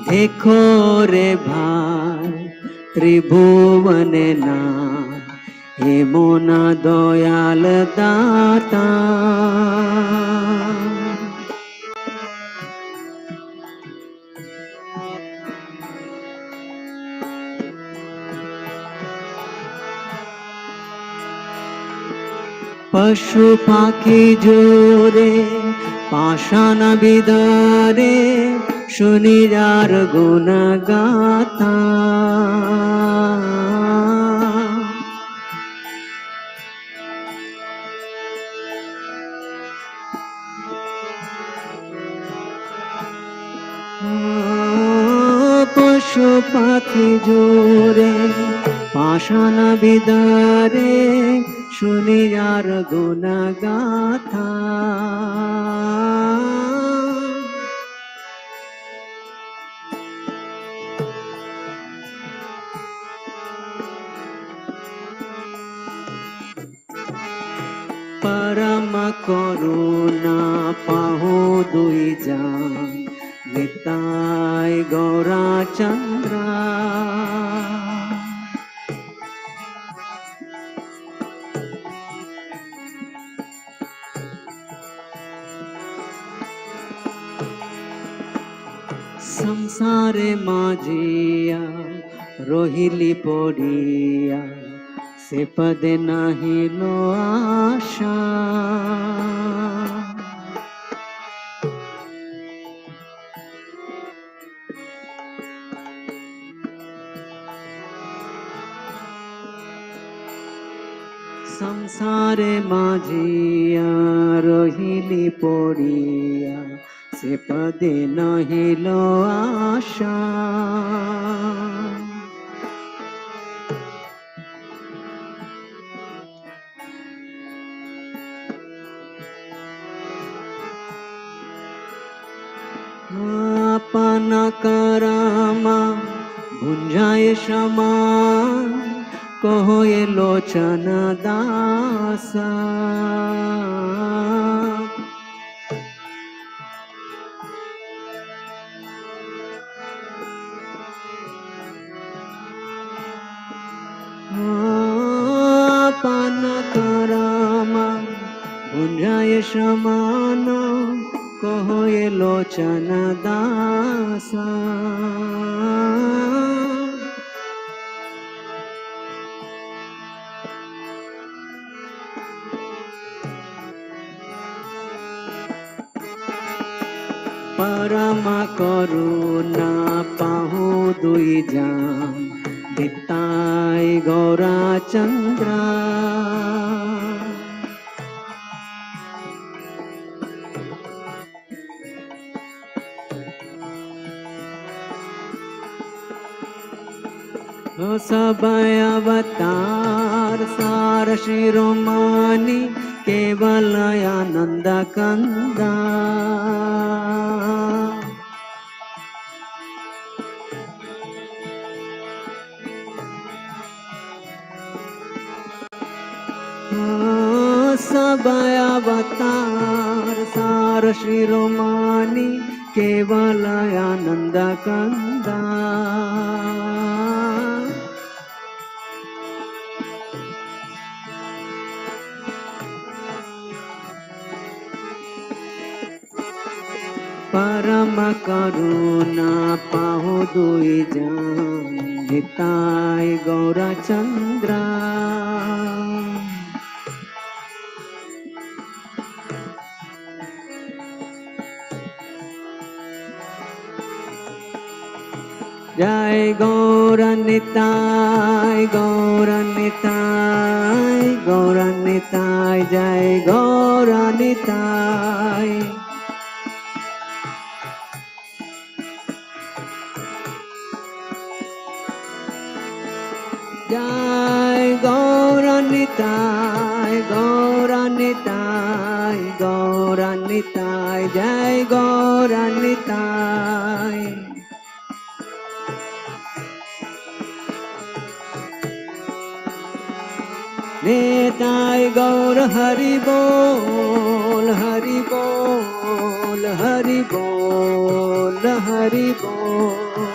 देखो रे भाई त्रिभुवने ना हे मोना दयाल दाता पशु पाखी जोरे पाषाण बिदारे शुनिरार गुण गाथा पशु पाखी जोरे पाषाण बिदारे शुनिरार गुण गाथा परम करुणा पाहो दुई जान निताय गौरा चंद्रा संसारे माजिया रोहिली पड़िया से पदे नाही लो आशा संसारे माजिया रोहिली पड़िया से पदे नाही लो आशा अपन करामा भुंजाए समान कहो ये लोचन दासा अपन करामा भुंजाए समान कहो ये लोचन दासा परम करुणा पाहु दुई जान निताय गौरा चंद्रा सबय अवतार सार शिरोमणि केवल आनंद कंदा सबय अवतार सार शिरोमणि केवल आनंद कंदा परम करुणा पाहो दुई जान निताय गौरा चंद्रा जय गौरनिताय गौरनिताय गौरनिताय जय गौरनिताय जय गौरनिताय गौरनिताय गौरनिताय जय गौरनिताय निताय गौर हरि बोल हरि बोल हरि बोल हरि बोल।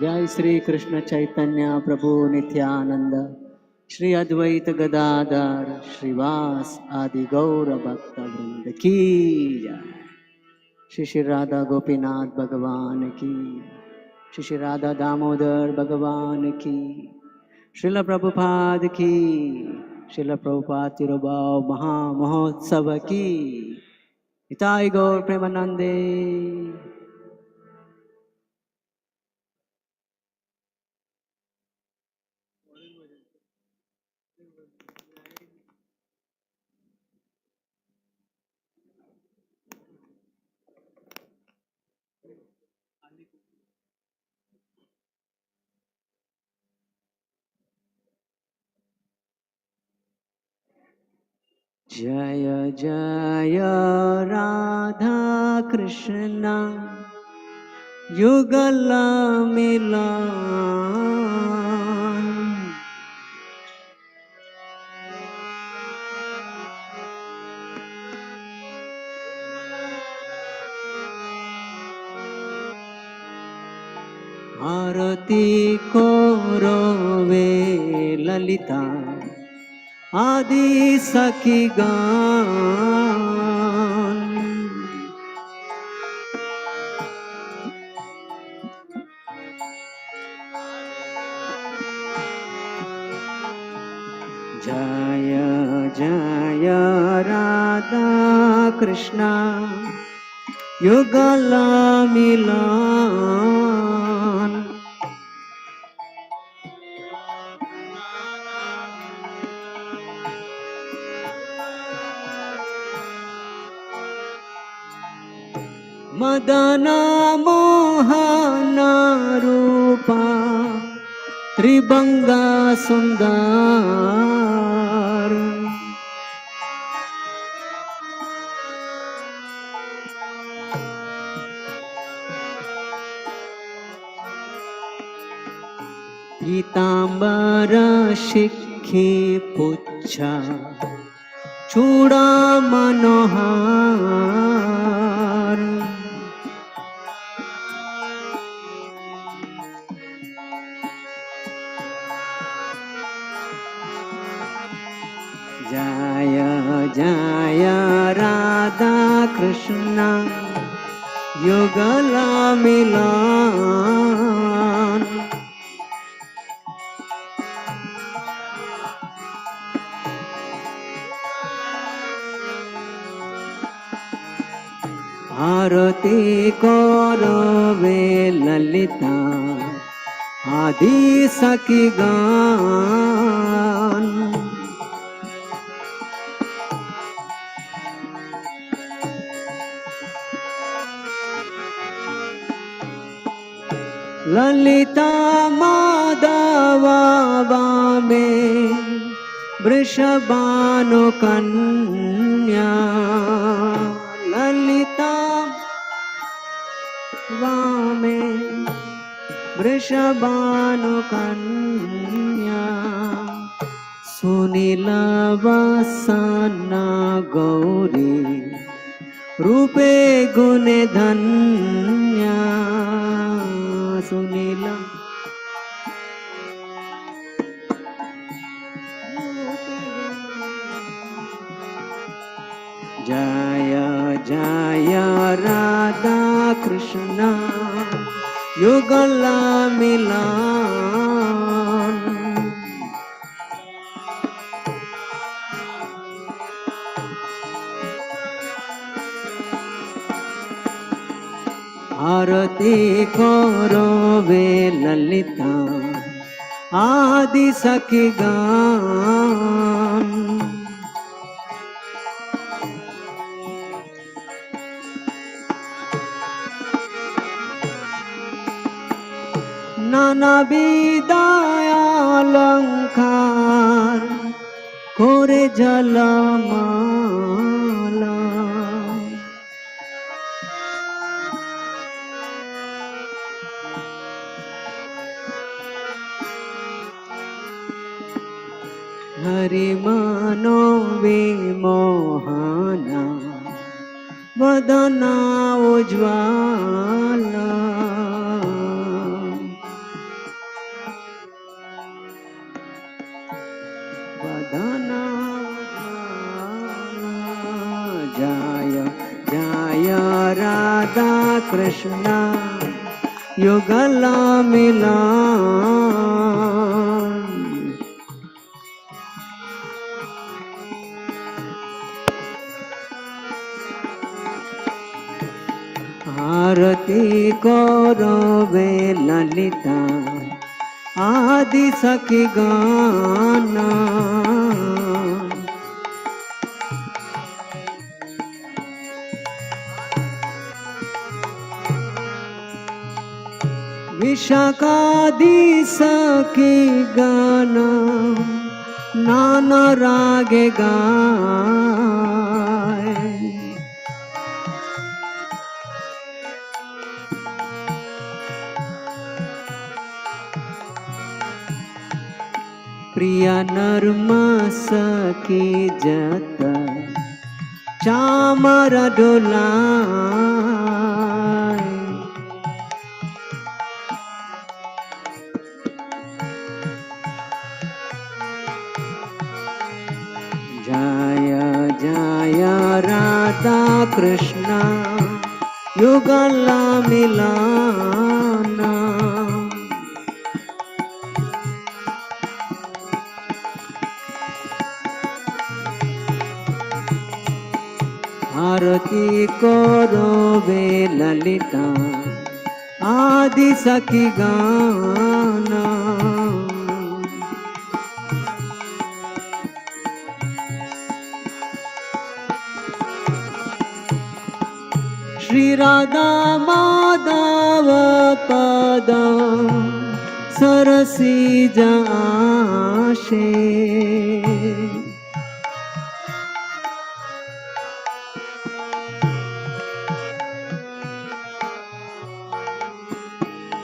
जय श्री कृष्ण चैतन्य प्रभु नित्यानंद श्री अद्वैत गदाधर श्रीवास आदि गौर भक्त वृंद की जय। श्री श्री राधा गोपीनाथ भगवान की, श्री श्री राधा दामोदर भगवान की, श्रील प्रभुपाद की, श्रील प्रभुपाद तिरुभाव महामहोत्सव की। निताई गौर प्रेमानंदे। जय जय राधा कृष्ण युगल मिलन, आरती कौरवे ललिता आदि सखी गान। जय जय राधा कृष्ण युगल मिलन, मदन मोहन रूपा त्रिभंग सुंदर, पीतांबर शिखी पुच्छ चूड़ा मनोहर, जय जय राधा कृष्ण युगल मिलन, आरती कौरवे ललिता आदि सखी गान। ललिता माधवा में वृषभानु कन्या, ललिता वामे वृषभानु कन्या, सुनील वसन गौरी रूपे गुणे धन्या, सुनील जय जय राधा कृष्ण युगल मिलन, आरती कौरवे ललिता आदि सखी गान। नानाविध अलंकार করে জলমালা, हरिमनो विमोहना वदना उज्ज्वला वदना उज्ज्वला जय जय राधा कृष्ण युगल मिलन आरती करो वे ललिता आदि सखी गाना विशाखादि सखी गाना नाना रागे गाए प्रिय नर्म सखी जत चामर डोलाए जय जय राधा कृष्ण युगल मिलन आरती करो वे ललिता आदि सखी गाना श्री राधा माधव पद सरसी जाशे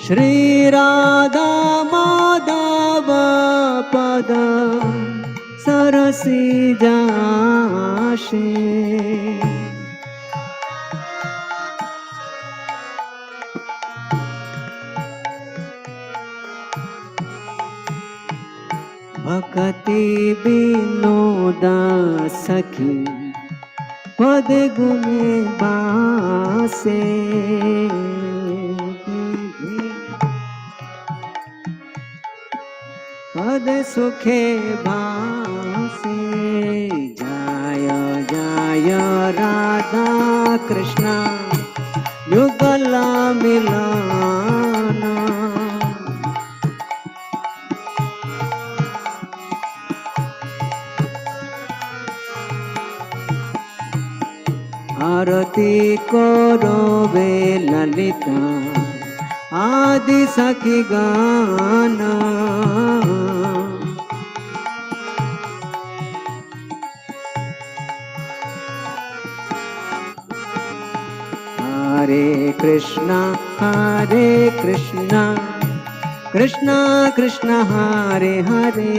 श्री राधा माधव पद सरसी जाशे भक्ति विनोद सखी पद गुने बासे पद सुखे भासे जय जय राधा कृष्ण युगल मिलन आरती करो वे ललिता आदि सखी गाना हरे कृष्णा कृष्णा कृष्णा हरे हरे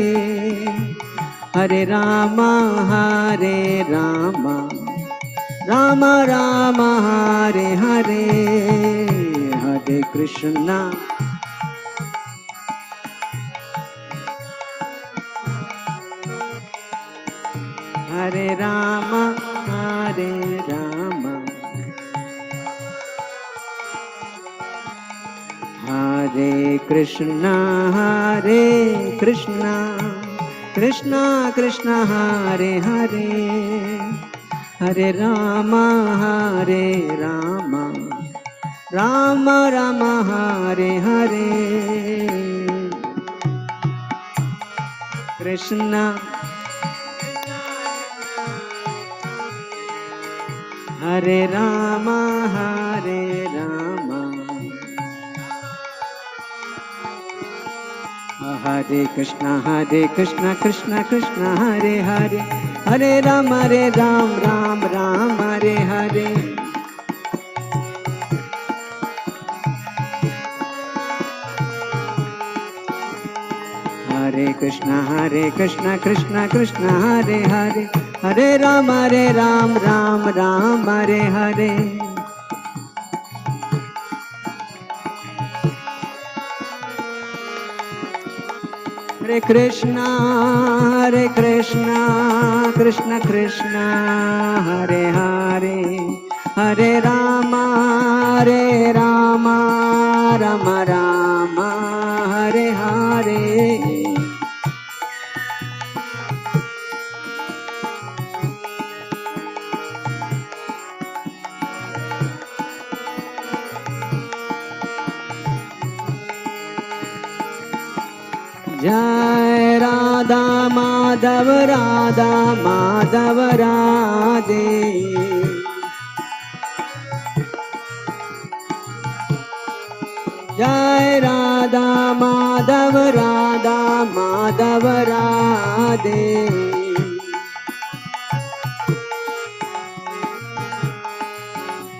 हरे रामा राम राम हरे हरे हरे कृष्णा हरे राम हरे कृष्णा कृष्णा कृष्णा हरे हरे हरे राम राम राम हरे हरे कृष्णा हरे राम हरे Krishna Krishna Krishna Hare Hare Hare Ram Ram Hare Hare Hare Krishna, Krishna Krishna, Hare Hare, Hare Ram, Ram Ram, Hare Hare. Hare Krishna, Krishna Krishna, Hare Hare, Hare Rama, Rama Rama, Hare Hare. Jai Radha Madhav, Radha Madhav Radhe. Jai Radha Madhav, Radha Madhav Radhe.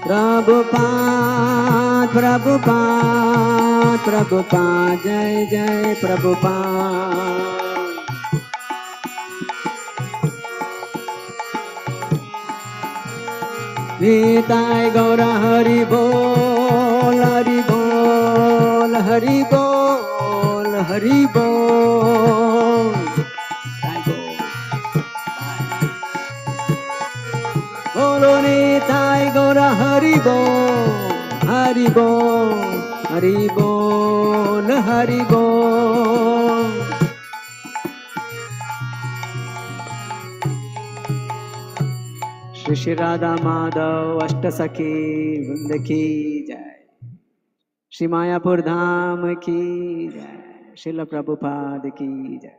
Prabhupada, Prabhupada, Prabhupada, Jai Jai Prabhupada. Nitai Gaura Hari Bol, Hari Bol, Hari Bol, Hari Bol. Bolo Nitai Gaura Hari Bol, Hari Bol, Hari Bol, Hari Bol. Shri Radha Madhav Ashtasakhi Vrinda ki jai. Shri Mayapur Dham ki jai. Srila Prabhupada ki jai.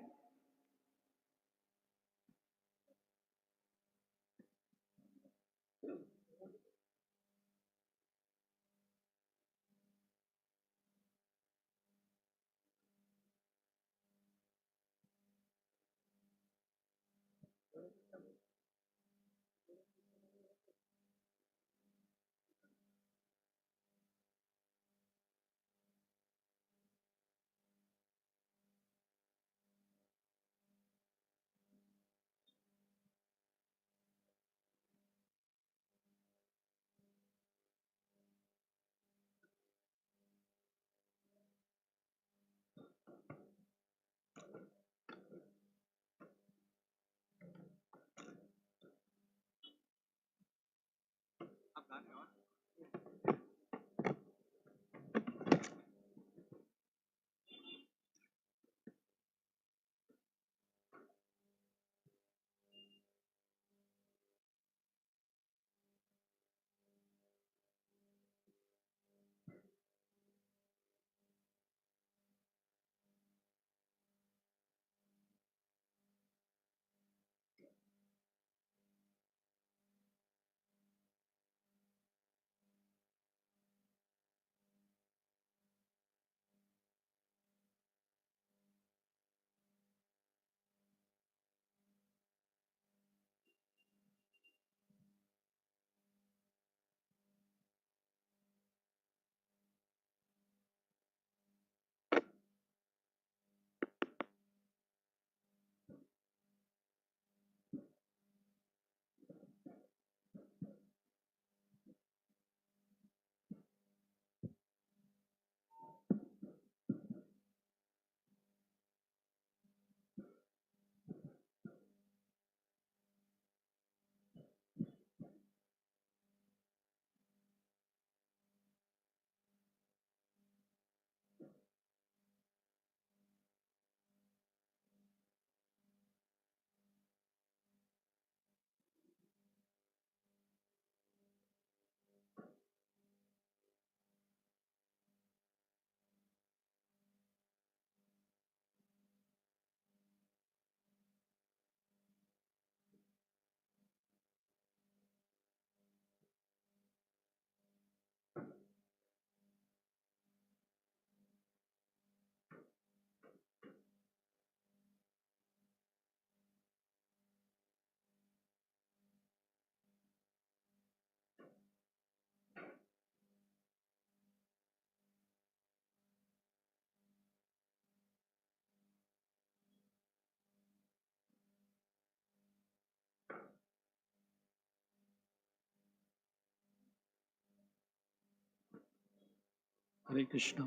Hare Krishna.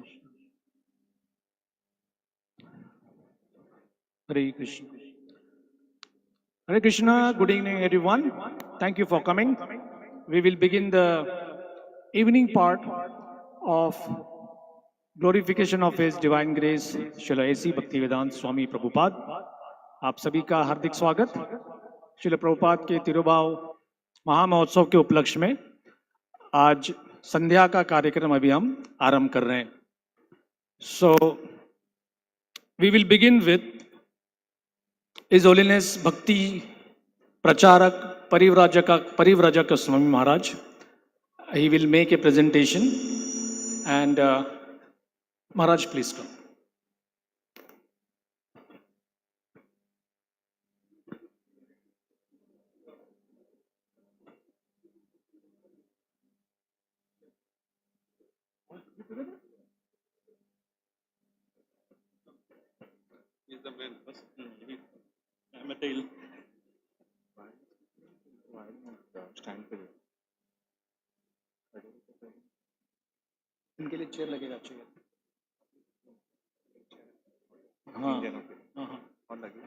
Hare Krishna. Hare Krishna. Good evening, everyone. Thank you for coming. We will begin the evening part of glorification of His Divine Grace, Srila A.C. Bhaktivedanta Swami Prabhupada. आप सभी का हार्दिक स्वागत श्रील प्रभुपाद के तिरुभाव महामहोत्सव के उपलक्ष्य में आज संध्या का कार्यक्रम अभी हम आरंभ कर रहे हैं. So we will begin with His Holiness Bhakti Pracharak Parivrajaka Swami Maharaj. He will make a presentation and Maharaj, please come. He's the man first. I'm a tail. Stand for you. इनके लिए chair लगेगा चाहिए. हाँ हाँ हाँ. और लगे.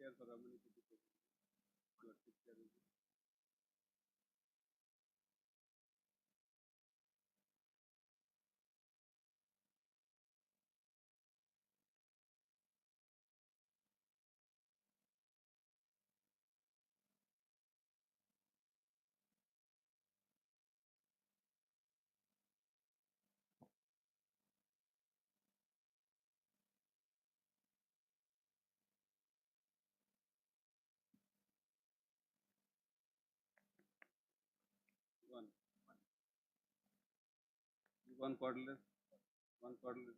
chair for Ramani to take your picture. One cordless, one cordless.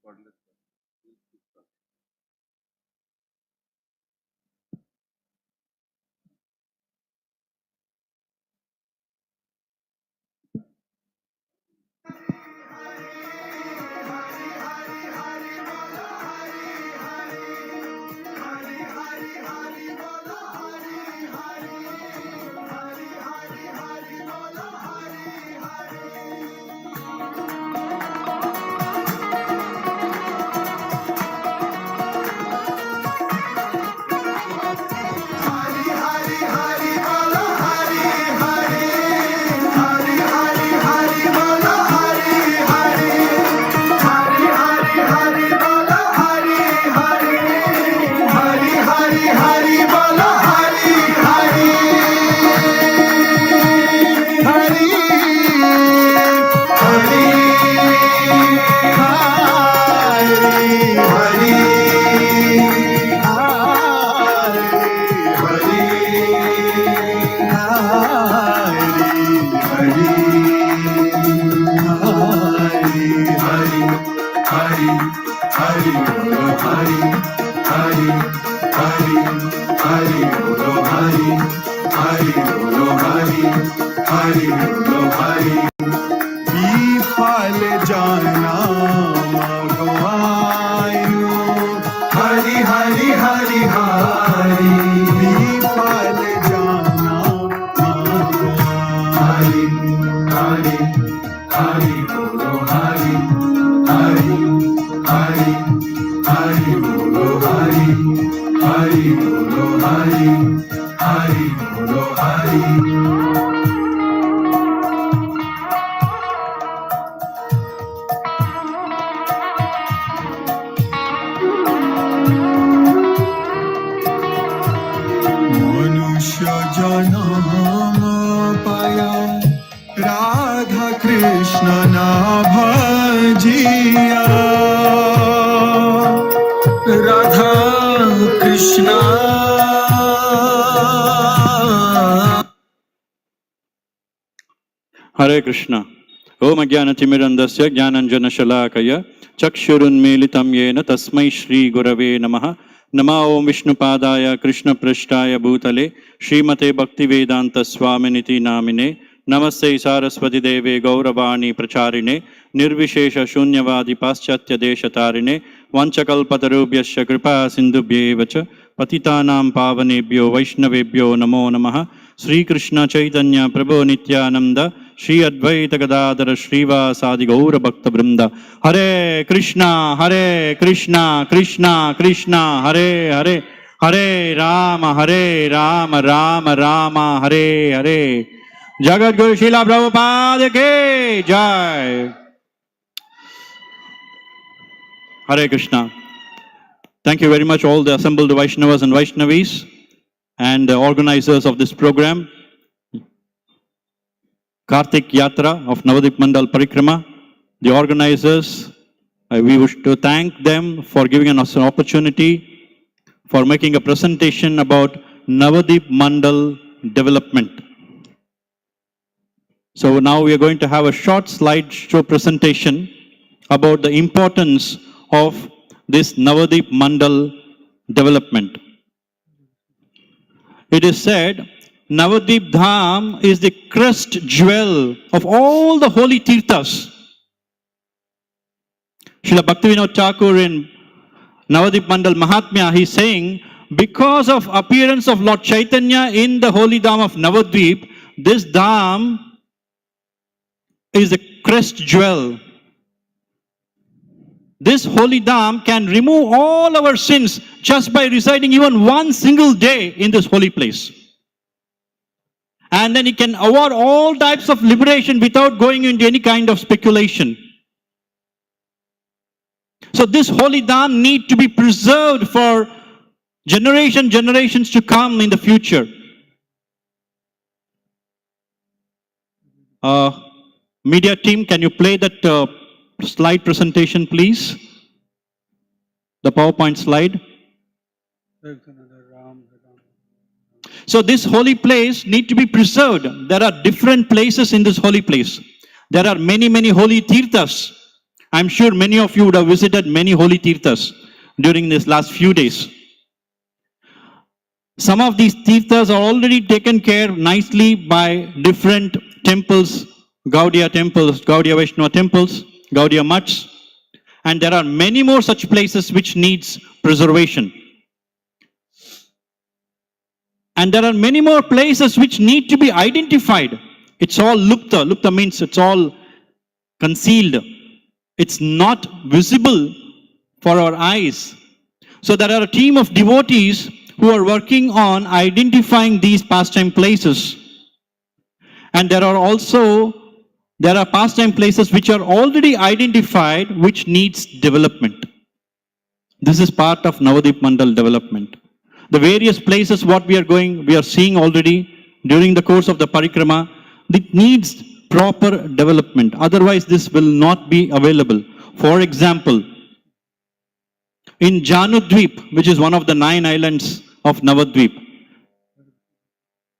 Cordless. विफल जाना मगवायो हरि हरि हरि हरि विफल जाना हरि हरि हरि बोलो हरि हरि हरि हरि बोलो हरि हरि बोलो हरि हरि बोलो हरि जन्म पाया राधा कृष्ण ना भजिया राधा कृष्ण हरे कृष्णा ओम अज्ञानतिमिरन्धस्य ज्ञानाञ्जनशलाकया चक्षुरुन्मीलितं येन तस्मै श्रीगुरवे नमः नमो ओम विष्णुपादाय कृष्णपृष्ठाय भूतले श्रीमते भक्तिवेदान्तस्वामिनिति नामिने नमस्ते सारस्वती देवे गौरवाणी प्रचारिणे निर्विशेष शून्यवादी पाश्चात्य देशतारिणे वंशकल्पतरुभ्यश्च कृपा सिन्धुभ्येव च पतितानां पावनेभ्यो वैष्णवेभ्यो नमो नमः श्री कृष्ण चैतन्य प्रभो नित्यानंद श्री अद्वैत गदाधर श्रीवासादि गौर भक्त वृंद हरे Krishna Krishna Krishna Hare Hare Hare Rama, Rama Rama, Hare Hare. Jagat Guru Srila Prabhupada ki Jai. Hare Krishna. Thank you very much all the assembled Vaishnavas and Vaishnavis and the organizers of this program. Kartik Yatra of Navadip Mandal Parikrama, the organizers, we wish to thank them for giving us an opportunity for making a presentation about Navadip Mandal development. So now we are going to have a short slideshow presentation about the importance of this Navadip Mandal development. It is said Navadip Dham is the crest jewel of all the holy tirthas. Srila Bhaktivinoda Thakur in Navadip Mandal Mahatmya, he is saying, because of appearance of Lord Chaitanya in the holy Dham of Navadvip, this Dham is the crest jewel. This holy Dham can remove all our sins just by residing even one single day in this holy place. And then it can award all types of liberation without going into any kind of speculation. So this holy Dham need to be preserved for generations to come in the future. Media team, can you play that slide presentation, please? The PowerPoint slide. So this holy place need to be preserved. There are different places in this holy place. There are many holy tirthas. I'm sure many of you would have visited many holy tirthas during this last few days. Some of these tirthas are already taken care nicely by different temples, Gaudiya temples, Gaudiya Vaishnava temples, Gaudiya mutts, and there are many more such places which needs preservation. And there are many more places which need to be identified. It's all lupta. Lupta means it's all concealed. It's not visible for our eyes. So there are a team of devotees who are working on identifying these pastime places. And there are pastime places which are already identified which needs development. This is part of Navadip Mandal development. The various places what we are seeing already during the course of the parikrama, it needs proper development. Otherwise, this will not be available. For example, in Janudvip, which is one of the 9 islands of Navadvip,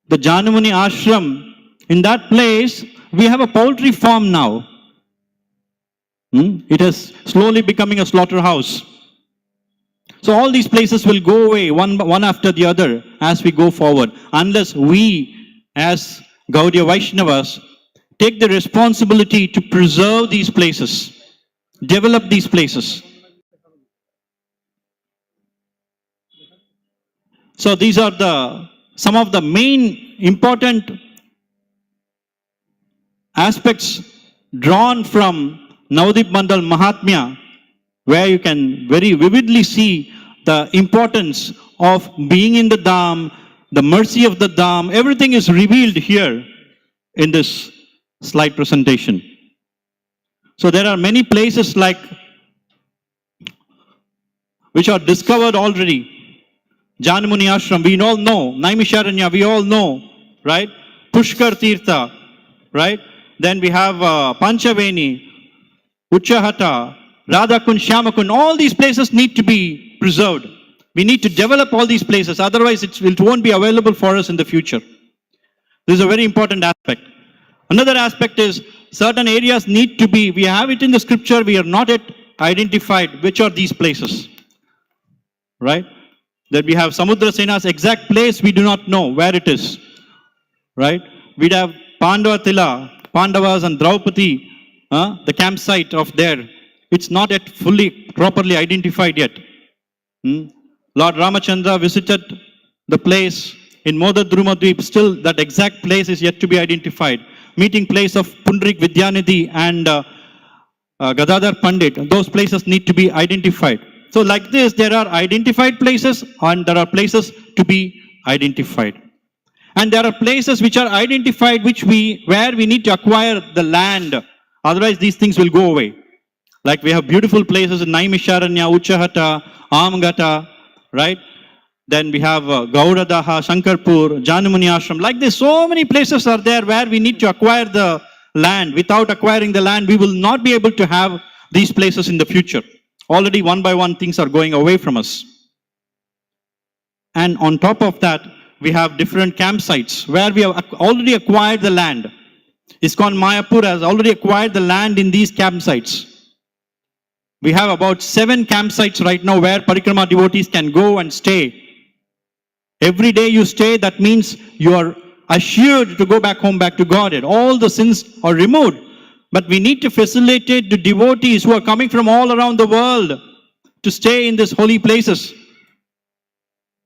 the Janamuni Ashram, in that place, we have a poultry farm now. It is slowly becoming a slaughterhouse. So all these places will go away one after the other as we go forward, unless we as Gaudiya Vaishnavas take the responsibility to preserve these places, develop these places. So these are some of the main important aspects drawn from Navadip Mandal Mahatmya, where you can very vividly see the importance of being in the Dham, the mercy of the Dham. Everything is revealed here in this slide presentation. So there are many places which are discovered already. Janamuni Ashram, we all know. Naimisharanya, we all know, right? Pushkar Tirtha, right? Then we have Panchaveni, Uchahata, Radhakund, Shyamakund. All these places need to be preserved. We need to develop all these places. Otherwise, it won't be available for us in the future. This is a very important aspect. Another aspect is certain areas need to be, we have it in the scripture, we are not yet identified which are these places. Right? That we have Samudra Sena's exact place, we do not know where it is. Right? We'd have Pandavatila, Pandavas and Draupadi, the campsite of there. It's not yet properly identified yet. Lord Ramachandra visited the place in Modadrumadvip. Still, that exact place is yet to be identified. Meeting place of Pundrik Vidyanidhi and Gadadhar Pandit. Those places need to be identified. So like this, there are identified places and there are places to be identified. And there are places which are identified where we need to acquire the land. Otherwise, these things will go away. Like we have beautiful places in Naimisharanya, Uchahata, Amgata, right? Then we have Gauradaha, Shankarpur, Janamuni Ashram. Like this, so many places are there where we need to acquire the land. Without acquiring the land, we will not be able to have these places in the future. Already one by one things are going away from us. And on top of that, we have different campsites where we have already acquired the land. ISKCON Mayapur has already acquired the land in these campsites. We have about 7 campsites right now where Parikrama devotees can go and stay. Every day you stay, that means you are assured to go back home, back to Godhead. All the sins are removed. But we need to facilitate the devotees who are coming from all around the world to stay in these holy places.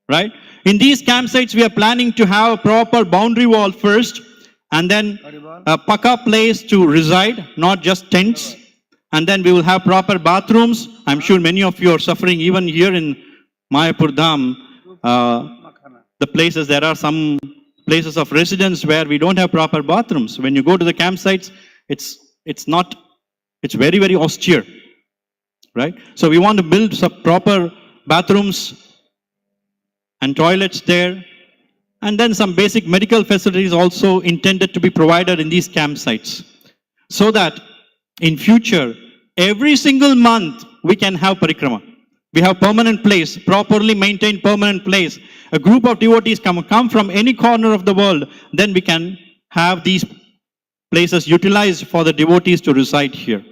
Right? In these campsites, we are planning to have a proper boundary wall first, and then a paka place to reside, not just tents. And then we will have proper bathrooms. I'm sure many of you are suffering even here in Mayapur Dham. The places, there are some places of residence where we don't have proper bathrooms. When you go to the campsites, it's very, very austere, right? So we want to build some proper bathrooms and toilets there, and then some basic medical facilities also intended to be provided in these campsites, so that in future, every single month, we can have parikrama. We have permanent place, properly maintained permanent place. A group of devotees come from any corner of the world, then we can have these places utilized for the devotees to reside here.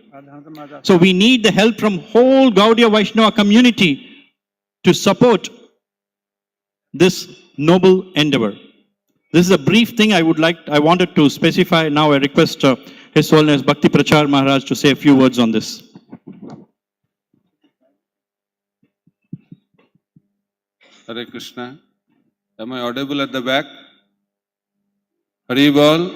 So we need the help from whole Gaudiya Vaishnava community to support this noble endeavor. This is a brief thing I wanted to specify. Now I request His Holiness Bhakti Prachar Maharaj to say a few words on this. Hare Krishna. Am I audible at the back? Hari Bol.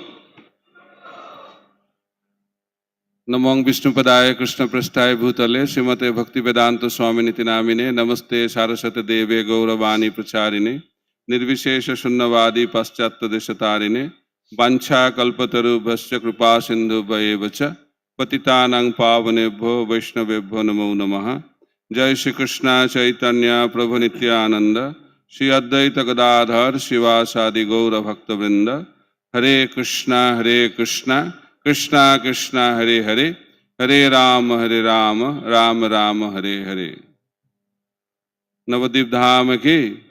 Namong Vishnupadaya Krishna Prasthaya Bhutale Srimate Bhakti Vedanta Swami Niti Namine Namaste Saraswati Deve Gauravani Pracharine Nirvishesha Shunnavadi Paschatta Deshatarine Vancha Kalpataru Bhasya Kripa Sindhu Bhayevacha Patitanang Pavanebho Vaishnavebho Namo Namaha Jai Shri Krishna Chaitanya Prabhu Nityananda Shri Advaita Gadadhar Shivasadi Gaura Bhakta Vrinda Hare Krishna Krishna Krishna Hare Hare Hare Rama Rama Rama Hare Hare. Navadvip Dham ki.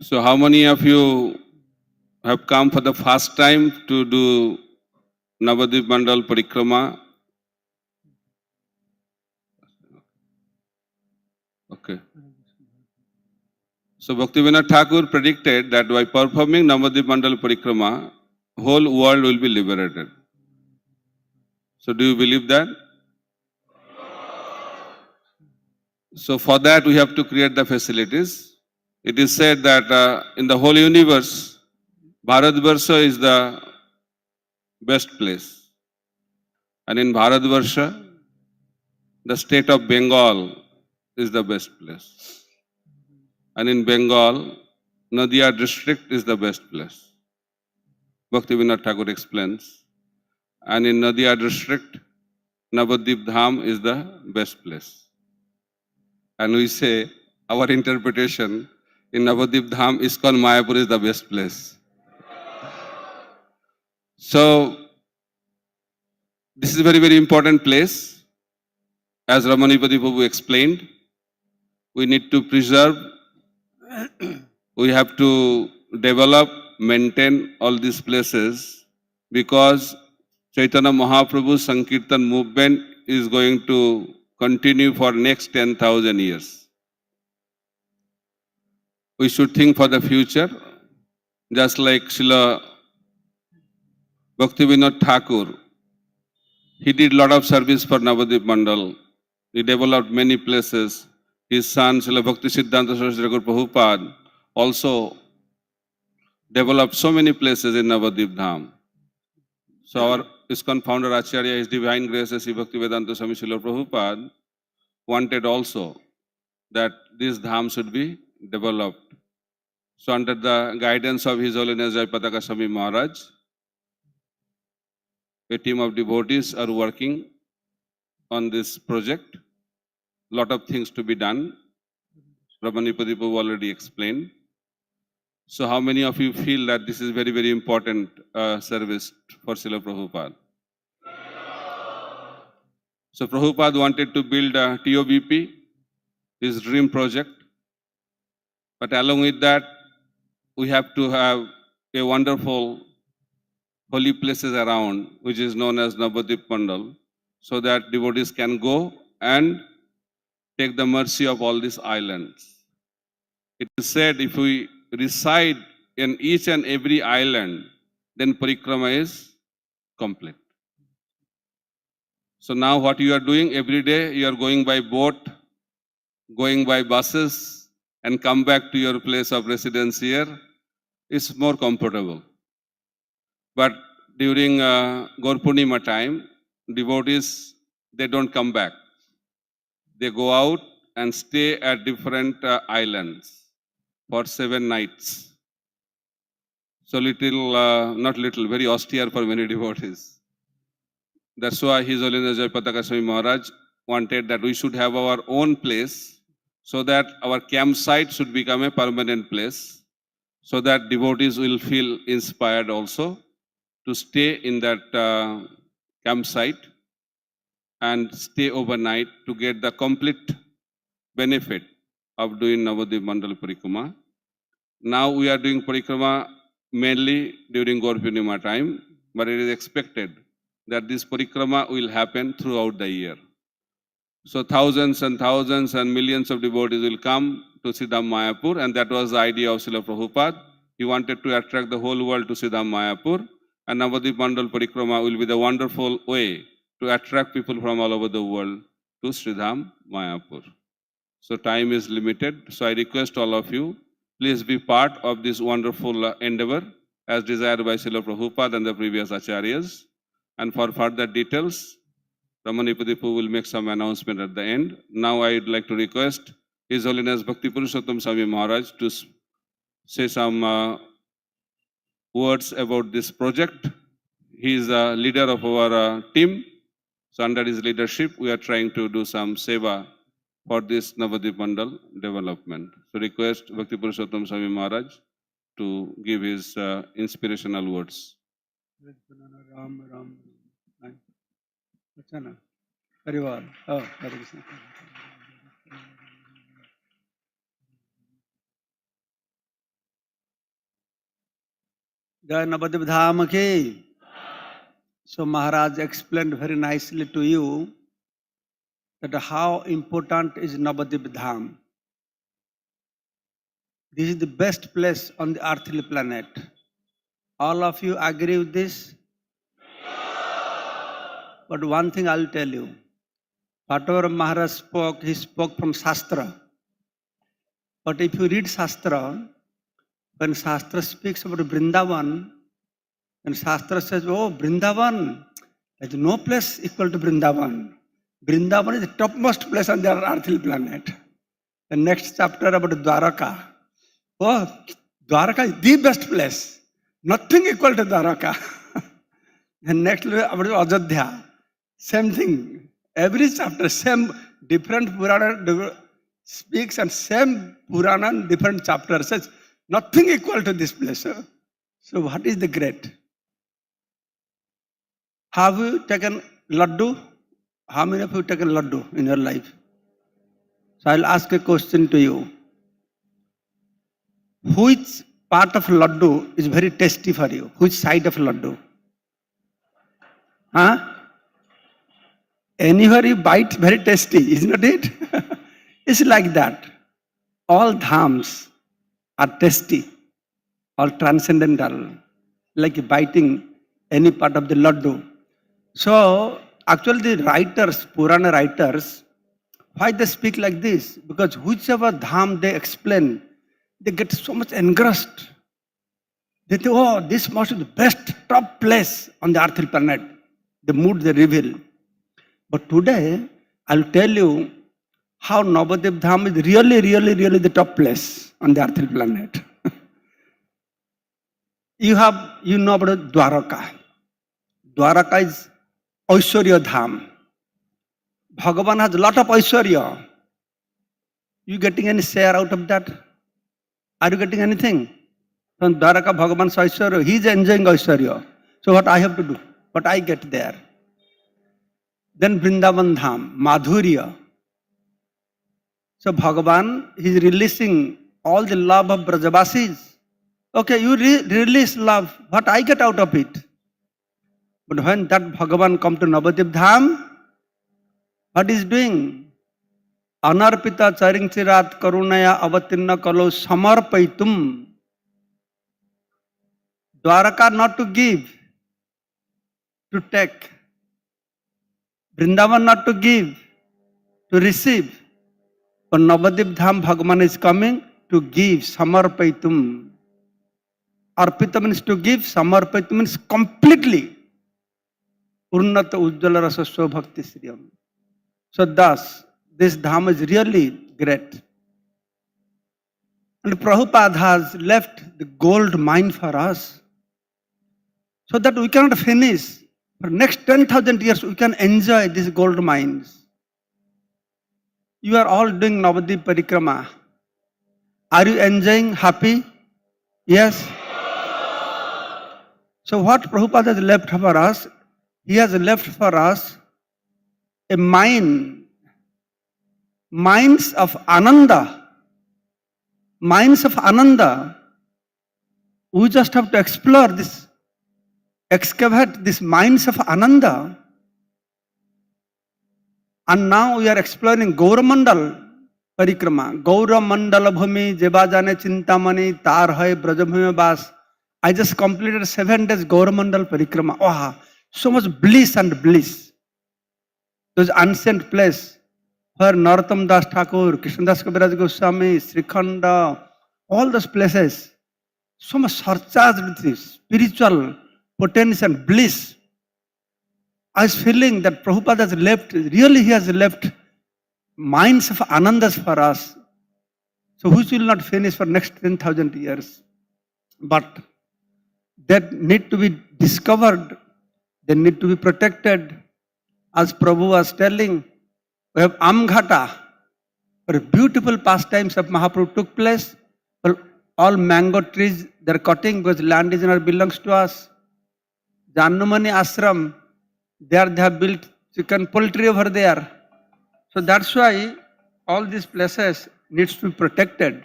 So how many of you have come for the first time to do Navadvip Mandal Parikrama? Okay. So Bhaktivinoda Thakur predicted that by performing Navadvip Mandal Parikrama, whole world will be liberated. So do you believe that? So for that we have to create the facilities. It is said that in the whole universe, Bharatvarsha is the best place. And in Bharatvarsha, the state of Bengal is the best place. And in Bengal, Nadia district is the best place. Bhaktivinoda Thakur explains. And in Nadia district, Navadvip Dham is the best place. And we say, our interpretation, in Navadvip Dham, ISKCON Mayapur is the best place. So, this is a very, very important place. As Ramanipati Prabhu explained, we need to preserve, we have to develop, maintain all these places, because Chaitanya Mahaprabhu's Sankirtan movement is going to continue for next 10,000 years. We should think for the future, just like Srila Bhaktivinoda Thakur. He did a lot of service for Navadvip Mandal. He developed many places. His son, Srila Bhakti Siddhanta Saraswati Thakur Prabhupada, also developed so many places in Navadvip Dham. So our ISKCON founder Acharya, His Divine Grace, Sri Bhaktivedanta Swami Srila Prabhupada, wanted also that this dham should be developed. So under the guidance of His Holiness Jayapataka Swami Maharaj, a team of devotees are working on this project. Lot of things to be done. Ramani Padipu already explained. So how many of you feel that this is very, very important service for Srila Prabhupada? So Prabhupada wanted to build a TOBP, his dream project. But along with that, we have to have a wonderful holy places around, which is known as Navadvip Mandal, so that devotees can go and take the mercy of all these islands. It is said if we reside in each and every island, then parikrama is complete. So now what you are doing every day, you are going by boat, going by buses, and come back to your place of residence here. It's more comfortable. But during Gaur Purnima time, devotees, they don't come back. They go out and stay at different islands for 7 nights. So little, not little, very austere for many devotees. That's why His Holiness Jayapataka Swami Maharaj wanted that we should have our own place, so that our campsite should become a permanent place, so that devotees will feel inspired also to stay in that campsite and stay overnight to get the complete benefit of doing Navadvip Mandal Parikrama. Now we are doing Parikrama mainly during Gaur Purnima time, but it is expected that this Parikrama will happen throughout the year. So thousands and thousands and millions of devotees will come to Siddham Mayapur, and that was the idea of Srila Prabhupada. He wanted to attract the whole world to Siddham Mayapur, and Navadvip Mandal Parikrama will be the wonderful way to attract people from all over the world to Siddham Mayapur. So time is limited, so I request all of you, please be part of this wonderful endeavor as desired by Srila Prabhupada and the previous acharyas. And for further details, Ramani Padipu will make some announcement at the end. Now I would like to request His Holiness Bhakti Purushottam Swami Maharaj to say some words about this project. He is a leader of our team. So under his leadership, we are trying to do some seva for this Navadvip Mandal development. So request Bhakti Purushottam Swami Maharaj to give his inspirational words. Ram Ram. Achana. Very well. Oh, Hare Krishna. Jai Navadvip Dham ki. So Maharaj explained very nicely to you that how important is Navadvip Dham. This is the best place on the earthly planet. All of you agree with this? But one thing I will tell you. Whatever Maharaj spoke, he spoke from Shastra. But if you read Shastra, when Shastra speaks about Vrindavan, and Shastra says, oh, Vrindavan, there is no place equal to Vrindavan. Vrindavan is the topmost place on the earthly planet. The next chapter about Dwaraka. Oh, Dwaraka is the best place. Nothing equal to Dwaraka. The next about Ajodhya. Same thing. Every chapter, same different Purana speaks, and same Purana, different chapter says, nothing equal to this place. So what is the great? Have you taken laddu? How many of you taken laddu in your life? So I'll ask a question to you. Which part of laddu is very tasty for you? Which side of laddu? Huh? Anywhere you bite, very tasty, is not it? It's like that. All dhams are tasty, all transcendental, like biting any part of the laddu. So, actually the writers, Purana writers, why they speak like this? Because whichever dham they explain, they get so much engrossed. They think, oh, this must be the best, top place on the earthly planet. The mood they reveal. But today, I'll tell you, how Navadip Dham is really the top place on the earthly planet. You know about Dwaraka. Dwaraka is Aishwarya Dham. Bhagavan has a lot of Aishwarya. You getting any share out of that? Are you getting anything? From Dwaraka Bhagavan's Aishwarya, he is enjoying Aishwarya. So what I have to do? What I get there? Then Vrindavan Dham, Madhurya. So Bhagavan, he is releasing all the love of Brajavasis. Okay, you release love. What I get out of it? But when that Bhagavan come to Navadip Dham, what is doing? Anarpita charing chirat karunaya avatirna kalo samarpaitum. Dwaraka not to give, to take. Vrindavan not to give, to receive. But Navadip Dham Bhagavan is coming to give, samarpaitum. Arpita means to give, samarpaitum means completely. Urnata Ujjala Rasa Swabhakti Sriyam. So thus, this Dham is really great. And Prabhupada has left the gold mine for us, so that we cannot finish. For next 10,000 years, we can enjoy these gold mines. You are all doing Navadip Parikrama. Are you enjoying, happy? Yes? So what Prabhupada has left for us, he has left for us a mine, mines of Ananda. Mines of Ananda. We just have to explore this, excavate these mines of Ananda. And now we are exploring Gauramandal Parikrama. Gauramandala Bhumi, Jeba Jane Chintamani, Tar Hai, Brajabhumi Bas. I just completed 7 days Gauramandal Parikrama. Oh, so much bliss and bliss. Those ancient place where Narottam Das Thakur, Krishnadas Kaviraj Goswami, Srikhanda, all those places, so much surcharged with this spiritual potential and bliss. I was feeling that Prabhupada has left, really he has left minds of anandas for us. So which will not finish for next 10,000 years. But that need to be discovered, they need to be protected. As Prabhu was telling, we have Amghata, where beautiful pastimes of Mahaprabhu took place. Well, all mango trees they're cutting because land is not belongs to us. Janumani Ashram, there they have built chicken poultry over there. So that's why all these places needs to be protected.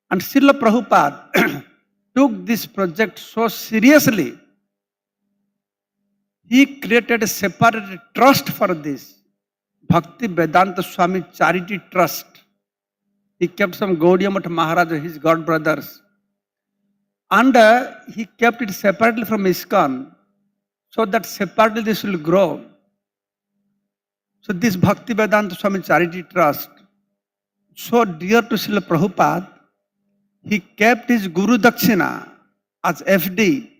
And Srila Prabhupada took this project so seriously. He created a separate trust for this. Bhakti Vedanta Swami Charity Trust. He kept some Gaudiya Math Maharaj, his god brothers. And he kept it separately from ISKCON, so that separately this will grow. So this Bhakti Vedanta Swami Charity Trust, so dear to Srila Prabhupada, he kept his Guru Dakshina as FD.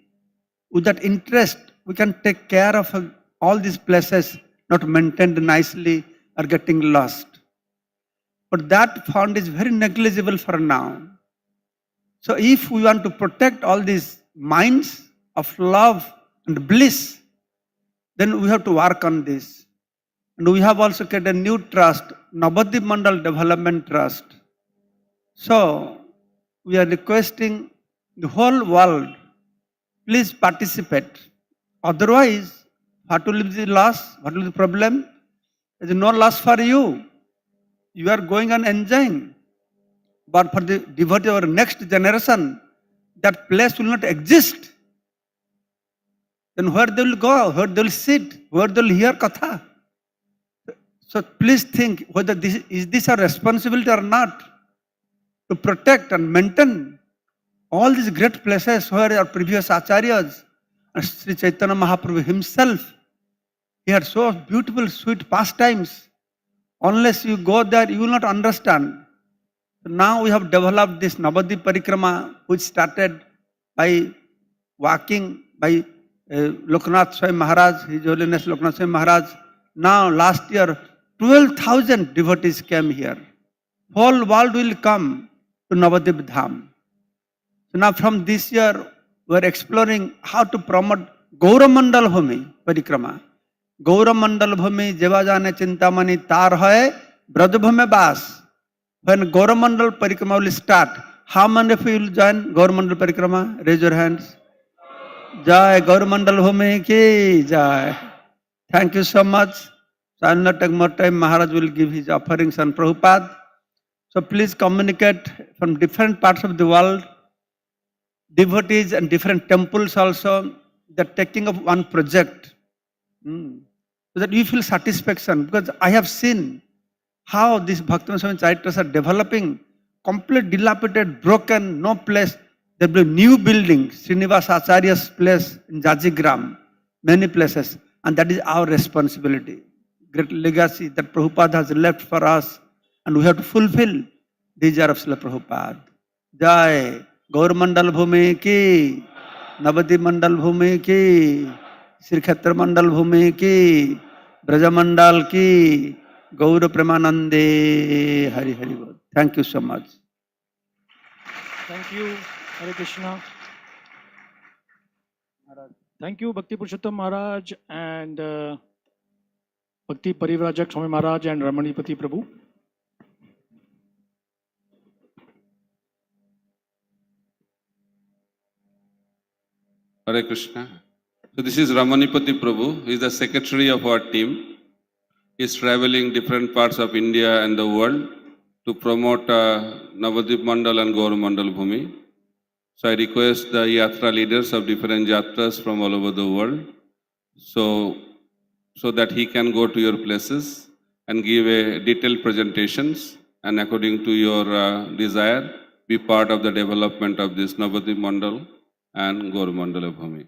With that interest, we can take care of all these places not maintained nicely or getting lost. But that fund is very negligible for now. So if we want to protect all these minds of love and bliss, then we have to work on this. And we have also created a new trust, Navadip Mandal Development Trust. So we are requesting the whole world, please participate. Otherwise, what will be the loss? What will be the problem? There is no loss for you. You are going and enjoying. But for the devotee of our next generation, that place will not exist. Then where they will go, where they will sit, where they will hear katha. So please think whether is this our responsibility or not, to protect and maintain all these great places where our previous acharyas and Sri Chaitanya Mahaprabhu himself, he had so beautiful, sweet pastimes. Unless you go there, you will not understand. So now we have developed this Navadip Parikrama, which started by walking by Loknath Swami Maharaj, His Holiness Loknath Swami Maharaj. Now last year, 12,000 devotees came here. Whole world will come to Navadvip Dham. So now from this year, we are exploring how to promote Gauramandal Bhumi Parikrama. Gauramandal Bhumi Jevajane Chintamani Tar Hai Brajabhume Bas. When Gauramandal Parikrama will start, how many of you will join Gauramandal Parikrama? Raise your hands. Jai Gauramandal Bhumi ki Jai. Thank you so much. So I will not take more time. Maharaj will give his offerings on Prabhupada. So please communicate from different parts of the world. Devotees and different temples also, they're taking up one project. So that you feel satisfaction. Because I have seen how these Bhaktivinoda Swami Charitras are developing, complete dilapidated, broken, no place. There will be new buildings, Srinivas Acharya's place in Jajigram, many places. And that is our responsibility. Great legacy that Prabhupada has left for us. And we have to fulfill the desire of Srila Prabhupada. Jai Gauramandal Bhumi ki, Navadvip Mandal Bhumi ki, Sri Kshetra Mandal Bhumi ki, Braja Mandal ki, Gaura Premanande, Hari Hari Bol. Thank you so much. Thank you, Hare Krishna. Thank you, Bhakti Purushottam Maharaj and Bhakti Parivrajak Swami Maharaj and Ramanipati Prabhu. Hare Krishna. So this is Ramanipati Prabhu. He is the secretary of our team. He is traveling different parts of India and the world to promote Navadvip Mandal and Gaur Mandal Bhumi. So I request the yatra leaders of different yatras from all over the world, so that he can go to your places and give a detailed presentations, and according to your desire, be part of the development of this Navadvip Mandal and Gaur Mandal Bhumi.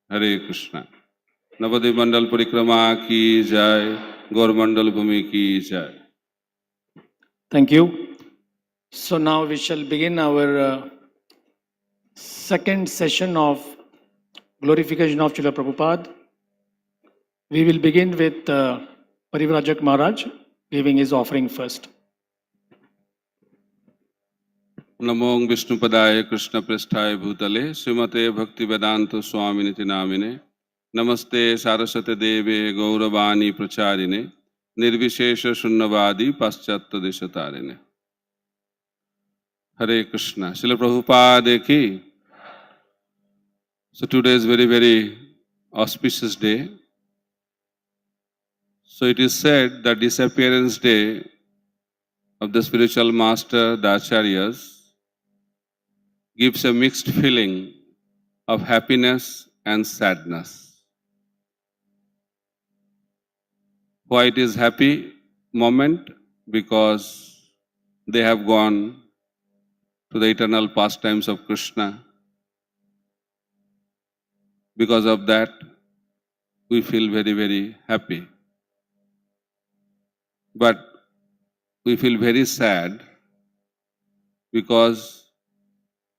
Hare Krishna. Navadvip Mandal Parikrama ki jai, Gaur Mandal Bhumi ki jai. Thank you. So now we shall begin our second session of glorification of Srila Prabhupada. We will begin with Parivrajak Maharaj giving his offering first. Namo Vishnupadaya Krishna Prasthaya Bhutale Srimate Bhakti Vedanta Swaminiti Namine Namaste Saraswate Deve Gauravani Pracharine Nirvishesha Shunnavadi Paschatta Deshatarine. Hare Krishna. Srila Prabhupada ki. So today is very, very auspicious day. So it is said that disappearance day of the spiritual master, the Acharyas, gives a mixed feeling of happiness and sadness. Why it is happy moment? Because they have gone to the eternal pastimes of Krishna. Because of that, we feel very, very happy. But we feel very sad because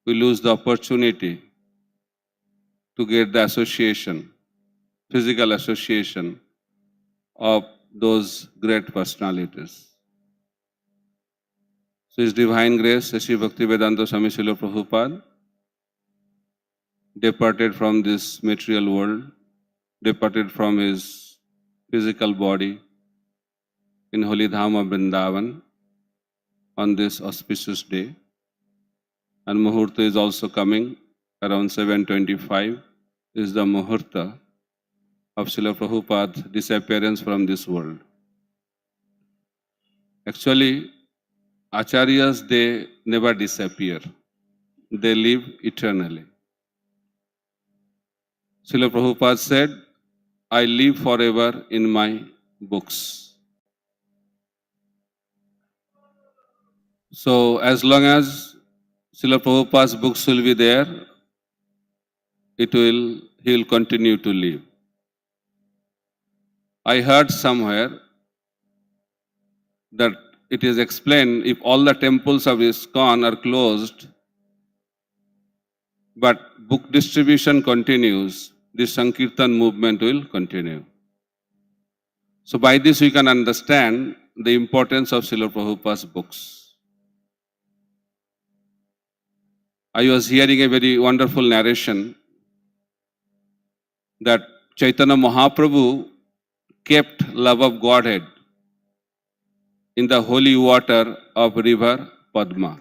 we lose the opportunity to get the association, physical association of those great personalities. So His Divine Grace, Sri Bhaktivedanta Swami Srila Prabhupada, departed from this material world, departed from his physical body in Holy Dham of Vrindavan on this auspicious day. And Muhurta is also coming around 7:25 is the Muhurta of Srila Prabhupada's disappearance from this world. Actually, Acharyas, they never disappear. They live eternally. Srila Prabhupada said, I live forever in my books. So as long as Srila Prabhupada's books will be there, he will continue to live. I heard somewhere that it is explained if all the temples of ISKCON are closed, but book distribution continues, this Sankirtan movement will continue. So by this we can understand the importance of Srila Prabhupada's books. I was hearing a very wonderful narration that Chaitanya Mahaprabhu kept love of Godhead in the holy water of river Padma.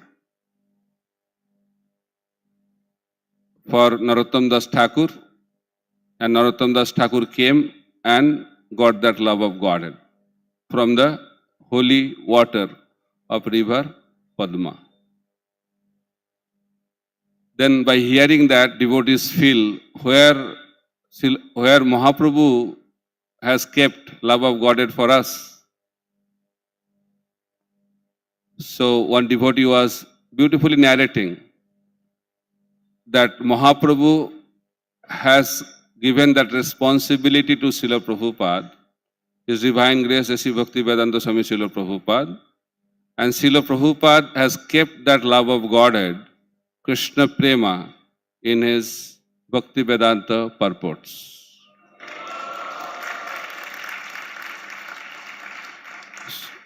For Narottam Das Thakur, and Narottam Das Thakur came and got that love of Godhead from the holy water of river Padma. Then by hearing that, devotees feel where Mahaprabhu has kept love of Godhead for us. So one devotee was beautifully narrating that Mahaprabhu has given that responsibility to Srila Prabhupada, His Divine Grace A.C. Bhaktivedanta Swami Srila Prabhupada, and Srila Prabhupada has kept that love of Godhead, Krishna Prema, in his Bhaktivedanta purports.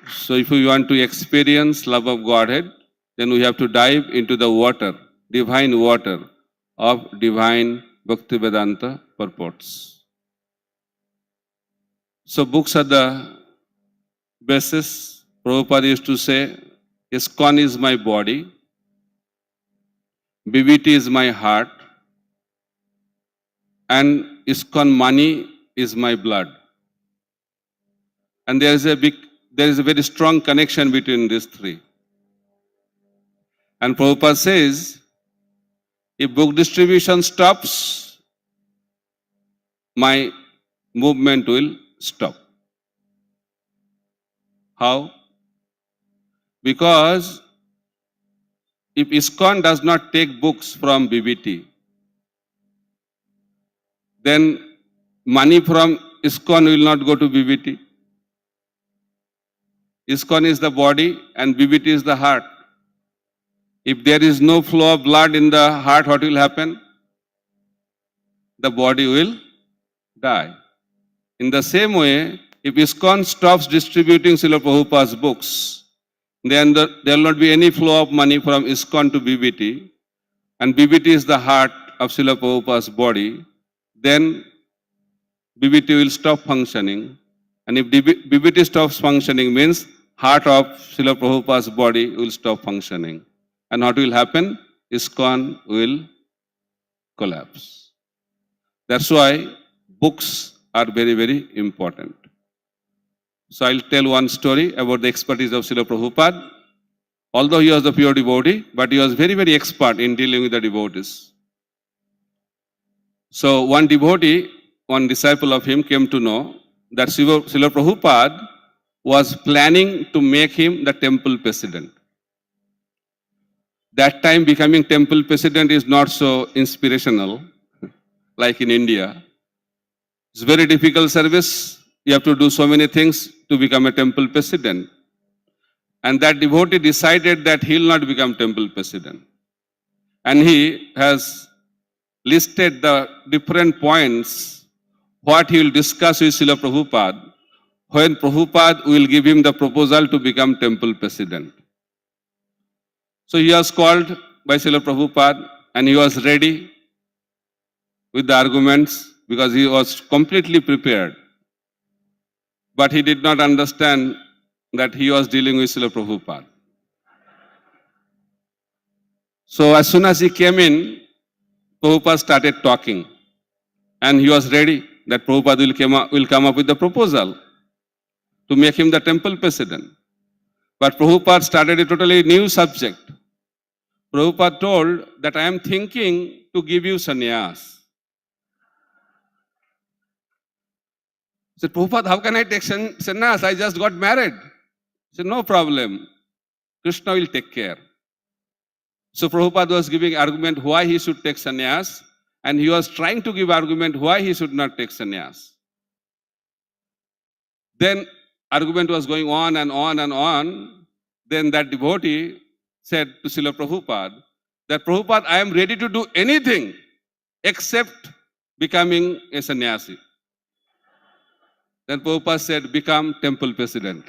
So if we want to experience love of Godhead, then we have to dive into the water, divine water of divine Bhaktivedanta purports. So books are the basis. Prabhupada used to say, ISKCON is my body, BBT is my heart, and ISKCON money is my blood. And there is a very strong connection between these three. And Prabhupada says, if book distribution stops, my movement will stop. How? Because if ISKCON does not take books from BBT, then money from ISKCON will not go to BBT. ISKCON is the body and BBT is the heart. If there is no flow of blood in the heart, what will happen? The body will die. In the same way, if ISKCON stops distributing Srila Prabhupada's books, then there will not be any flow of money from ISKCON to BBT, and BBT is the heart of Srila Prabhupada's body, then BBT will stop functioning. And if BBT stops functioning, means heart of Srila Prabhupada's body will stop functioning. And what will happen? ISKCON will collapse. That's why books are very, very important. So I'll tell one story about the expertise of Srila Prabhupada. Although he was a pure devotee, but he was very, very expert in dealing with the devotees. So one devotee, one disciple of him came to know that Srila Prabhupada was planning to make him the temple president. That time becoming temple president is not so inspirational like in India. It's a very difficult service. You have to do so many things to become a temple president. And that devotee decided that he will not become temple president. And he has listed the different points what he will discuss with Srila Prabhupada when Prabhupada will give him the proposal to become temple president. So he was called by Srila Prabhupada and he was ready with the arguments because he was completely prepared. But he did not understand that he was dealing with Srila Prabhupada. So as soon as he came in, Prabhupada started talking. And he was ready that Prabhupada will come up with the proposal to make him the temple president. But Prabhupada started a totally new subject. Prabhupada told that I am thinking to give you sannyas. He said, Prabhupada, how can I take sannyas? I just got married. He said, no problem. Krishna will take care. So Prabhupada was giving argument why he should take sannyas, and he was trying to give argument why he should not take sannyas. Then argument was going on and on and on. Then that devotee said to Srila Prabhupada that Prabhupada, I am ready to do anything except becoming a sannyasi. Then Prabhupada said, become temple president.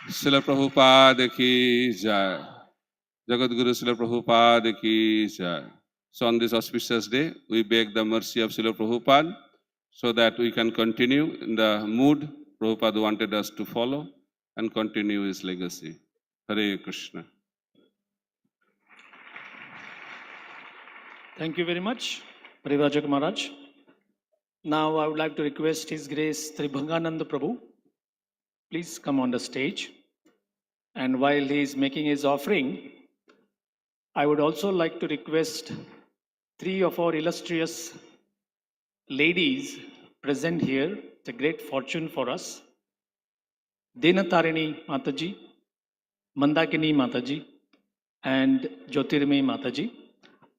Srila Prabhupada ki jai. Jagadguru Srila Prabhupada ki jai. So on this auspicious day, we beg the mercy of Srila Prabhupada so that we can continue in the mood Prabhupada wanted us to follow and continue his legacy. Hare Krishna. Thank you very much, Parivrajak Maharaj. Now I would like to request His Grace Tribhangananda Prabhu. Please come on the stage. And while he is making his offering, I would also like to request three of our illustrious ladies present here. It's a great fortune for us. Denatarini Mataji, Mandakini Mataji, and Jyotirmay Mataji.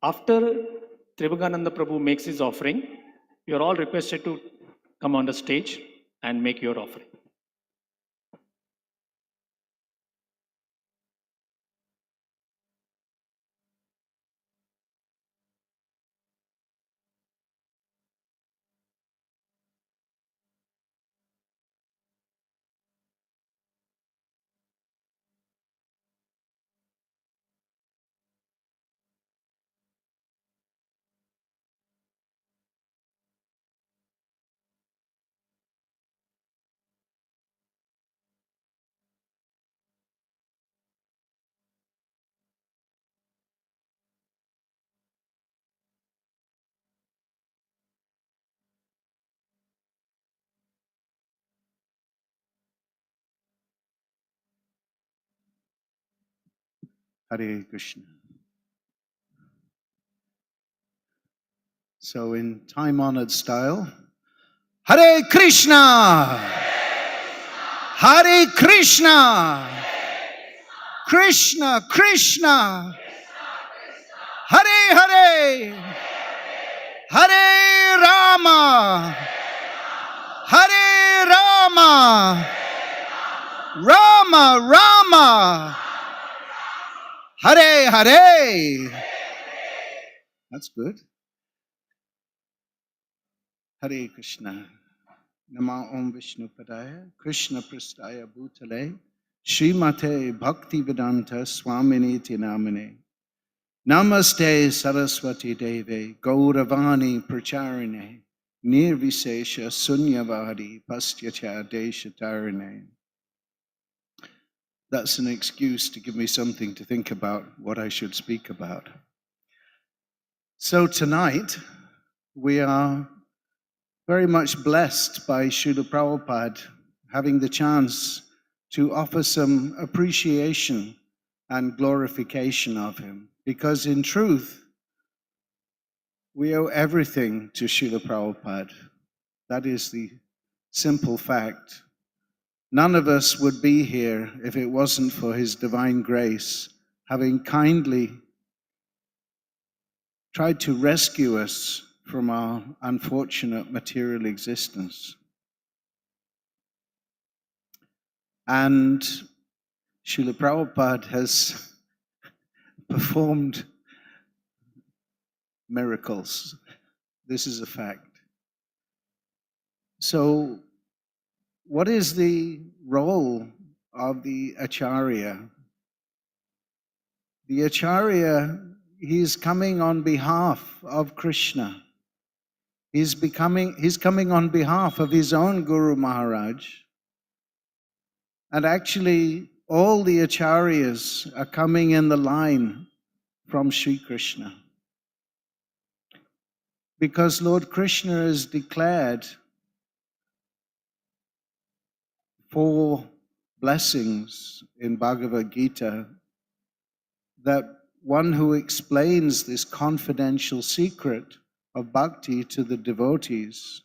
After Tribhangananda Prabhu makes his offering, you are all requested to come on the stage and make your offering. Hare Krishna. So in time-honored style, Hare Krishna! Hare Krishna! Krishna Krishna! Hare Hare! Hare Rama! Hare Rama! Rama Rama! Hare Hare! That's good. Hare Krishna. Nama Om Vishnu Padaya, Krishna Prastaya Bhutale, Srimate Bhaktivedanta Swaminiti Namine. Namaste Saraswati Deve, Gauravani Pracharine, Nirvisesha Sunyavadi Pastyacha Deshatarine. That's an excuse to give me something to think about what I should speak about. So tonight, we are very much blessed by Srila Prabhupada having the chance to offer some appreciation and glorification of him. Because in truth, we owe everything to Srila Prabhupada. That is the simple fact. None of us would be here if it wasn't for his divine grace, having kindly tried to rescue us from our unfortunate material existence. And Srila Prabhupada has performed miracles. This is a fact. So, what is the role of the Acharya? The Acharya, he's coming on behalf of Krishna. He's coming on behalf of his own Guru Maharaj. And actually, all the Acharyas are coming in the line from Sri Krishna. Because Lord Krishna has declared 4 blessings in Bhagavad Gita that one who explains this confidential secret of bhakti to the devotees,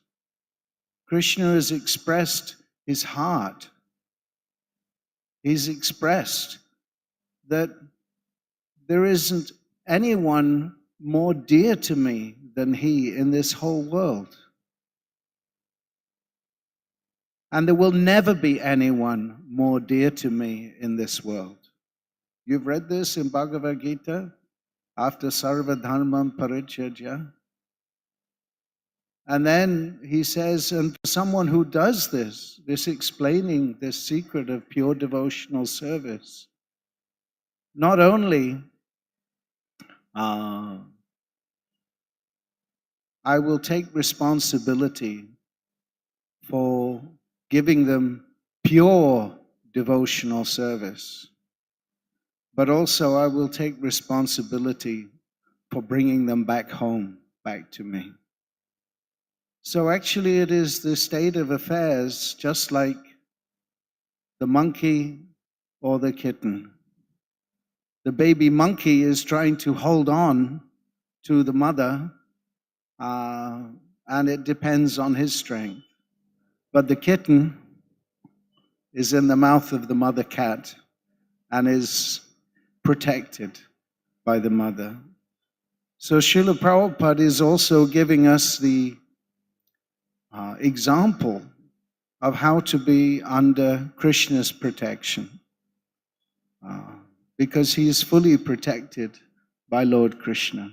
Krishna has expressed his heart. He's expressed that there isn't anyone more dear to me than he in this whole world. And there will never be anyone more dear to me in this world. You've read this in Bhagavad Gita, after Sarva Dharmam Parityajya. And then he says, and for someone who does this explaining this secret of pure devotional service, not only I will take responsibility for giving them pure devotional service, but also I will take responsibility for bringing them back home, back to me. So actually it is the state of affairs, just like the monkey or the kitten. The baby monkey is trying to hold on to the mother, and it depends on his strength. But the kitten is in the mouth of the mother cat and is protected by the mother. So Srila Prabhupada is also giving us the example of how to be under Krishna's protection, because he is fully protected by Lord Krishna.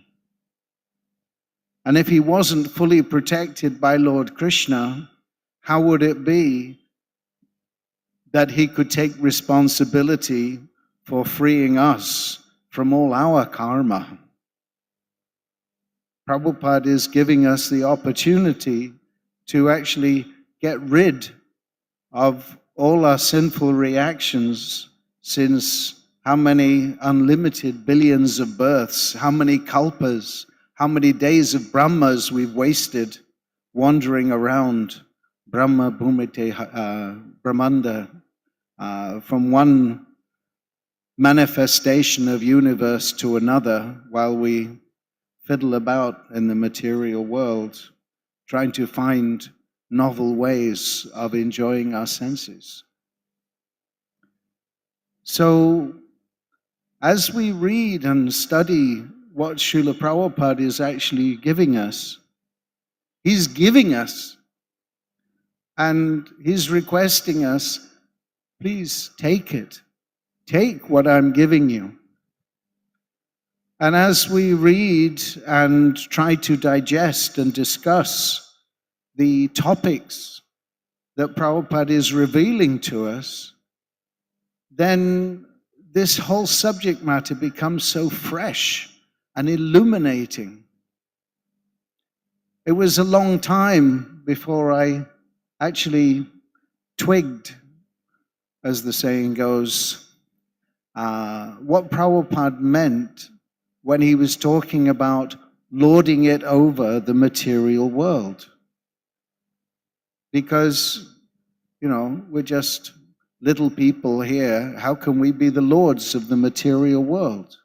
And if he wasn't fully protected by Lord Krishna, how would it be that he could take responsibility for freeing us from all our karma? Prabhupada is giving us the opportunity to actually get rid of all our sinful reactions since how many unlimited billions of births, how many kalpas, how many days of Brahmas we've wasted wandering around Brahma Bhumite Brahmanda, from one manifestation of universe to another, while we fiddle about in the material world, trying to find novel ways of enjoying our senses. So, as we read and study what Srila Prabhupada is actually giving us, he's giving us, and he's requesting us, please take it. Take what I'm giving you. And as we read and try to digest and discuss the topics that Prabhupada is revealing to us, then this whole subject matter becomes so fresh and illuminating. It was a long time before I actually twigged, as the saying goes, what Prabhupada meant when he was talking about lording it over the material world. Because, we're just little people here. How can we be the lords of the material world?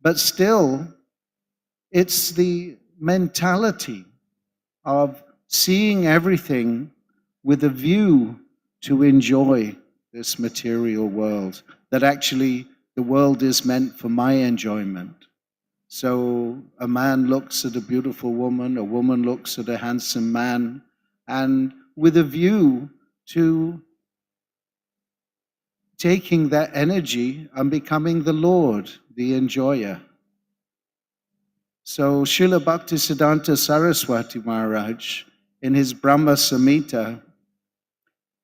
But still, it's the mentality of seeing everything with a view to enjoy this material world, that actually the world is meant for my enjoyment. So a man looks at a beautiful woman, a woman looks at a handsome man, and with a view to taking that energy and becoming the Lord, the enjoyer. So Srila Bhaktisiddhanta Saraswati Maharaj, in his Brahma Samhita,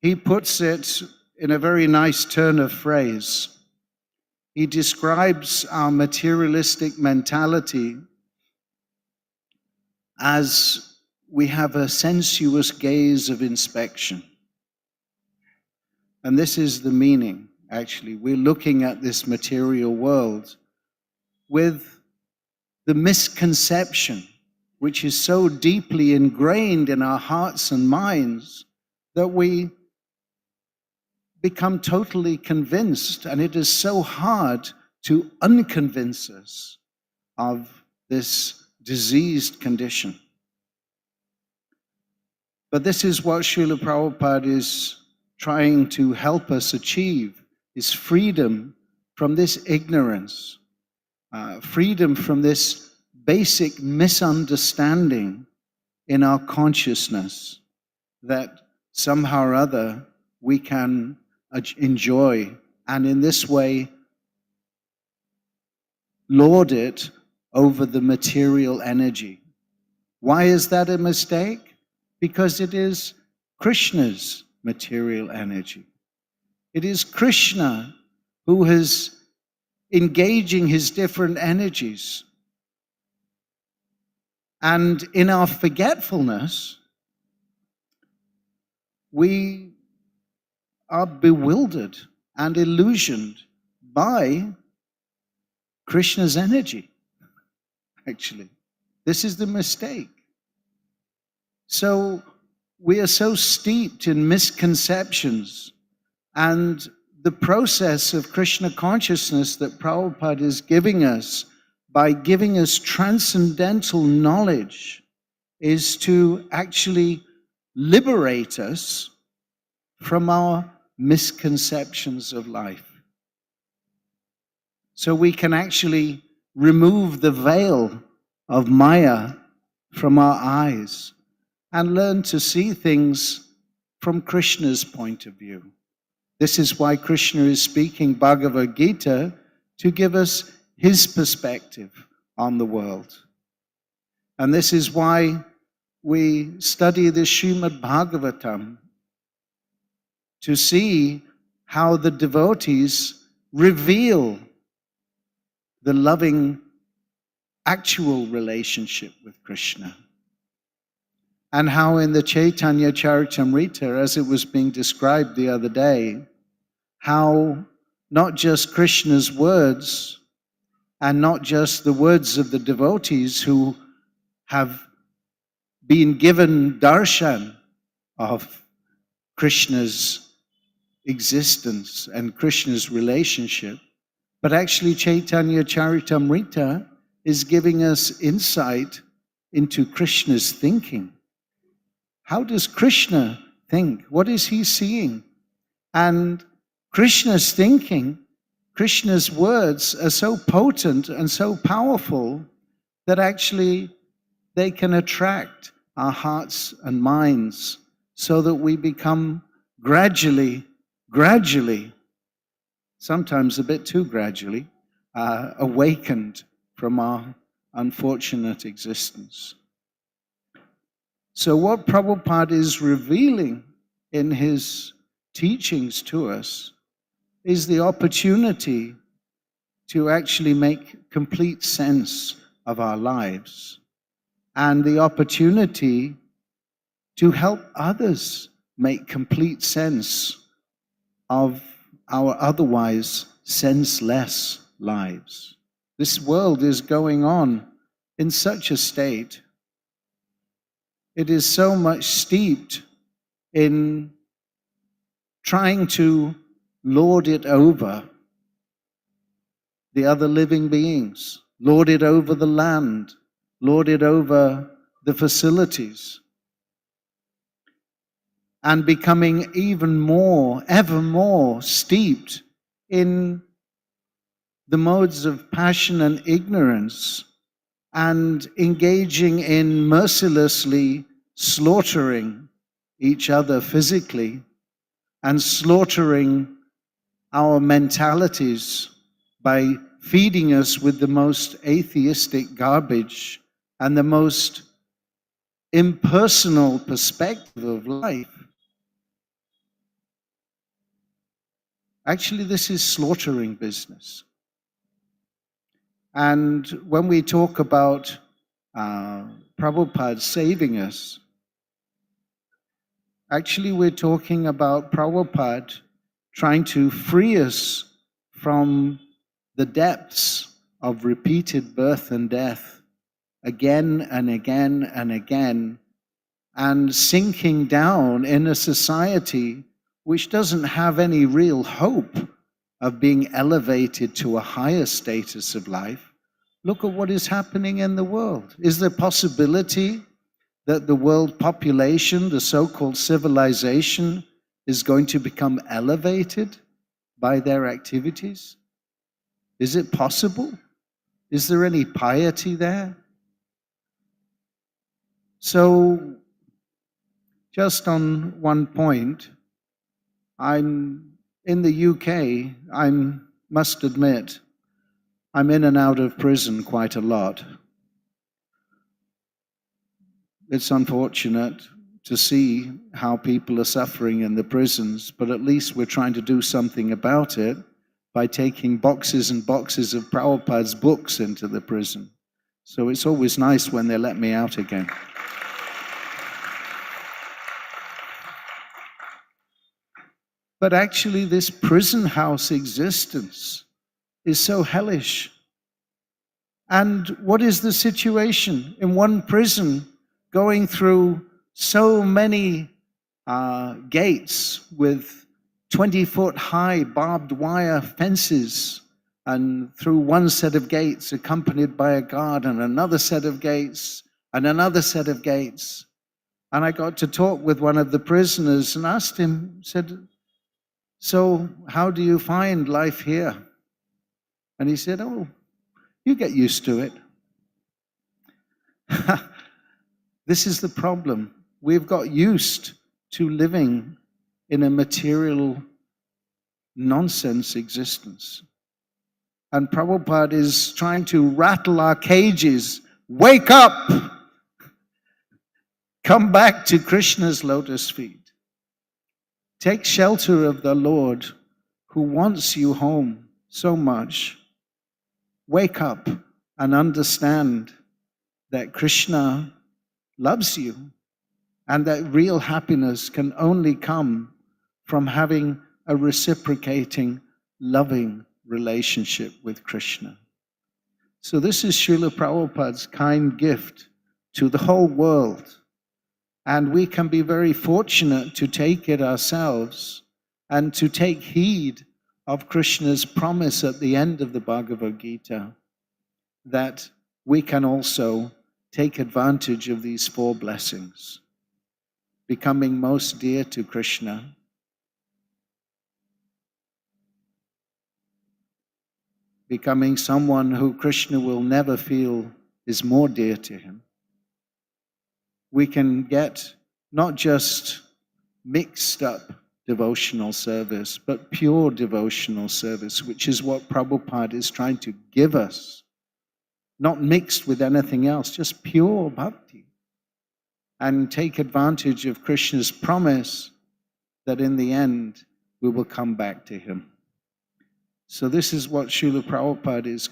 he puts it in a very nice turn of phrase. He describes our materialistic mentality as we have a sensuous gaze of inspection. And this is the meaning, actually. We're looking at this material world with the misconception, which is so deeply ingrained in our hearts and minds, that we become totally convinced, and it is so hard to unconvince us of this diseased condition. But this is what Srila Prabhupada is trying to help us achieve, is freedom from this ignorance, freedom from this basic misunderstanding in our consciousness that somehow or other we can enjoy, and in this way lord it over the material energy. Why is that a mistake? Because it is Krishna's material energy. It is Krishna who is engaging his different energies. And in our forgetfulness, we are bewildered and illusioned by Krishna's energy, actually. This is the mistake. So we are so steeped in misconceptions, and the process of Krishna consciousness that Prabhupada is giving us by giving us transcendental knowledge is to actually liberate us from our misconceptions of life. So we can actually remove the veil of Maya from our eyes and learn to see things from Krishna's point of view. This is why Krishna is speaking Bhagavad Gita, to give us his perspective on the world. And this is why we study the Srimad Bhagavatam, to see how the devotees reveal the loving actual relationship with Krishna. And how in the Chaitanya Charitamrita, as it was being described the other day, how not just Krishna's words and not just the words of the devotees who have been given darshan of Krishna's existence and Krishna's relationship, but actually Chaitanya Charitamrita is giving us insight into Krishna's thinking. How does Krishna think? What is he seeing? And Krishna's thinking, Krishna's words are so potent and so powerful that actually they can attract our hearts and minds so that we become gradually, sometimes a bit too gradually, awakened from our unfortunate existence. So what Prabhupada is revealing in his teachings to us is the opportunity to actually make complete sense of our lives and the opportunity to help others make complete sense of our otherwise senseless lives. This world is going on in such a state. It is so much steeped in trying to lord it over the other living beings, lord it over the land, lord it over the facilities, and becoming even more, ever more steeped in the modes of passion and ignorance, and engaging in mercilessly slaughtering each other physically and slaughtering our mentalities by feeding us with the most atheistic garbage and the most impersonal perspective of life. Actually, this is slaughtering business. And when we talk about Prabhupada saving us, actually we're talking about Prabhupada trying to free us from the depths of repeated birth and death again and again and again, and sinking down in a society which doesn't have any real hope of being elevated to a higher status of life. Look at what is happening in the world. Is there possibility that the world population, the so-called civilization, is going to become elevated by their activities? Is it possible? Is there any piety there? So, just on one point, I'm in the UK, I must admit, I'm in and out of prison quite a lot. it's unfortunate to see how people are suffering in the prisons, but at least we're trying to do something about it by taking boxes and boxes of Prabhupada's books into the prison. So it's always nice when they let me out again. But actually, this prison house existence is so hellish. And what is the situation in one prison going through so many gates with 20-foot high barbed wire fences, and through one set of gates accompanied by a guard and another set of gates and another set of gates. And I got to talk with one of the prisoners and asked him, said, "So how do you find life here?" And he said, "Oh, you get used to it." This is the problem. We've got used to living in a material nonsense existence. And Prabhupada is trying to rattle our cages. Wake up! Come back to Krishna's lotus feet. Take shelter of the Lord who wants you home so much. Wake up and understand that Krishna loves you and that real happiness can only come from having a reciprocating, loving relationship with Krishna. So this is Srila Prabhupada's kind gift to the whole world. And we can be very fortunate to take it ourselves and to take heed of Krishna's promise at the end of the Bhagavad Gita that we can also take advantage of these four blessings, becoming most dear to Krishna, becoming someone who Krishna will never feel is more dear to him. We can get not just mixed up devotional service, but pure devotional service, which is what Prabhupada is trying to give us. Not mixed with anything else, just pure bhakti. And take advantage of Krishna's promise that in the end we will come back to him. So this is what Srila Prabhupada is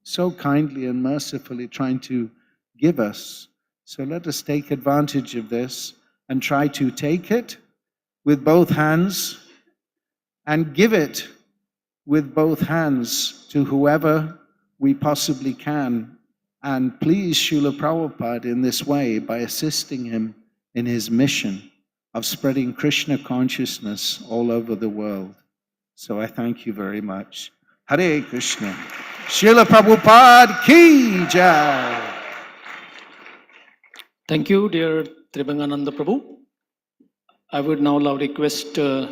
so kindly and mercifully trying to give us. So let us take advantage of this and try to take it with both hands and give it with both hands to whoever we possibly can, and please Srila Prabhupada in this way by assisting him in his mission of spreading Krishna consciousness all over the world. So I thank you very much. Hare Krishna. Srila Prabhupada ki jai. Thank you, dear Tribangananda Prabhu. I would now request the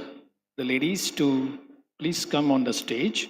ladies to please come on the stage.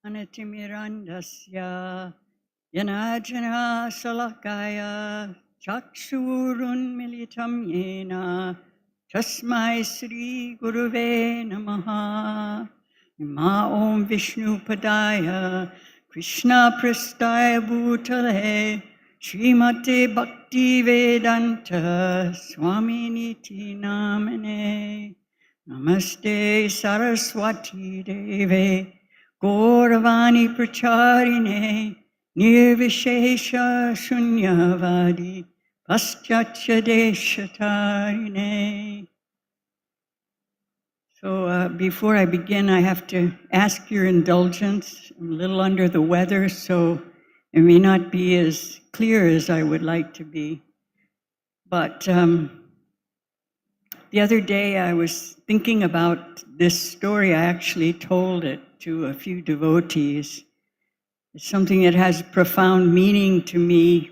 Anatimirandasya Yanajana Salakaya Chakshurun Militam Yena Tasmai Sri Guruve Namaha. Ma Om Vishnu Padaya Krishna Prastaya Bhutale Srimate Bhakti Vedanta Swami Niti Namane. Namaste Saraswati Deve Gauravani Pracharine Nirvishesha Shunyavadi Paschatya Deshatarine. So before I begin, I have to ask your indulgence. I'm a little under the weather, so it may not be as clear as I would like to be. But the other day I was thinking about this story. I actually told it to a few devotees. It's something that has profound meaning to me,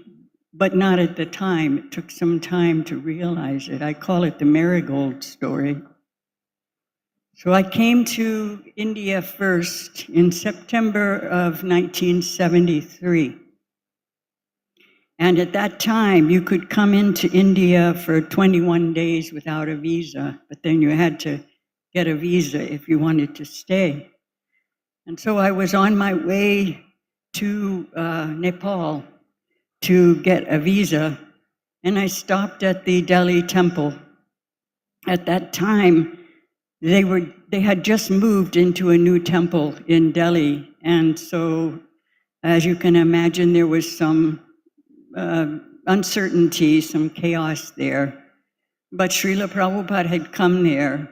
but not at the time. It took some time to realize it. I call it the marigold story. So I came to India first in September of 1973. And at that time, you could come into India for 21 days without a visa, but then you had to get a visa if you wanted to stay. And so I was on my way to Nepal to get a visa, and I stopped at the Delhi temple. At that time, they had just moved into a new temple in Delhi, and so, as you can imagine, there was some uncertainty, some chaos there. But Srila Prabhupada had come there,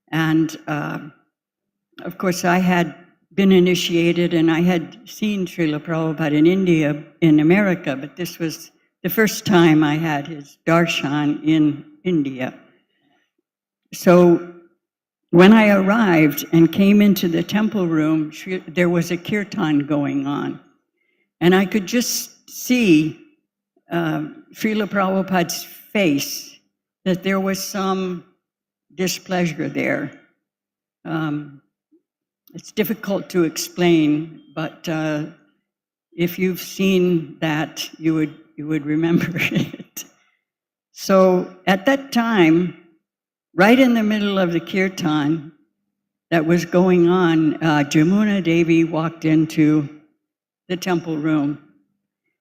and of course I had been initiated, and I had seen Srila Prabhupada in India, in America, but this was the first time I had his darshan in India. So when I arrived and came into the temple room, there was a kirtan going on. And I could just see Srila Prabhupada's face, that there was some displeasure there. It's difficult to explain, but if you've seen that, you would remember it. So at that time, right in the middle of the kirtan that was going on, Jamuna Devi walked into the temple room,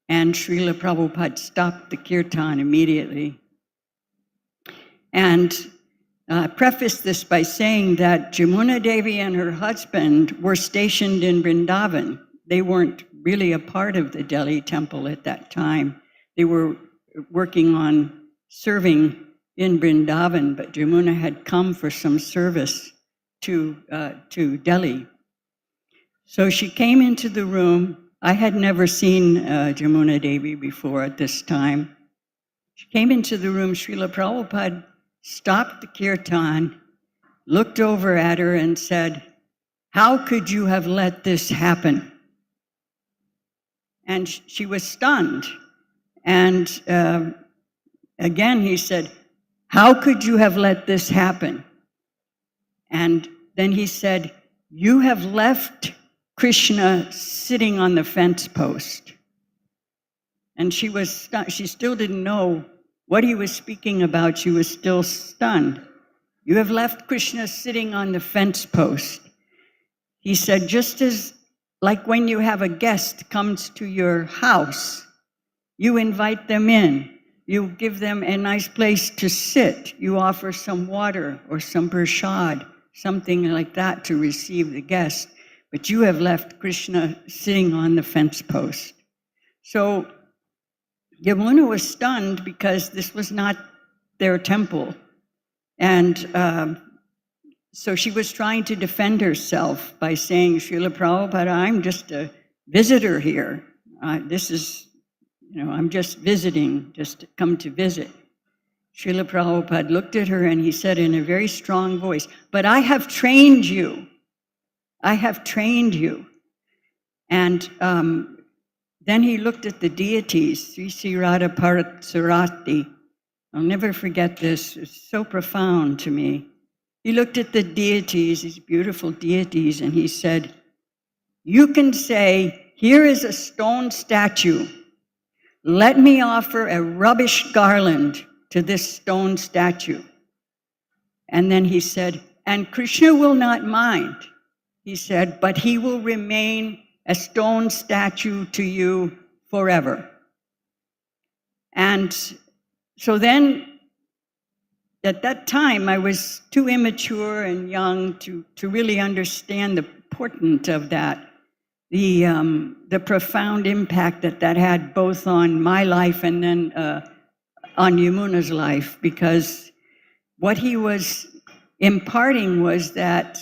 and Srila Prabhupada stopped the kirtan immediately. And prefaced this by saying that Jamuna Devi and her husband were stationed in Vrindavan. They weren't really a part of the Delhi temple at that time. They were working on serving in Vrindavan, but Jamuna had come for some service to Delhi. So she came into the room. I had never seen Jamuna Devi before at this time. She came into the room. Srila Prabhupada stopped the kirtan, looked over at her and said, "How could you have let this happen?" And she was stunned. And again, he said, "How could you have let this happen?" And then he said, "You have left Krishna sitting on the fence post." And she was stunned. She still didn't know what he was speaking about. She was still stunned. "You have left Krishna sitting on the fence post." He said, just as like when you have a guest comes to your house, you invite them in. You give them a nice place to sit. You offer some water or some prasad, something like that to receive the guest. But you have left Krishna sitting on the fence post. So Yamuna was stunned because this was not their temple. And so she was trying to defend herself by saying, "Srila Prabhupada, I'm just a visitor here. I'm just visiting, just come to visit." Srila Prabhupada looked at her and he said in a very strong voice, "But I have trained you. I have trained you." And then he looked at the deities, Sri Sri Radha Parasarati. I'll never forget this, it's so profound to me. He looked at the deities, these beautiful deities, and he said, "You can say, here is a stone statue. Let me offer a rubbish garland to this stone statue. And then he said, and Krishna will not mind. He said, but he will remain a stone statue to you forever. And so then, at that time, I was too immature and young to really understand the importance of that, the profound impact that had both on my life and then on Yamuna's life, because what he was imparting was that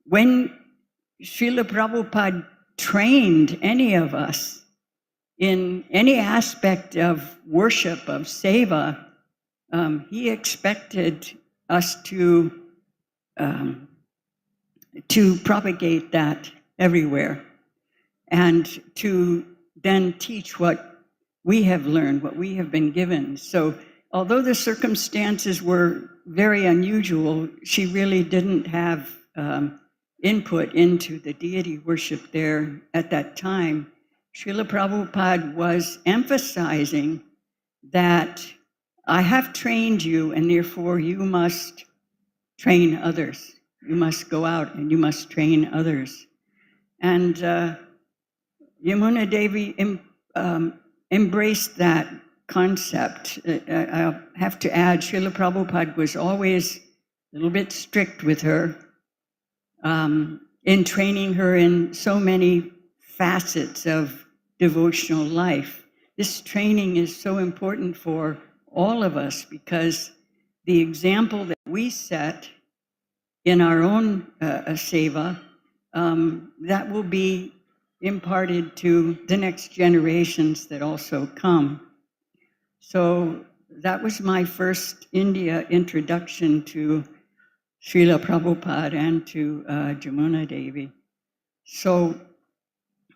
when Srila Prabhupada trained any of us in any aspect of worship, of seva, he expected us to propagate that everywhere and to then teach what we have learned, what we have been given. So although the circumstances were very unusual, she really didn't have input into the deity worship there at that time. Srila Prabhupada was emphasizing that I have trained you, and therefore you must train others. You must go out and you must train others. And Yamuna Devi embraced that concept. I have to add, Srila Prabhupada was always a little bit strict with her in training her in so many facets of devotional life. This training is so important for all of us because the example that we set in our own seva, that will be imparted to the next generations that also come. So that was my first India introduction to Srila Prabhupada and to Yamuna Devi. So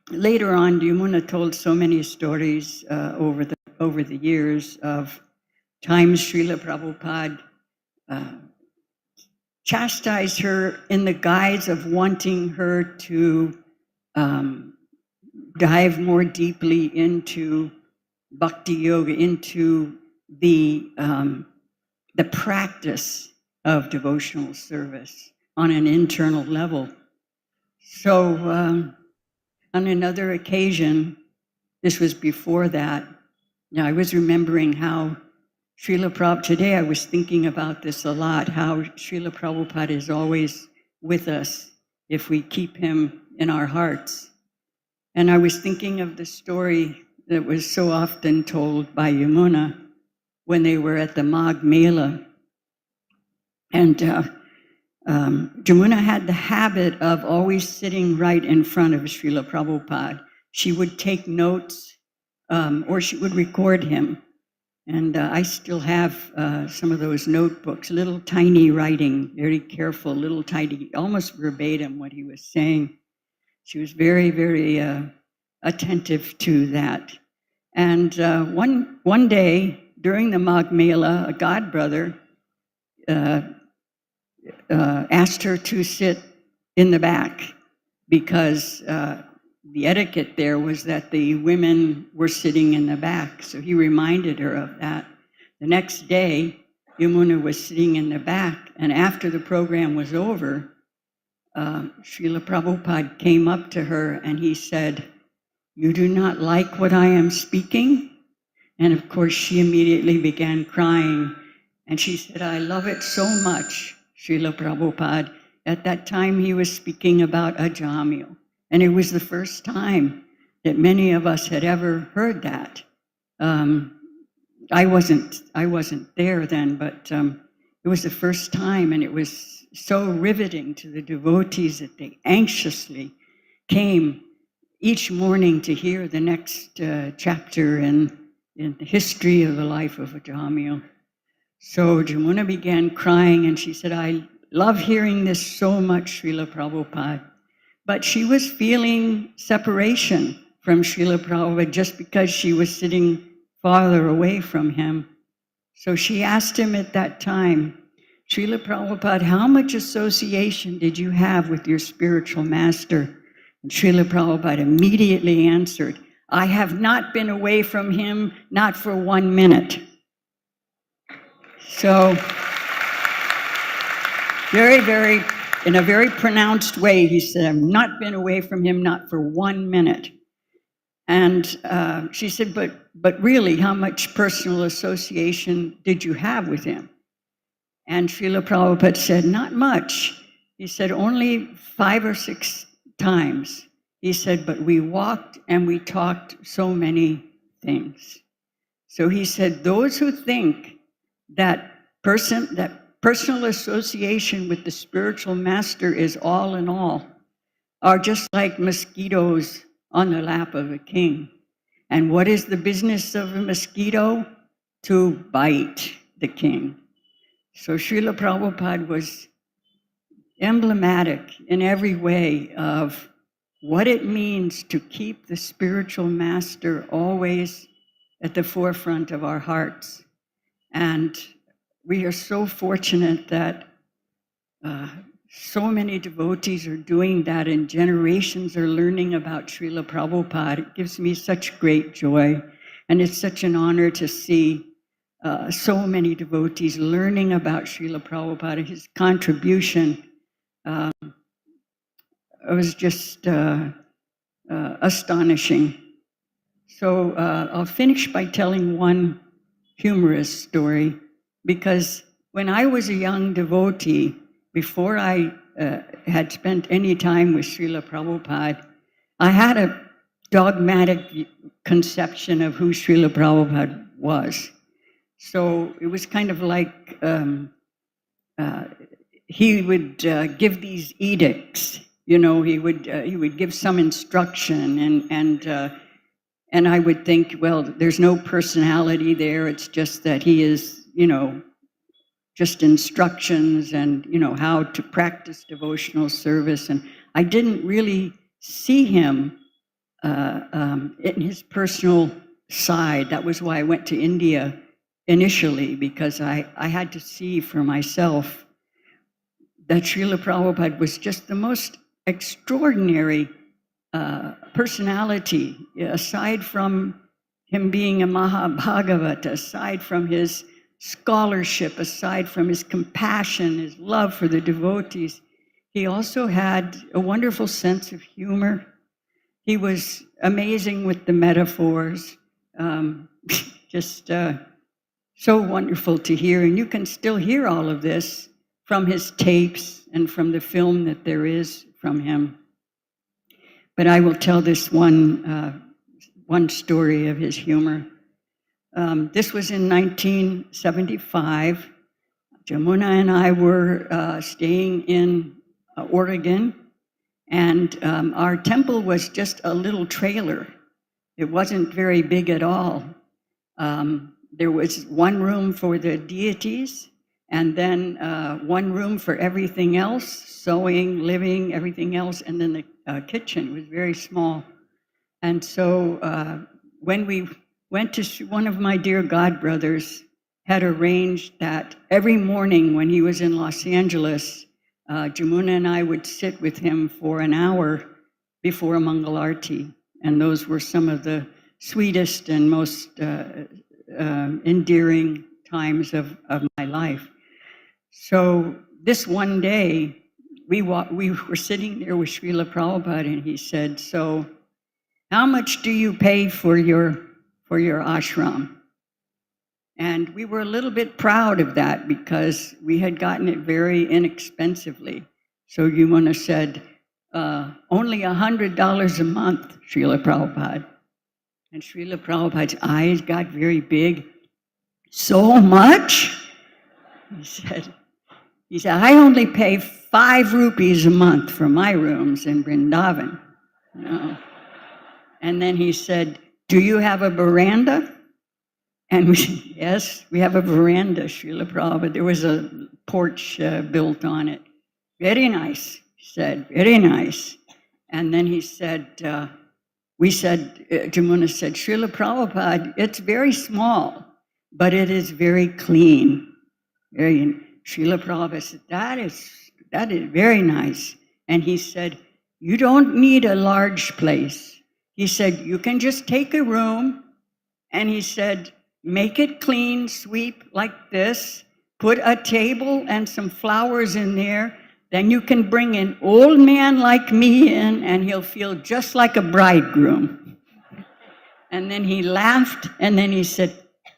later on, Yamuna told so many stories over the years of times Srila Prabhupada chastised her in the guise of wanting her to dive more deeply into bhakti yoga, into the practice of devotional service on an internal level. So on another occasion, this was before that, I was remembering how Srila Prabhupada, today I was thinking about this a lot, how Srila Prabhupada is always with us if we keep him in our hearts. And I was thinking of the story that was so often told by Yamuna when they were at the Magh Mela. And Yamuna had the habit of always sitting right in front of Srila Prabhupada. She would take notes or she would record him. And I still have some of those notebooks, little tiny writing, very careful, little tiny, almost verbatim what he was saying. She was very, very attentive to that. And one day during the Magh Mela, a godbrother asked her to sit in the back because the etiquette there was that the women were sitting in the back. So he reminded her of that. The next day, Yamuna was sitting in the back, and after the program was over, Srila Prabhupada came up to her and he said, "You do not like what I am speaking?" And of course, she immediately began crying. And she said, "I love it so much, Srila Prabhupada." At that time, he was speaking about Ajamil. And it was the first time that many of us had ever heard that. I wasn't there then, but it was the first time, and it was so riveting to the devotees that they anxiously came each morning to hear the next chapter in the history of the life of Ajamil. So Yamuna began crying, and she said, "I love hearing this so much, Srila Prabhupada." But she was feeling separation from Srila Prabhupada just because she was sitting farther away from him. So she asked him at that time, "Srila Prabhupada, how much association did you have with your spiritual master?" And Srila Prabhupada immediately answered, "I have not been away from him, not for 1 minute." So in a very pronounced way, he said, I've not been away from him, not for 1 minute. And she said, but really, how much personal association did you have with him? And Srila Prabhupada said, not much. He said, only 5 or 6 times. He said, but we walked and we talked so many things. So he said, those who think that personal association with the spiritual master is all in all are just like mosquitoes on the lap of a king. And what is the business of a mosquito? To bite the king. So Srila Prabhupada was emblematic in every way of what it means to keep the spiritual master always at the forefront of our hearts. And we are so fortunate that so many devotees are doing that and generations are learning about Srila Prabhupada. It gives me such great joy. And it's such an honor to see so many devotees learning about Srila Prabhupada. His contribution was just astonishing. So I'll finish by telling one humorous story, because when I was a young devotee, before I had spent any time with Srila Prabhupada, I had a dogmatic conception of who Srila Prabhupada was. So it was kind of like he would give these edicts. You know, he would give some instruction, and I would think, well, there's no personality there. It's just that he is, you know, just instructions and, you know, how to practice devotional service. And I didn't really see him in his personal side. That was why I went to India initially, because I had to see for myself that Srila Prabhupada was just the most extraordinary personality, aside from him being a Mahabhagavata, aside from his scholarship, aside from his compassion, his love for the devotees. He also had a wonderful sense of humor. He was amazing with the metaphors, just so wonderful to hear. And you can still hear all of this from his tapes and from the film that there is from him. But I will tell this one story of his humor. This was in 1975. Jamuna and I were staying in Oregon, and our temple was just a little trailer. It wasn't very big at all. There was one room for the deities, and then one room for everything else, sewing, living, everything else, and then the kitchen was very small. And so when we went to, one of my dear godbrothers had arranged that every morning when he was in Los Angeles, Jamuna and I would sit with him for an hour before Mangalarti. And those were some of the sweetest and most endearing times of my life. So this one day, we were sitting there with Srila Prabhupada, and he said, so how much do you pay for your ashram? And we were a little bit proud of that because we had gotten it very inexpensively. So Yamuna said, only $100 a month, Srila Prabhupada. And Srila Prabhupada's eyes got very big. So much? He said, I only pay 5 rupees a month for my rooms in Vrindavan. You know? And then he said, do you have a veranda? And we said, yes, we have a veranda, Srila Prabhupada. There was a porch built on it. Very nice, he said, very nice. And then he said, Jamuna said, Srila Prabhupada, it's very small, but it is very clean. Srila Prabhupada said, that is very nice. And he said, you don't need a large place. He said, you can just take a room, and he said, make it clean, sweep like this, put a table and some flowers in there. Then you can bring an old man like me in, and he'll feel just like a bridegroom. And then he laughed, and then he said,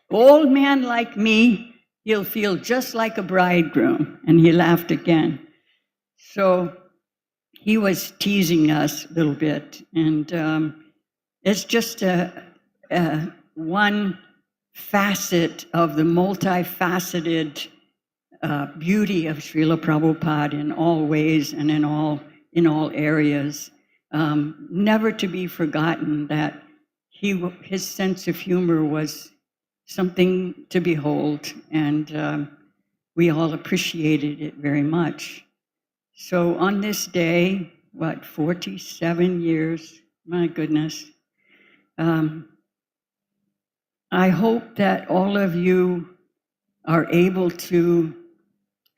old man like me, he'll feel just like a bridegroom. And he laughed again. So he was teasing us a little bit. And it's just one facet of the multifaceted beauty of Srila Prabhupada in all ways and in all areas. Never to be forgotten that his sense of humor was something to behold, and we all appreciated it very much. So on this day, 47 years, my goodness, I hope that all of you are able to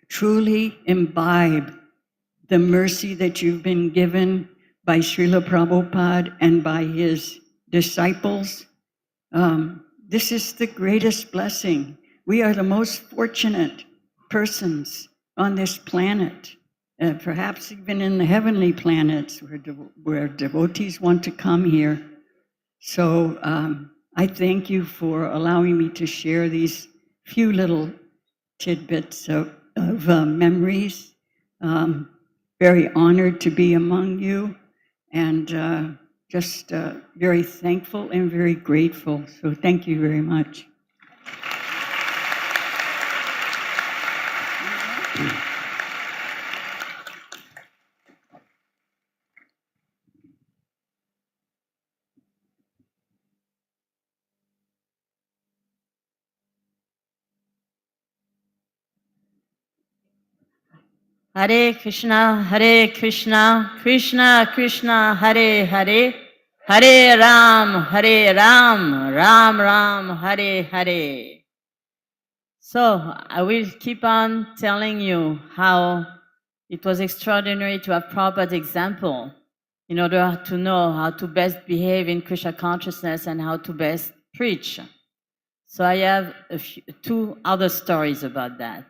truly imbibe the mercy that you've been given by Srila Prabhupada and by his disciples. This is the greatest blessing. We are the most fortunate persons on this planet, perhaps even in the heavenly planets where devotees want to come here. So I thank you for allowing me to share these few little tidbits of memories. Very honored to be among you, and just very thankful and very grateful. So thank you very much. Hare Krishna, Krishna Krishna, Hare Hare, Hare Ram, Ram Ram, Hare Hare. So I will keep on telling you how it was extraordinary to have Prabhupada's example in order to know how to best behave in Krishna consciousness and how to best preach. So I have two other stories about that.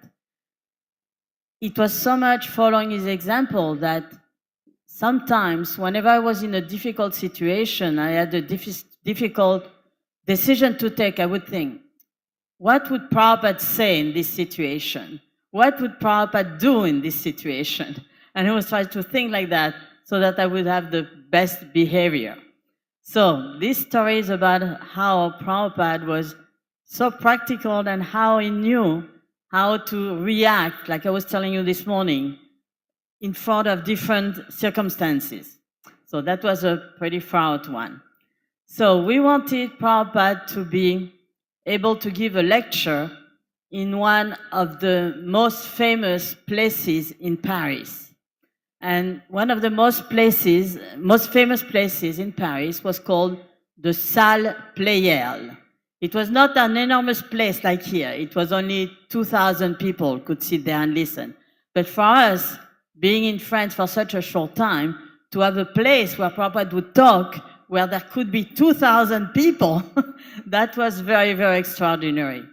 It was so much following his example that sometimes whenever I was in a difficult situation, I had a difficult decision to take, I would think, what would Prabhupada say in this situation? What would Prabhupada do in this situation? And I was trying to think like that so that I would have the best behavior. So this story is about how Prabhupada was so practical and how he knew how to react, like I was telling you this morning, in front of different circumstances. So that was a pretty far out one. So we wanted Prabhupada to be able to give a lecture in one of the most famous places in Paris. And one of the most famous places in Paris was called the Salle Pleyel. It was not an enormous place like here. It was only 2,000 people could sit there and listen. But for us, being in France for such a short time, to have a place where Prabhupada would talk, where there could be 2,000 people, that was very, very extraordinary.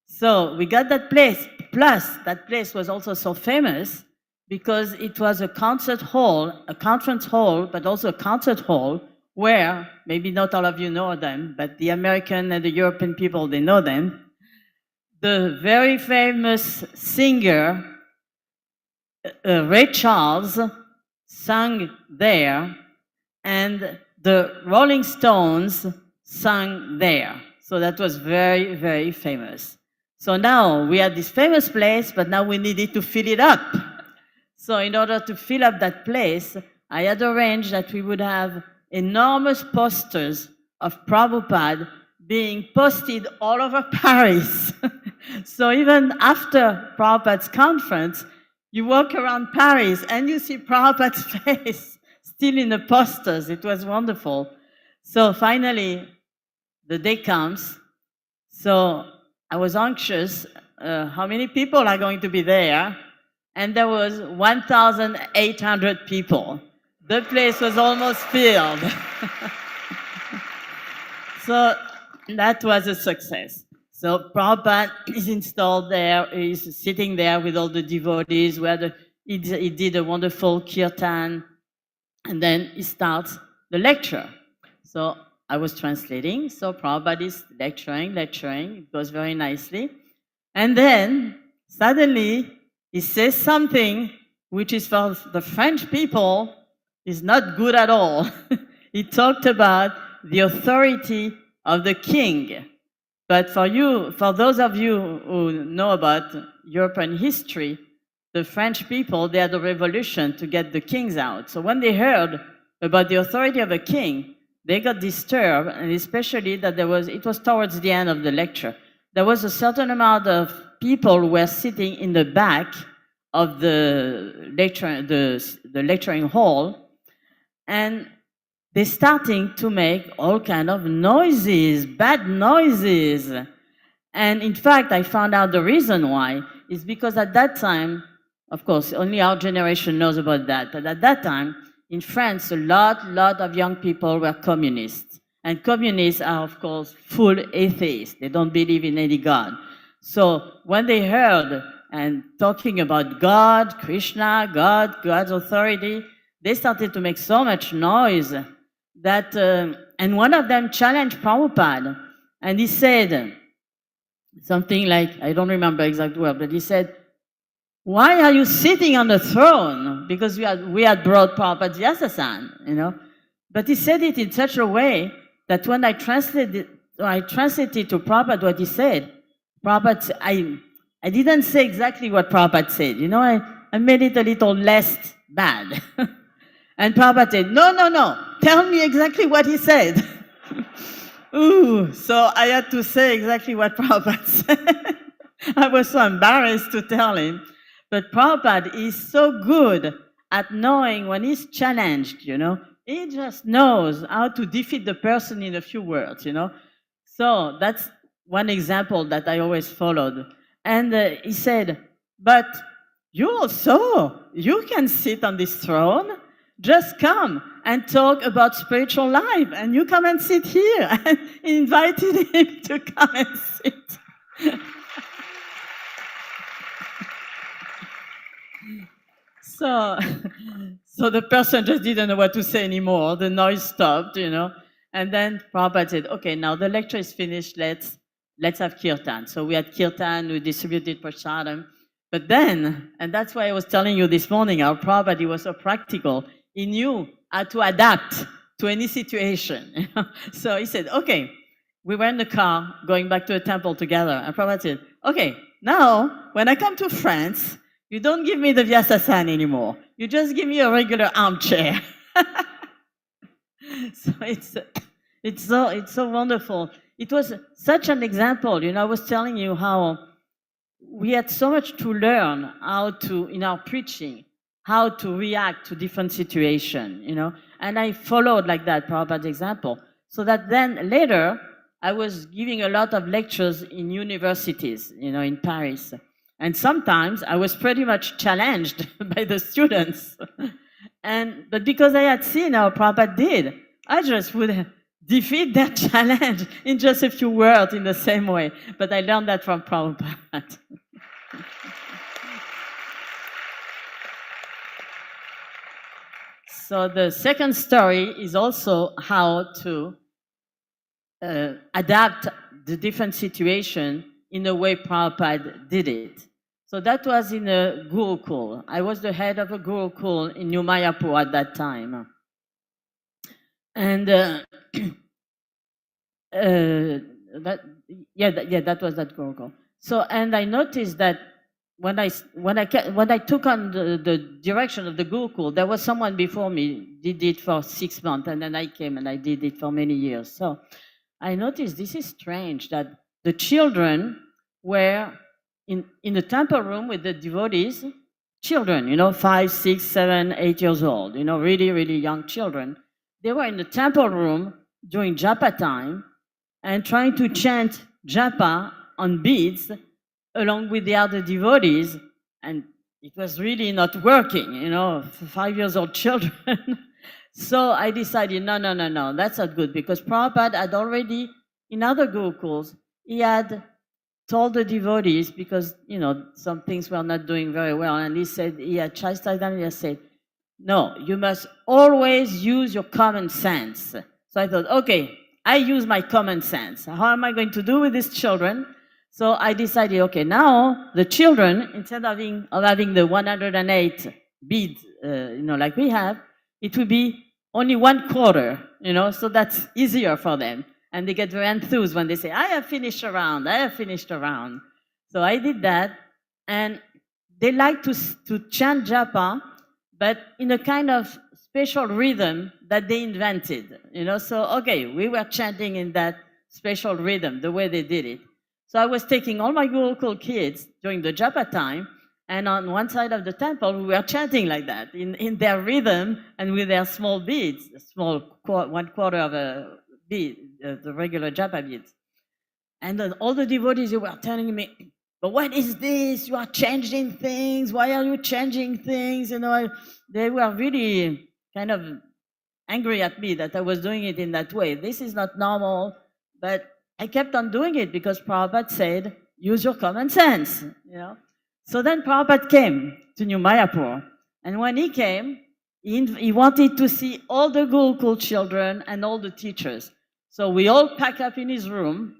So we got that place. Plus, that place was also so famous because it was a conference hall, but also a concert hall where, maybe not all of you know them, but the American and the European people, they know them. The very famous singer, Ray Charles, sang there, and the Rolling Stones sang there. So that was very, very famous. So now we had this famous place, but now we needed to fill it up. So in order to fill up that place, I had arranged that we would have enormous posters of Prabhupada being posted all over Paris. So even after Prabhupada's conference, you walk around Paris and you see Prabhupada's face still in the posters. It was wonderful. So finally, the day comes. So I was anxious. How many people are going to be there? And there was 1,800 people. The place was almost filled. So that was a success. So Prabhupada is installed there, is sitting there with all the devotees, he did a wonderful kirtan, and then he starts the lecture. So I was translating, so Prabhupada is lecturing, it goes very nicely. And then suddenly he says something which is for the French people is not good at all. He talked about the authority of the king. But for those of you who know about European history, the French people, they had a revolution to get the kings out. So when they heard about the authority of a king, they got disturbed, and especially that it was towards the end of the lecture. There was a certain amount of people who were sitting in the back of the lecturing hall, and they're starting to make all kind of noises, bad noises. And in fact, I found out the reason why is because at that time, of course, only our generation knows about that, but at that time, in France, a lot of young people were communists. And communists are, of course, full atheists. They don't believe in any God. So when they heard and talking about God, Krishna, God's authority, they started to make so much noise that, and one of them challenged Prabhupada, and he said something like, I don't remember exact word, but he said, "Why are you sitting on the throne?" Because we had brought Prabhupada Vyasasan, you know. But he said it in such a way that when I translated to Prabhupada what he said, Prabhupada, I didn't say exactly what Prabhupada said, you know, I made it a little less bad. And Prabhupada said, no, tell me exactly what he said. Ooh, so I had to say exactly what Prabhupada said. I was so embarrassed to tell him. But Prabhupada is so good at knowing when he's challenged, you know. He just knows how to defeat the person in a few words, you know. So that's one example that I always followed. And he said, but you can sit on this throne. Just come and talk about spiritual life, and you come and sit here. And he invited him to come and sit. So the person just didn't know what to say anymore. The noise stopped, you know. And then Prabhupada said, okay, now the lecture is finished. Let's have kirtan. So we had kirtan, we distributed prasadam. But then, and that's why I was telling you this morning, our Prabhupada, he was so practical. He knew how to adapt to any situation. You know? So he said, okay, we were in the car going back to the temple together. And Prabhupada said, okay, now when I come to France, you don't give me the Vyasasan anymore. You just give me a regular armchair. So it's so wonderful. It was such an example. You know, I was telling you how we had so much to learn how to, in our preaching, how to react to different situations, you know. And I followed like that Prabhupada's example. So that then later, I was giving a lot of lectures in universities, you know, in Paris. And sometimes I was pretty much challenged by the students. But because I had seen how Prabhupada did, I just would defeat that challenge in just a few words in the same way. But I learned that from Prabhupada. So the second story is also how to adapt the different situation in the way Prabhupada did it. So that was in a Gurukul. I was the head of a Gurukul in New Mayapur at that time. And that was that Gurukul. So, and I noticed that when I took on the direction of the Gurukul, there was someone before me, did it for 6 months, and then I came and I did it for many years. So I noticed this is strange that the children were in the temple room with the devotees, children, you know, 5, 6, 7, 8 years old, you know, really, really young children. They were in the temple room during japa time and trying to chant japa on beads along with the other devotees, and it was really not working, you know, 5 years old children. So I decided, no, that's not good, because Prabhupada had already, in other Gurukuls, he had told the devotees, because, you know, some things were not doing very well, and he said, he had chastised them, and he said, no, you must always use your common sense. So I thought, okay, I use my common sense. How am I going to do with these children? So I decided, okay, now the children, instead of having the 108 beads, you know, like we have, it will be only 1/4, you know, so that's easier for them. And they get very enthused when they say, I have finished a round, I have finished a round. So I did that, and they like to chant japa, but in a kind of special rhythm that they invented, you know. So, okay, we were chanting in that special rhythm, the way they did it. So I was taking all my Gurukul kids during the japa time, and on one side of the temple, we were chanting like that, in their rhythm and with their small beads, small 1/4 of a bead, the regular japa beads. And then all the devotees were telling me, but what is this? You are changing things. Why are you changing things? You know, they were really kind of angry at me that I was doing it in that way. This is not normal, but I kept on doing it because Prabhupada said, use your common sense, you know. So then Prabhupada came to New Mayapur, and when he came, he wanted to see all the Gurukul children and all the teachers. So we all pack up in his room,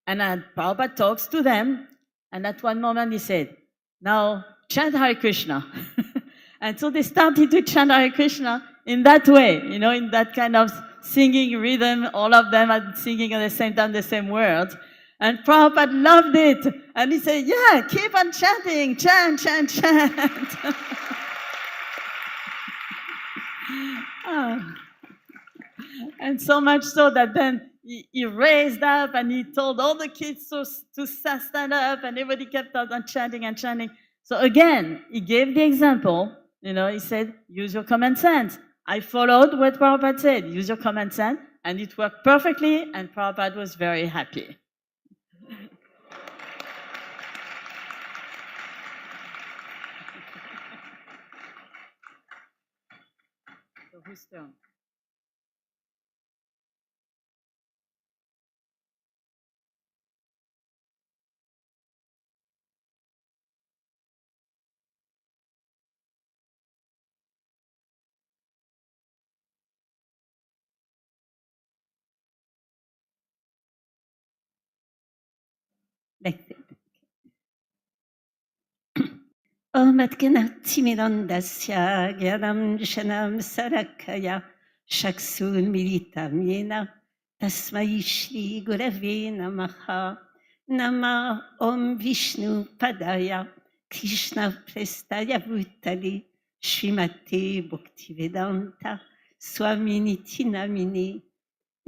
and Prabhupada talks to them, and at one moment he said, now chant Hare Krishna. And so they started to chant Hare Krishna in that way, you know, in that kind of singing rhythm, all of them are singing at the same time the same words. And Prabhupada loved it. And he said, yeah, keep on chanting, chant, chant, chant. And so much so that then he raised up and he told all the kids to stand up, and everybody kept on chanting and chanting. So again, he gave the example, you know, he said, use your common sense. I followed what Prabhupada said, use your common sense, and it worked perfectly, and Prabhupada was very happy. So whose turn? Om Atganatimirandasya Gyanam Shanam Sarakaya Shaksul Militam Yena Tasmai Shri Gurave Namaha Nama Om Vishnu Padaya Krishna Prestaya Bhutale Srimate Bhaktivedanta Swaminiti Namine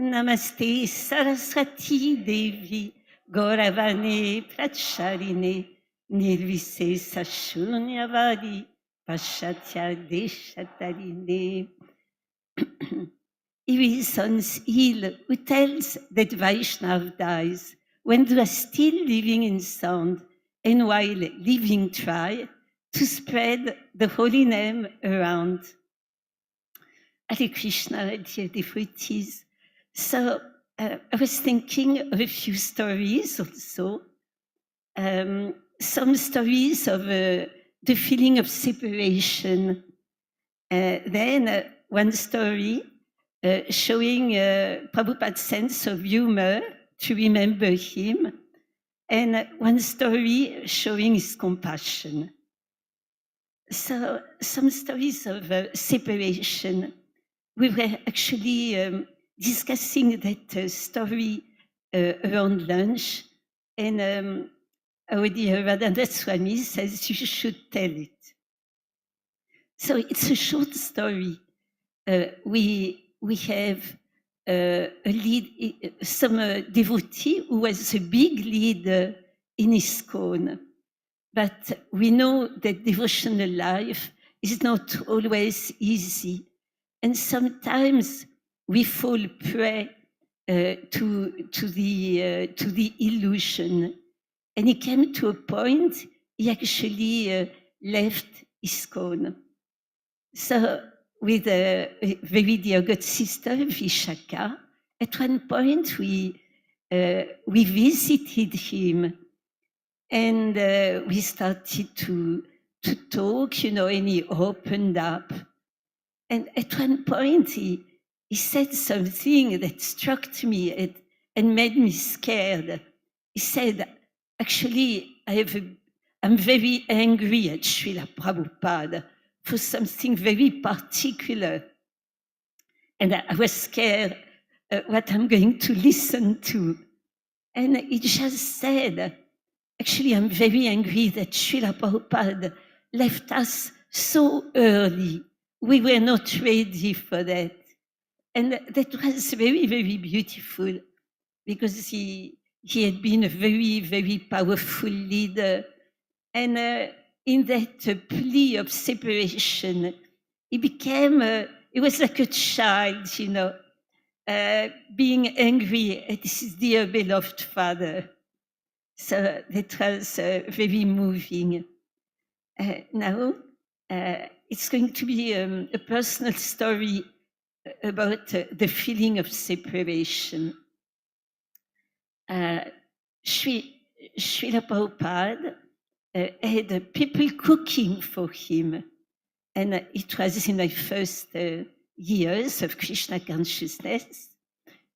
Namaste Saraswati Devi Gauravane Pracharine Nirvise Sashunyavadi Pashatya Deshatarine. He sons ill who tells that Vaishnav dies when they are still living in sound, and while living try to spread the holy name around. Hare Krishna, dear devotees. So I was thinking of a few stories also. Some stories of the feeling of separation. Then one story showing Prabhupada's sense of humor to remember him, and one story showing his compassion. So some stories of separation. We were actually discussing that story around lunch, and our dear Radhanath Swami says you should tell it. So it's a short story. We have a lead, some devotee who was a big leader in ISKCON, but we know that devotional life is not always easy, and sometimes we fall prey to the illusion. And he came to a point, he actually left ISKCON. So with a very dear good sister, Vishaka, at one point we visited him, And we started to talk, you know, and he opened up. And at one point, he said something that struck me and made me scared. He said, actually, I'm very angry at Srila Prabhupada for something very particular. And I was scared what I'm going to listen to. And he just said, actually, I'm very angry that Srila Prabhupada left us so early. We were not ready for that. And that was very, very beautiful because he had been a very, very powerful leader. And in that plea of separation, he became, he was like a child, you know, being angry at his dear beloved father. So that was very moving. Now, it's going to be a personal story about the feeling of separation. Srila Prabhupada had people cooking for him. And it was in my first years of Krishna consciousness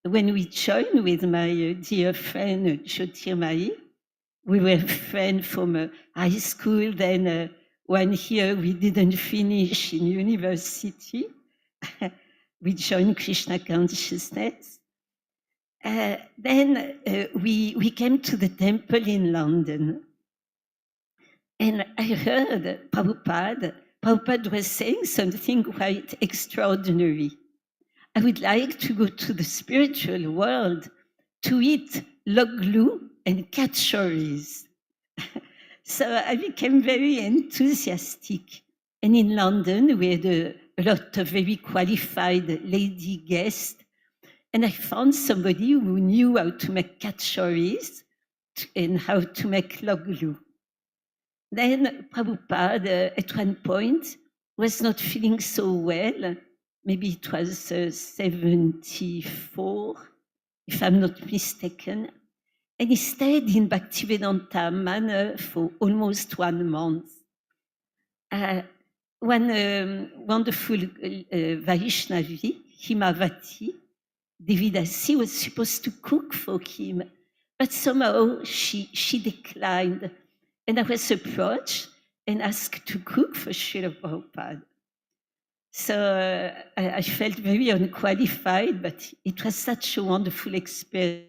when we joined with my dear friend Jyotirmayi. We were friends from high school, then 1 year we didn't finish in university. We joined Krishna consciousness. Then we came to the temple in London. And I heard Prabhupada was saying something quite extraordinary. I would like to go to the spiritual world to eat loglu and kachoris. So I became very enthusiastic. And in London, we had a lot of very qualified lady guests. And I found somebody who knew how to make kachoris and how to make loglu. Then Prabhupada, at one point, was not feeling so well. Maybe it was 74, if I'm not mistaken. And he stayed in Bhaktivedanta Manor for almost 1 month. One wonderful Vaishnavi, Himavati, Devidasi, was supposed to cook for him, but somehow she declined. And I was approached and asked to cook for Srila Prabhupada. So I felt very unqualified, but it was such a wonderful experience.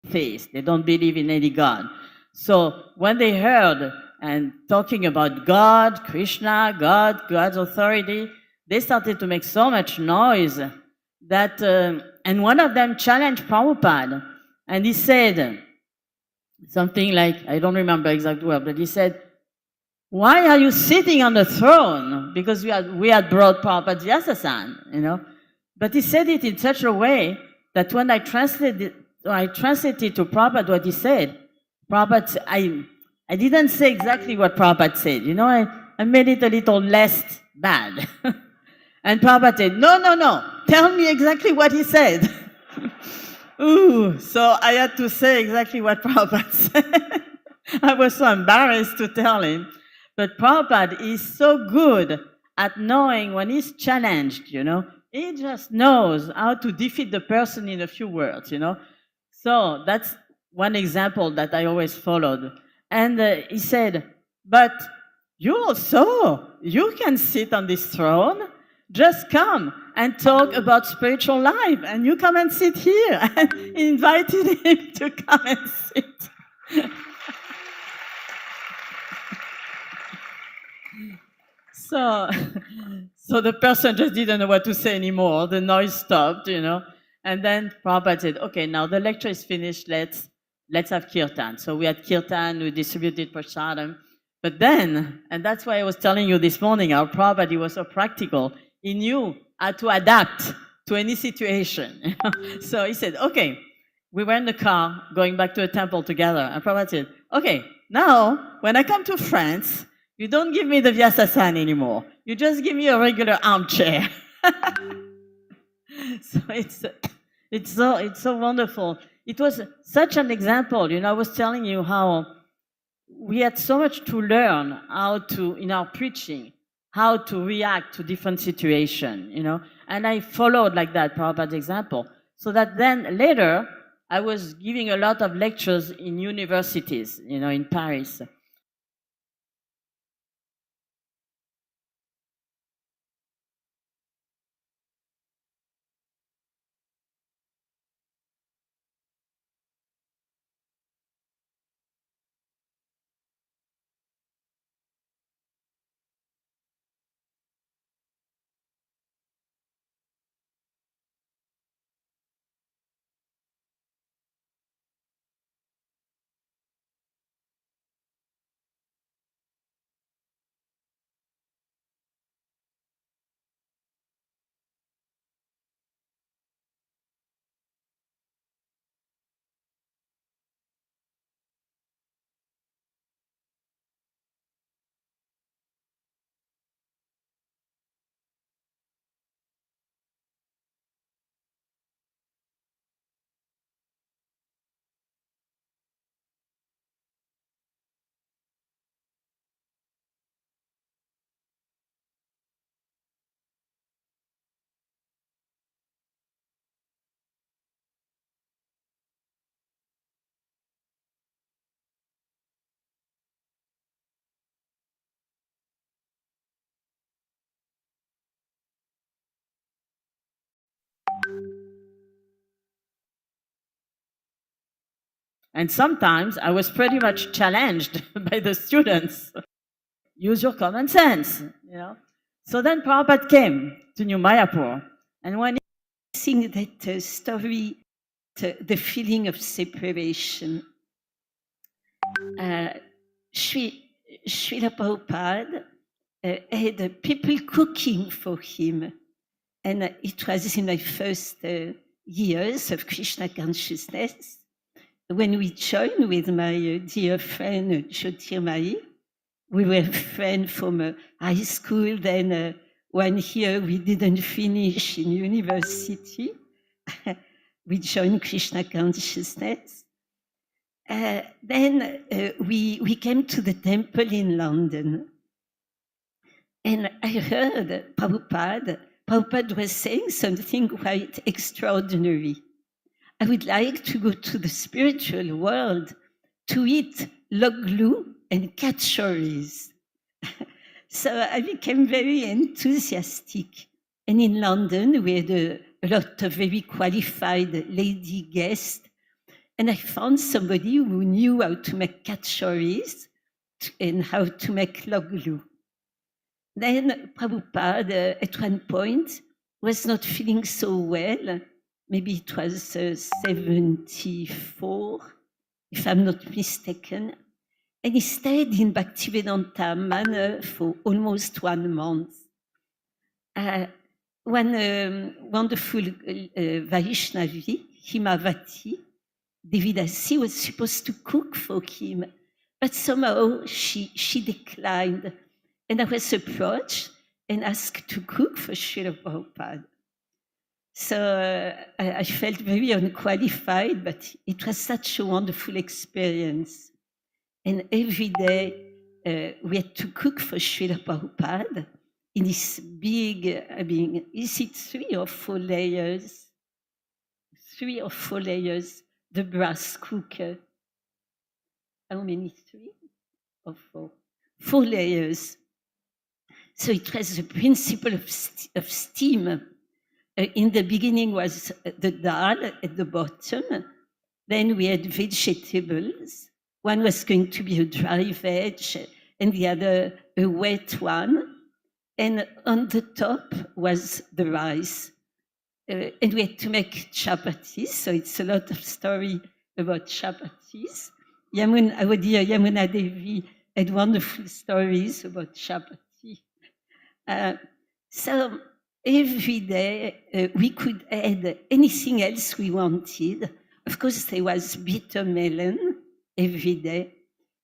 Faith. They don't believe in any God. So when they heard and talking about God, Krishna, God's authority, they started to make so much noise that, and one of them challenged Prabhupada, and he said something like, I don't remember exact word, but he said, "Why are you sitting on the throne?" Because we had brought Prabhupada Vyasasan, you know. But he said it in such a way that when I translated to Prabhupada what he said, Prabhupada, I didn't say exactly what Prabhupada said. You know, I made it a little less bad. And Prabhupada said, no, tell me exactly what he said. Ooh, so I had to say exactly what Prabhupada said. I was so embarrassed to tell him. But Prabhupada is so good at knowing when he's challenged, you know. He just knows how to defeat the person in a few words, you know. So that's one example that I always followed. And he said, but you can sit on this throne. Just come and talk about spiritual life. And you come and sit here. And he invited him to come and sit. So the person just didn't know what to say anymore. The noise stopped, you know. And then Prabhupada said, okay, now the lecture is finished. Let's let's have kirtan. So we had kirtan, we distributed prasadam. But then, and that's why I was telling you this morning, our Prabhupada, he was so practical. He knew how to adapt to any situation. So he said, okay, we were in the car going back to a temple together. And Prabhupada said, okay, now when I come to France, you don't give me the Vyasasana anymore. You just give me a regular armchair. So it's so wonderful. It was such an example. I was telling you how we had so much to learn how to, in our preaching, how to react to different situations, and I followed like that Prabhupada's example. So that then later, I was giving a lot of lectures in universities, in Paris. And sometimes I was pretty much challenged by the students. Use your common sense, So then Prabhupada came to New Mayapur, and when Seeing that story, the feeling of separation, Srila Prabhupada had people cooking for him. And it was in my first years of Krishna consciousness, when we joined with my dear friend Jyotirmayi. We were friends from high school, then 1 year we didn't finish in university. We joined Krishna consciousness. Then we came to the temple in London. And I heard Prabhupada was saying something quite extraordinary. I would like to go to the spiritual world to eat loglu and kachoris. So I became very enthusiastic. And in London, we had a lot of very qualified lady guests. And I found somebody who knew how to make kachoris and how to make loglu. Then Prabhupada, at one point, was not feeling so well. Maybe it was 74, if I'm not mistaken. And he stayed in Bhaktivedanta Manor for almost 1 month. One wonderful Vaishnavi, Himavati, Devidasi, was supposed to cook for him, but somehow she declined. And I was approached and asked to cook for Srila Prabhupada. So I felt very unqualified, but it was such a wonderful experience. And every day we had to cook for Srila Prabhupada in this big, is it 3 or 4 layers? 3 or 4 layers, the brass cooker. How many? 3 or 4? 4 layers. So it was the principle of steam. In the beginning was the dal at the bottom. Then we had vegetables. One was going to be a dry veg and the other a wet one. And on the top was the rice. And we had to make chapatis, so it's a lot of story about chapatis. Our dear Yamuna Devi had wonderful stories about chapati. So every day we could add anything else we wanted. Of course, there was bitter melon every day.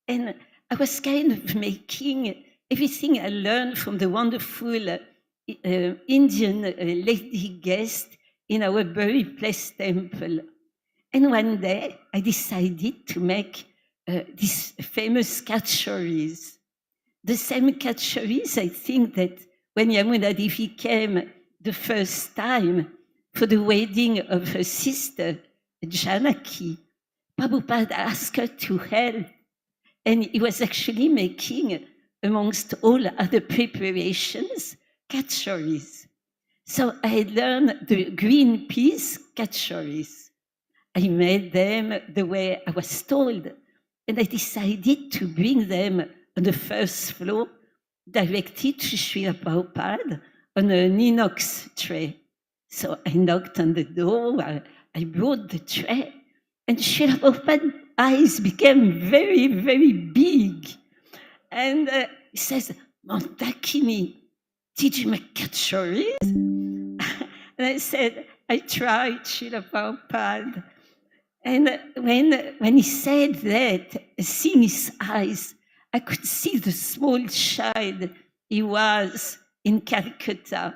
And I was kind of making everything I learned from the wonderful Indian lady guest in our Bury Place temple. And one day I decided to make these famous kachoris. The same kachoris, I think, that when Yamuna Devi came the first time for the wedding of her sister, Janaki, Prabhupada asked her to help. And he was actually making, amongst all other preparations, kachoris. So I learned the green peas kachoris. I made them the way I was told. And I decided to bring them on the first floor, directed to Srila Prabhupada on an inox tray. So I knocked on the door, I brought the tray, and Srila Prabhupada's eyes became very, very big. And he says, Mandakini, did you make kachoris? And I said, I tried, Srila Prabhupada. And when he said that, seeing his eyes, I could see the small child he was in Calcutta,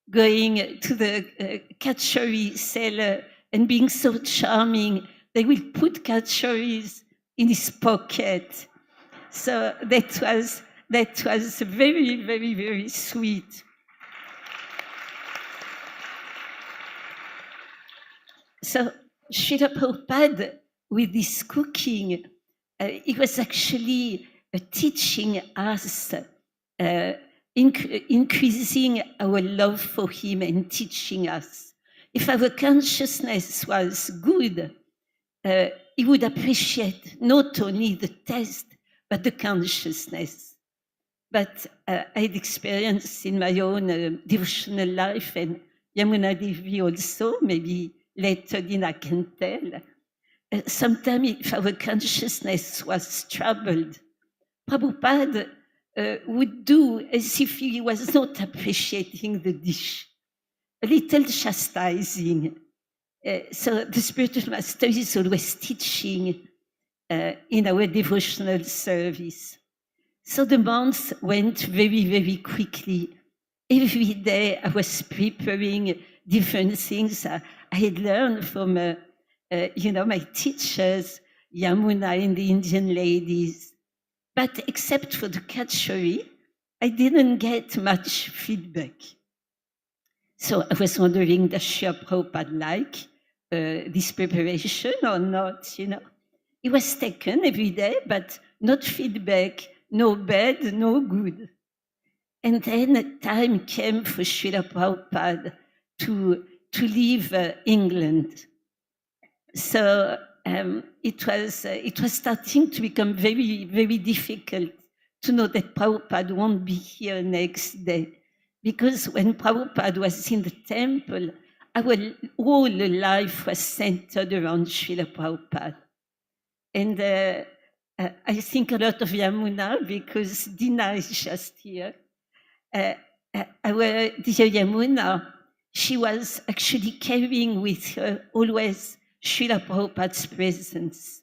going to the kachori seller and being so charming. They will put kachoris in his pocket. So that was very, very, very sweet. So Srila Prabhupada, with this cooking, he was actually teaching us, increasing our love for him and teaching us. If our consciousness was good, he would appreciate not only the taste, but the consciousness. But I had experienced in my own devotional life, and Yamuna Devi also, maybe later Dina can tell, sometimes if our consciousness was troubled, Prabhupada would do as if he was not appreciating the dish, a little chastising. So the spiritual master is always teaching in our devotional service. So the months went very, very quickly. Every day I was preparing different things I had learned from, my teachers, Yamuna and the Indian ladies. But except for the kachori, I didn't get much feedback. So I was wondering, does Srila Prabhupada like this preparation or not, It was taken every day, but not feedback, no bad, no good. And then a time came for Srila Prabhupada to leave England. So it was starting to become very, very difficult to know that Prabhupada won't be here next day. Because when Prabhupada was in the temple, our whole life was centered around Srila Prabhupada. And I think a lot of Yamuna, because Dina is just here. Our dear Yamuna, she was actually carrying with her always Srila Prabhupada's presence.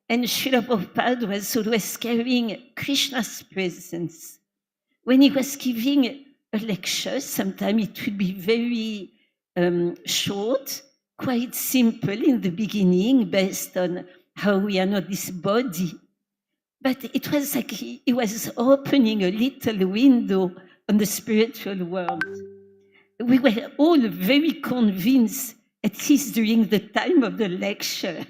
And Srila Prabhupada was always carrying Krishna's presence. When he was giving a lecture, sometimes it would be very short, quite simple in the beginning, based on how we are not this body. But it was like he was opening a little window on the spiritual world. We were all very convinced, at least during the time of the lecture,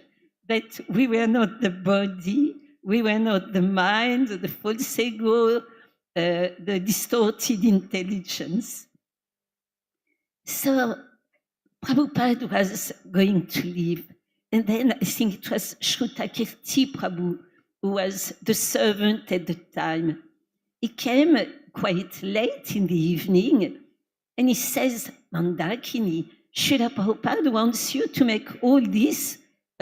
that we were not the body, we were not the mind, the false ego, the distorted intelligence. So Prabhupada was going to leave. And then I think it was Shrutakirti Prabhu, who was the servant at the time. He came quite late in the evening and he says, Mandakini, Srila Prabhupada wants you to make all this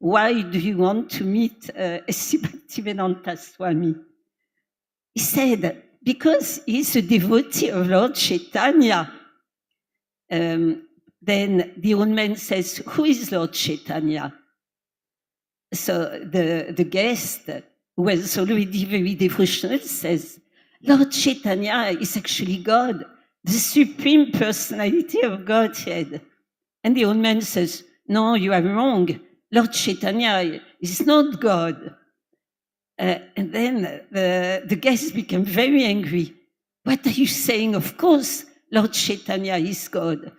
why do you want to meet S.C. Bhaktivedanta Swami? He said, because he's a devotee of Lord Chaitanya. Then the old man says, who is Lord Chaitanya? So the guest, who was already very devotional, says, Lord Chaitanya is actually God, the supreme personality of Godhead. And the old man says, no, you are wrong. Lord Chaitanya is not God. And then the guest became very angry. What are you saying? Of course, Lord Chaitanya is God.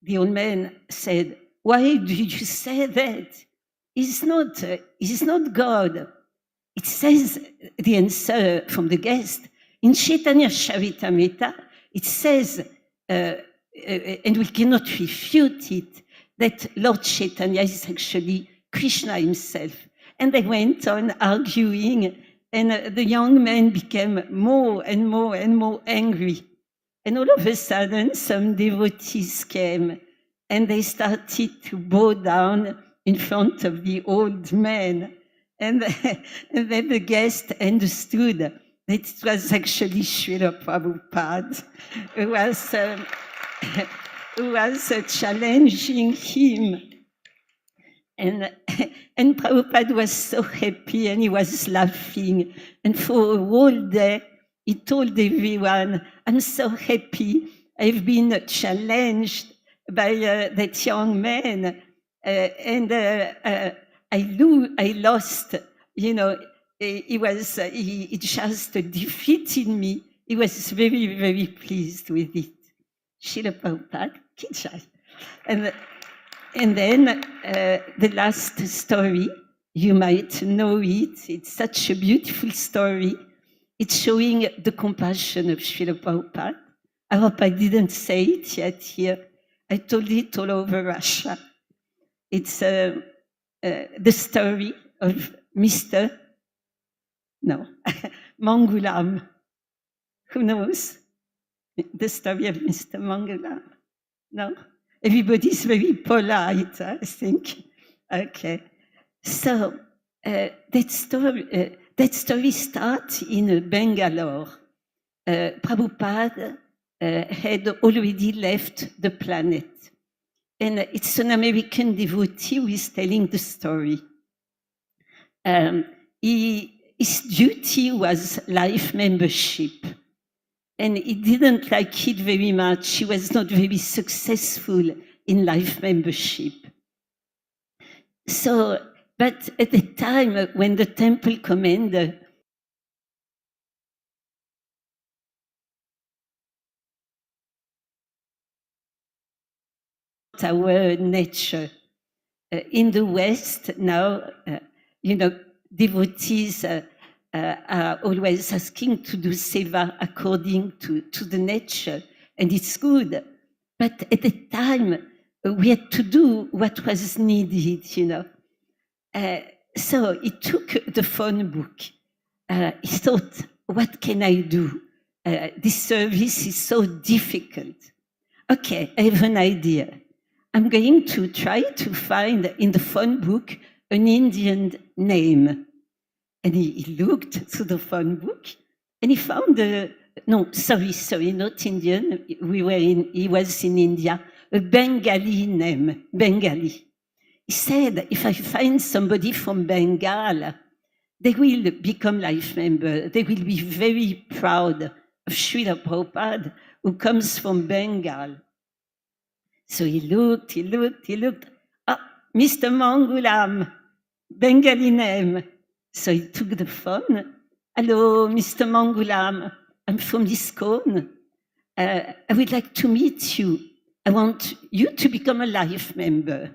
The old man said, why do you say that? He's not God. It says, the answer from the guest, in Chaitanya Charitamrita, it says, and we cannot refute it, that Lord Chaitanya is actually Krishna himself. And they went on arguing, and the young man became more and more and more angry. And all of a sudden, some devotees came, and they started to bow down in front of the old man. And then the guest understood that it was actually Srila Prabhupada who was challenging him. And Prabhupada was so happy and he was laughing. And for a whole day, he told everyone, I'm so happy. I've been challenged by that young man. I lost, you know, he just defeated me. He was very, very pleased with it. Srila Prabhupada, Ki Jai. And then the last story, you might know it. It's such a beautiful story. It's showing the compassion of Srila Prabhupada. I hope I didn't say it yet here. I told it all over Russia. It's the story of Mr. Mangulam. Who knows the story of Mr. Mangulam? No? Everybody's very polite, I think. Okay. So that story starts in Bangalore. Prabhupada had already left the planet. And it's an American devotee who is telling the story. His duty was life membership. And he didn't like it very much. He was not very successful in life membership. So, but at the time when the temple commander our nature. In the West now, devotees are always asking to do seva according to the nature, and it's good. But at the time, we had to do what was needed, So he took the phone book. He thought, what can I do? This service is so difficult. Okay, I have an idea. I'm going to try to find in the phone book an Indian name. And he looked through the phone book and he found sorry, not Indian. He was in India, a Bengali name, Bengali. He said, if I find somebody from Bengal, they will become life member. They will be very proud of Srila Prabhupada, who comes from Bengal. So he looked. Ah, Mr. Mangulam, Bengali name. So he took the phone. Hello, Mr. Mangulam. I'm from ISKCON. I would like to meet you. I want you to become a life member.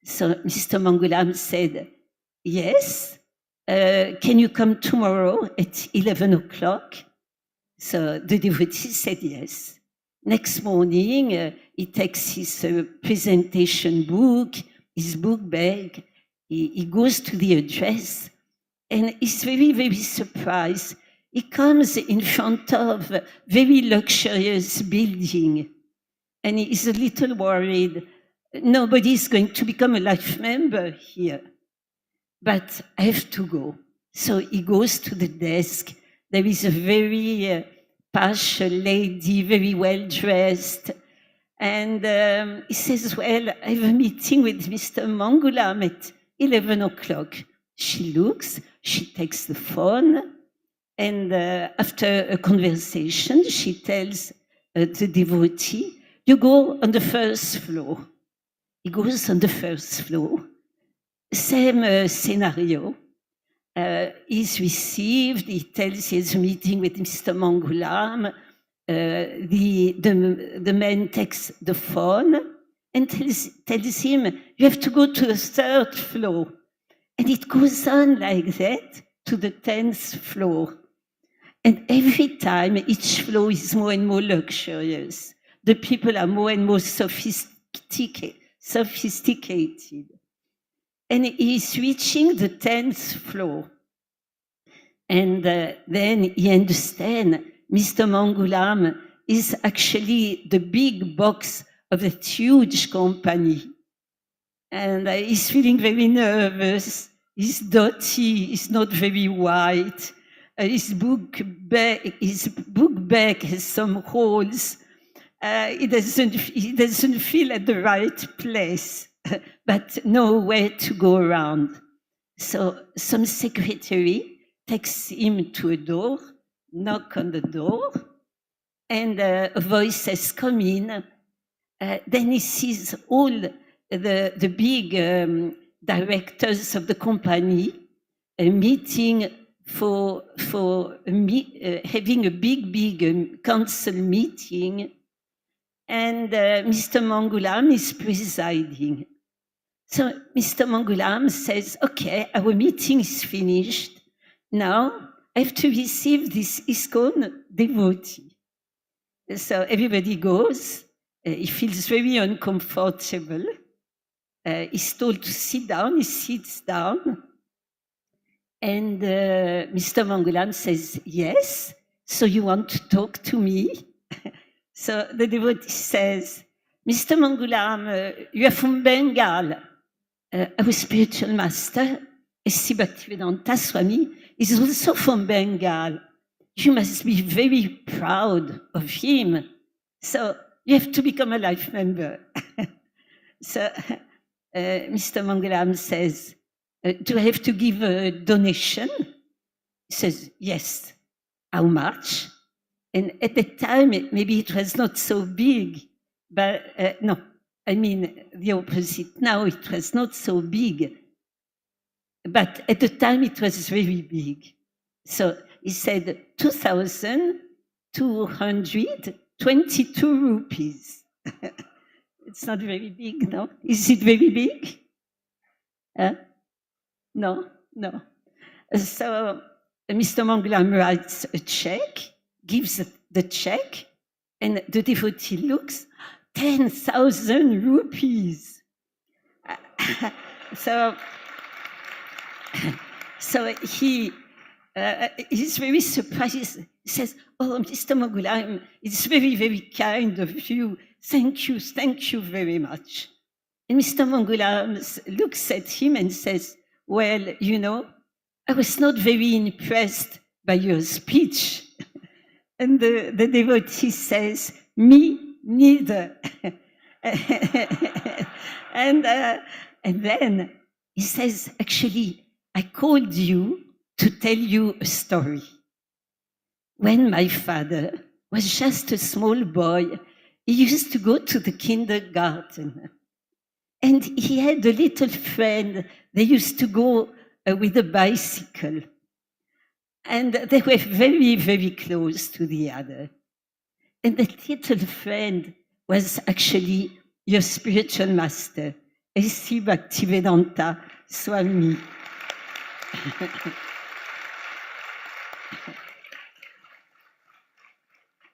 So Mr. Mangulam said, yes. Can you come tomorrow at 11 o'clock? So the devotee said yes. Next morning, he takes his presentation book, his book bag. He goes to the address, and he's very, very surprised. He comes in front of a very luxurious building, and he's a little worried. nobody is going to become a life member here, but I have to go. So he goes to the desk. There is a very posh lady, very well dressed. And he says, well, I have a meeting with Mr. Mangulam at 11 o'clock. She looks, she takes the phone, and after a conversation, she tells the devotee, you go on the first floor. He goes on the first floor. Same scenario. He's received, he tells he has a meeting with Mr. Mangulam. The man takes the phone and tells him, you have to go to the third floor. And it goes on like that to the 10th floor. And every time, each floor is more and more luxurious. The people are more and more sophisticated. And he's reaching the 10th floor. And then he understands Mr. Mangulam is actually the big boss of a huge company. And he's feeling very nervous. He's dirty, he's not very white. His book bag has some holes. He doesn't feel at the right place, but nowhere to go around. So some secretary takes him to a door, knock on the door, and a voice says, come in. Then he sees all the big directors of the company meeting for having a big council meeting, and Mr. Mangulam is presiding. So Mr. Mangulam says, okay, our meeting is finished. Now I have to receive this ISKCON devotee. So everybody goes. He feels very uncomfortable. He's told to sit down. He sits down. And Mr. Mangulam says, yes, so you want to talk to me? So the devotee says, Mr. Mangulam, you are from Bengal. Our spiritual master, S.C. Bhaktivedanta Swami, is also from Bengal. You must be very proud of him. So you have to become a life member. So Mr. Mangulam says, do I have to give a donation? He says, yes. How much? And at the time, maybe it was not so big, but no, I mean the opposite. Now it was not so big, but at the time it was very big. So he said 2,222 rupees. It's not very big, no? Is it very big? No. So Mr. Mangulam writes a check, gives the check, and the devotee looks, 10,000 rupees. So he's very surprised. He says, oh, Mr. Mangulam, it's very, very kind of you. Thank you very much. And Mr. Mangulam looks at him and says, well, you know, I was not very impressed by your speech. And the devotee says, me neither. And then he says, actually, I called you to tell you a story. When my father was just a small boy, he used to go to the kindergarten. And he had a little friend. They used to go with a bicycle. And they were very, very close to the other. And the little friend was actually your spiritual master, S.C. Bhaktivedanta Swami.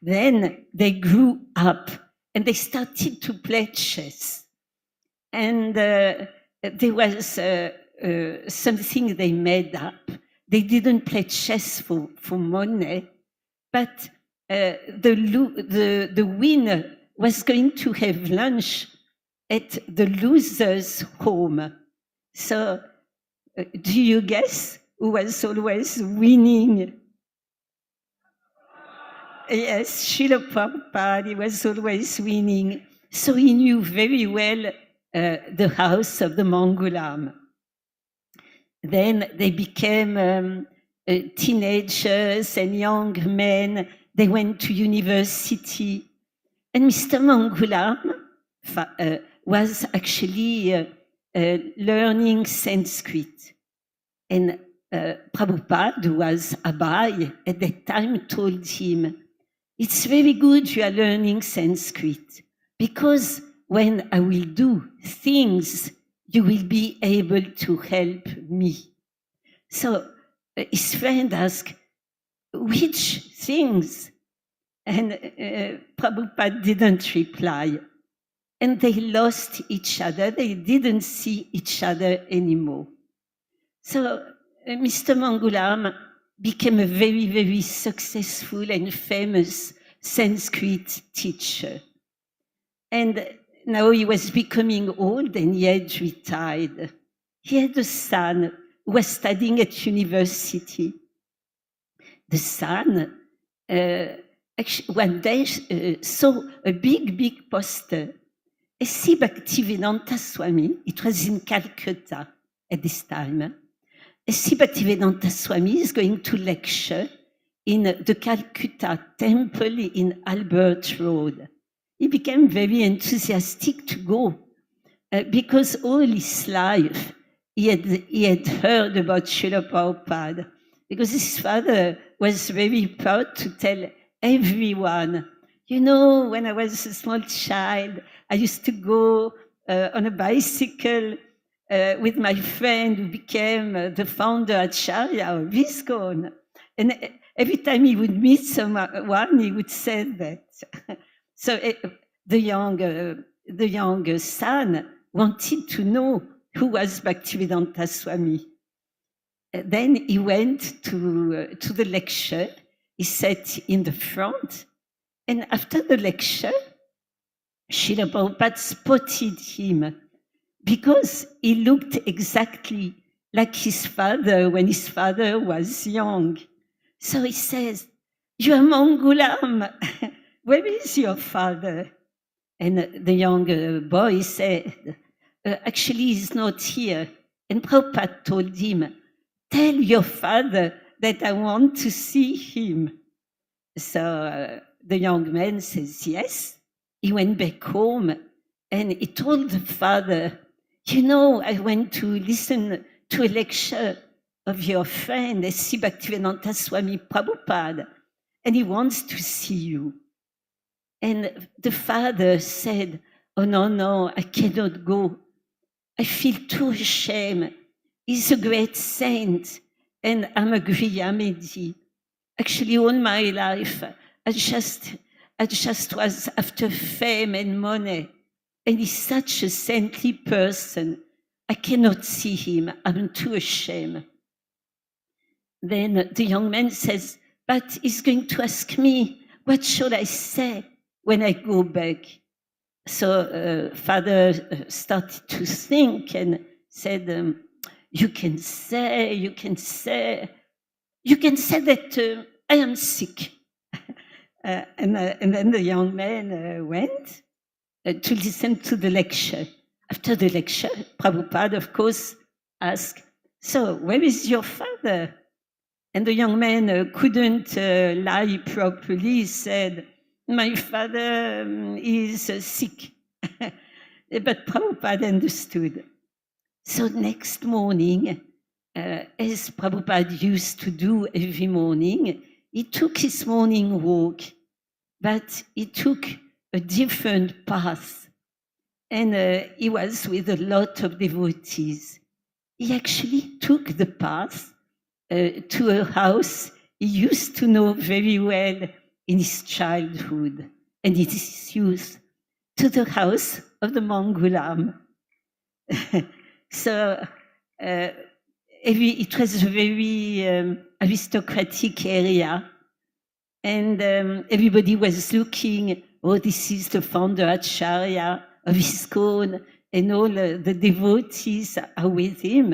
Then they grew up and they started to play chess. And there was something they made up. They didn't play chess for money, but the winner was going to have lunch at the loser's home. So, do you guess who was always winning? Yes, Srila Prabhupada, he was always winning. So he knew very well the house of the Mangulam. Then they became teenagers and young men. They went to university. And Mr. Mangulam was actually learning Sanskrit. And Prabhupada, who was Abai at that time, told him, "It's very good you are learning Sanskrit, because when I will do things, you will be able to help me." So his friend asked, "Which things?" And Prabhupada didn't reply. And they lost each other. They didn't see each other anymore. So Mr. Mangulam became a very, very successful and famous Sanskrit teacher. And now he was becoming old and he had retired. He had a son who was studying at university. The son actually one day saw a big poster. S.C. Bhaktivedanta Swami, it was in Calcutta at this time. S.C. Bhaktivedanta Swami is going to lecture in the Calcutta temple in Albert Road. He became very enthusiastic to go because all his life he had heard about Srila Prabhupada, because his father was very proud to tell everyone, "You know, when I was a small child, I used to go on a bicycle with my friend who became the founder Acharya of ISKCON." And every time he would meet someone, he would say that. So the younger son wanted to know who was Bhaktivedanta Swami. Then he went to the lecture. He sat in the front. And after the lecture, Srila Prabhupada spotted him because he looked exactly like his father when his father was young. So he says, "You are Mangulam. Where is your father?" And the younger boy said, "Actually, he's not here." And Prabhupada told him, "Tell your father that I want to see him." So the young man says yes. He went back home and he told the father, "You know, I went to listen to a lecture of your friend, S.C. Bhaktivedanta Swami Prabhupada, and he wants to see you." And the father said, "Oh, no, I cannot go. I feel too ashamed. He's a great saint, and I'm a Griyamedi. Actually, all my life, I just was after fame and money. And he's such a saintly person. I cannot see him. I'm too ashamed." Then the young man says, "But he's going to ask me, what should I say when I go back?" So father started to think and said, you can say that I am sick." And then the young man went to listen to the lecture. After the lecture, Prabhupada, of course, asked, "So, where is your father?" And the young man couldn't lie properly. He said, "My father is sick." But Prabhupada understood. So next morning, as Prabhupada used to do every morning, he took his morning walk, but he took a different path. And he was with a lot of devotees. He actually took the path to a house he used to know very well in his childhood and in his youth, to the house of the Mangulam. So it was a very aristocratic area, and everybody was looking, "Oh, this is the founder Acharya of ISKCON, and all the devotees are with him.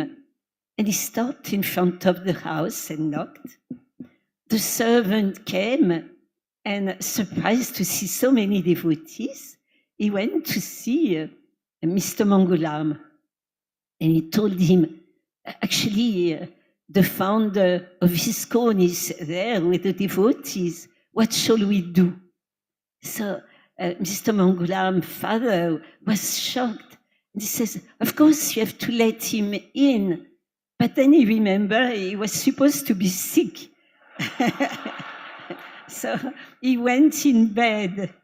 And he stopped in front of the house and knocked. The servant came, and surprised to see so many devotees, he went to see Mr. Mangulam. And he told him, actually, the founder of ISKCON is there with the devotees. What shall we do? So Mr. Mangulam, father, was shocked. And he says, of course, you have to let him in. But then he remembered he was supposed to be sick. So he went in bed.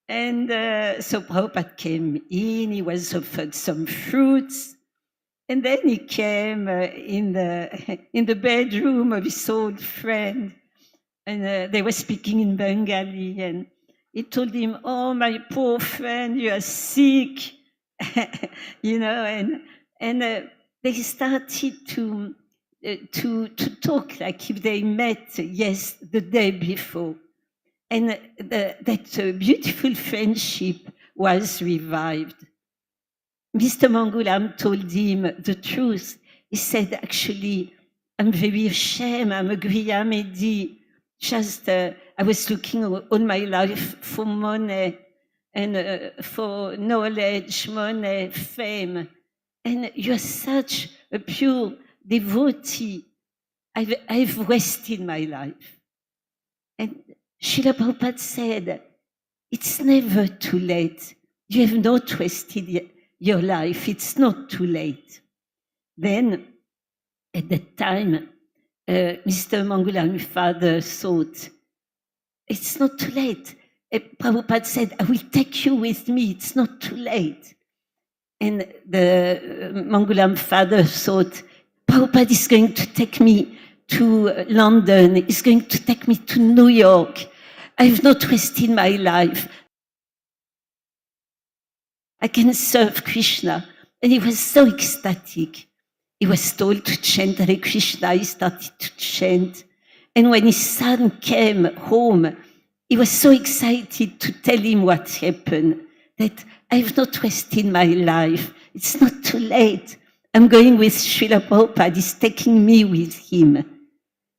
And so Prabhupada came in, he was offered some fruits. And then he came in the bedroom of his old friend. And they were speaking in Bengali. And he told him, oh, my poor friend, you are sick. You know, and they started to talk like if they met, the day before. And that beautiful friendship was revived. Mr. Mangulam told him the truth. He said, actually, I'm very ashamed. I'm a Griya Medi. Just, I was looking all my life for money and for knowledge, money, fame. And you're such a pure devotee. I've wasted my life. And Srila Prabhupada said, it's never too late. You have not wasted your life. It's not too late. Then, at that time, Mr. Mangulam's father thought, it's not too late. Prabhupada said, I will take you with me. It's not too late. And the Mangulam father thought, Prabhupada is going to take me to London. He's going to take me to New York. I have not wasted my life. I can serve Krishna. And he was so ecstatic. He was told to chant Hare Krishna. He started to chant. And when his son came home, he was so excited to tell him what happened, that I have not wasted my life. It's not too late. I'm going with Srila Prabhupada. He's taking me with him.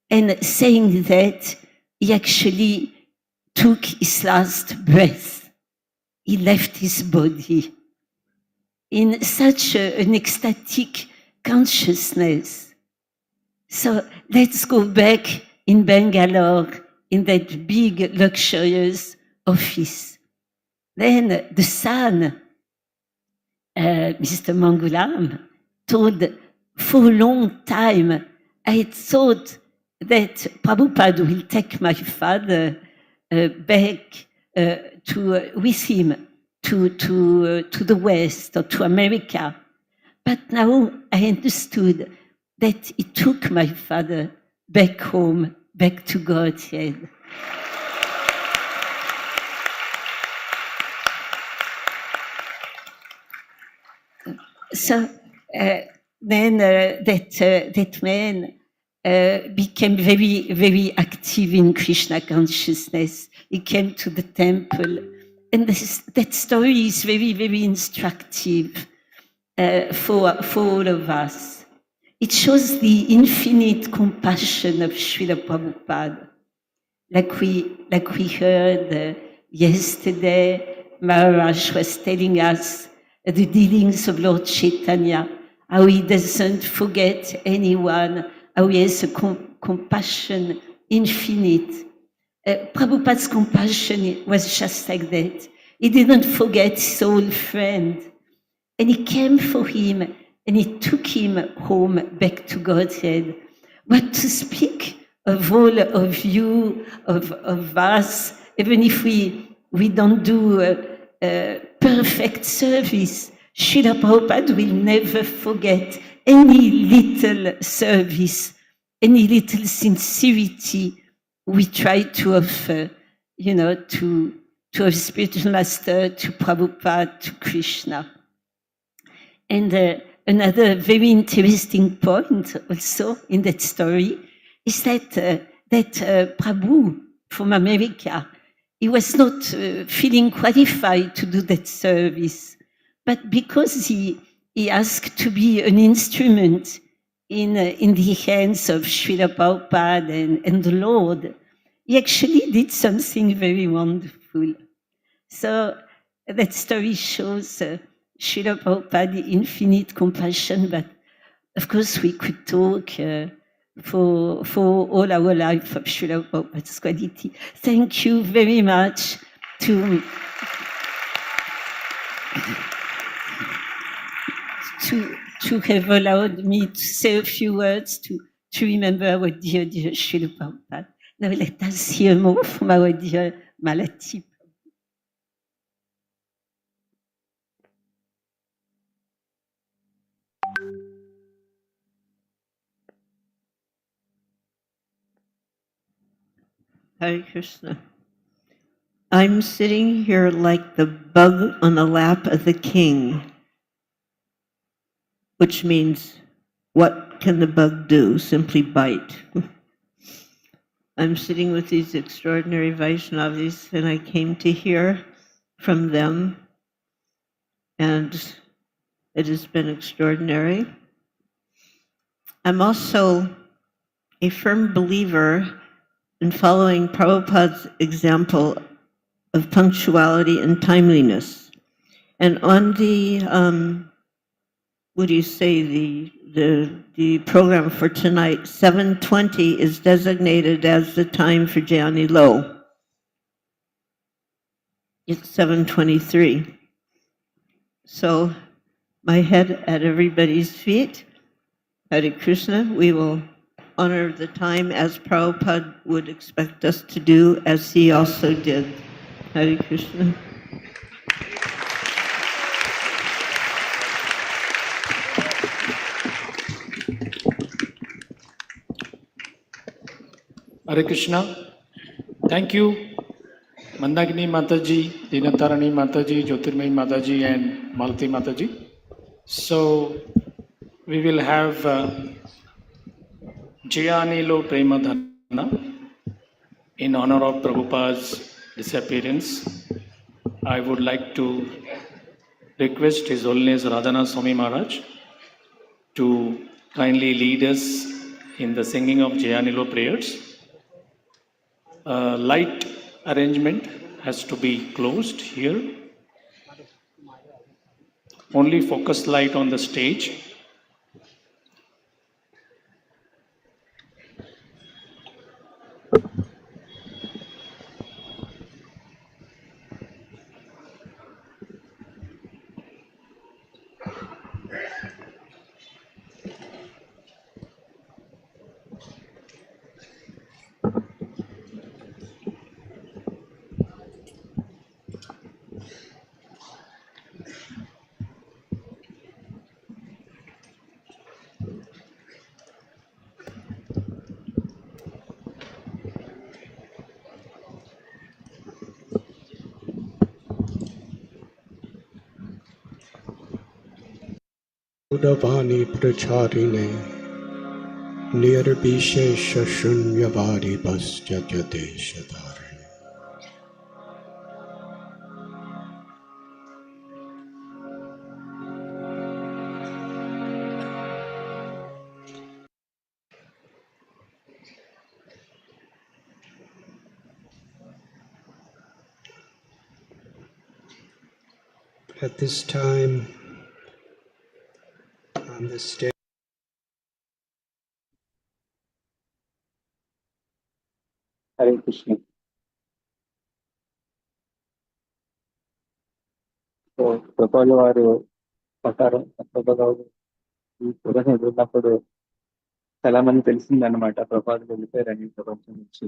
And saying that, he actually took his last breath. He left his body in such an ecstatic consciousness. So let's go back in Bangalore, in that big, luxurious office. Then the son, Mr. Mangulam, told, for a long time, I thought that Prabhupada will take my father back with him to the West or to America. But now I understood that he took my father back home, back to Godhead. So then that man became very, very active in Krishna consciousness. He came to the temple. And that story is very, very instructive for all of us. It shows the infinite compassion of Srila Prabhupada. Like we heard yesterday, Maharaj was telling us the dealings of Lord Chaitanya, how he doesn't forget anyone, how he has a compassion infinite. Prabhupada's compassion was just like that. He didn't forget his old friend. And he came for him and he took him home back to Godhead. What to speak of all of you, of us, even if we don't do perfect service, Srila Prabhupada will never forget any little service, any little sincerity we try to offer, to our spiritual master, to Prabhupada, to Krishna. And another very interesting point also in that story is that Prabhu from America, he was not feeling qualified to do that service. But because he asked to be an instrument in the hands of Srila Prabhupada and the Lord, he actually did something very wonderful. So that story shows Srila Prabhupada infinite compassion, but of course we could talk for all our life of Srila Prabhupada's quality. Thank you very much to have allowed me to say a few words to remember our dear Srila Prabhupada. Now let us hear more from our dear Malati. Hare Krishna. I'm sitting here like the bug on the lap of the king, which means, what can the bug do? Simply bite. I'm sitting with these extraordinary Vaishnavis, and I came to hear from them, and it has been extraordinary. I'm also a firm believer in following Prabhupada's example of punctuality and timeliness. And on the, what do you say, the program for tonight, 7:20 is designated as the time for Jayani Lo. It's 7:23. So my head at everybody's feet. Hare Krishna, we will honor the time as Prabhupada would expect us to do, as he also did. Hare Krishna. Hare Krishna. Thank you, Mandakini Mataji, Dinatarani Mataji, Jyotirmai Mataji, and Malati Mataji. So we will have Jayanilo Premadhana in honor of Prabhupada's disappearance. I would like to request His Holiness Radhana Swami Maharaj to kindly lead us in the singing of Jayanilo prayers. Light arrangement has to be closed here. Only focus light on the stage. Udavani pracharine nirbishesha shunyavadi bhastya jadeshadharine. At this time, on the stage, Hare Krishna. So Prabhupada వారు ప్రకారం ప్రభుపాద ఈ ప్రపంచం ఎదురున్నప్పుడు చాలా మంది తెలిసిందన్నమాట ప్రభుపాద వెళ్ళిపోయారని ప్రపంచం నుంచి.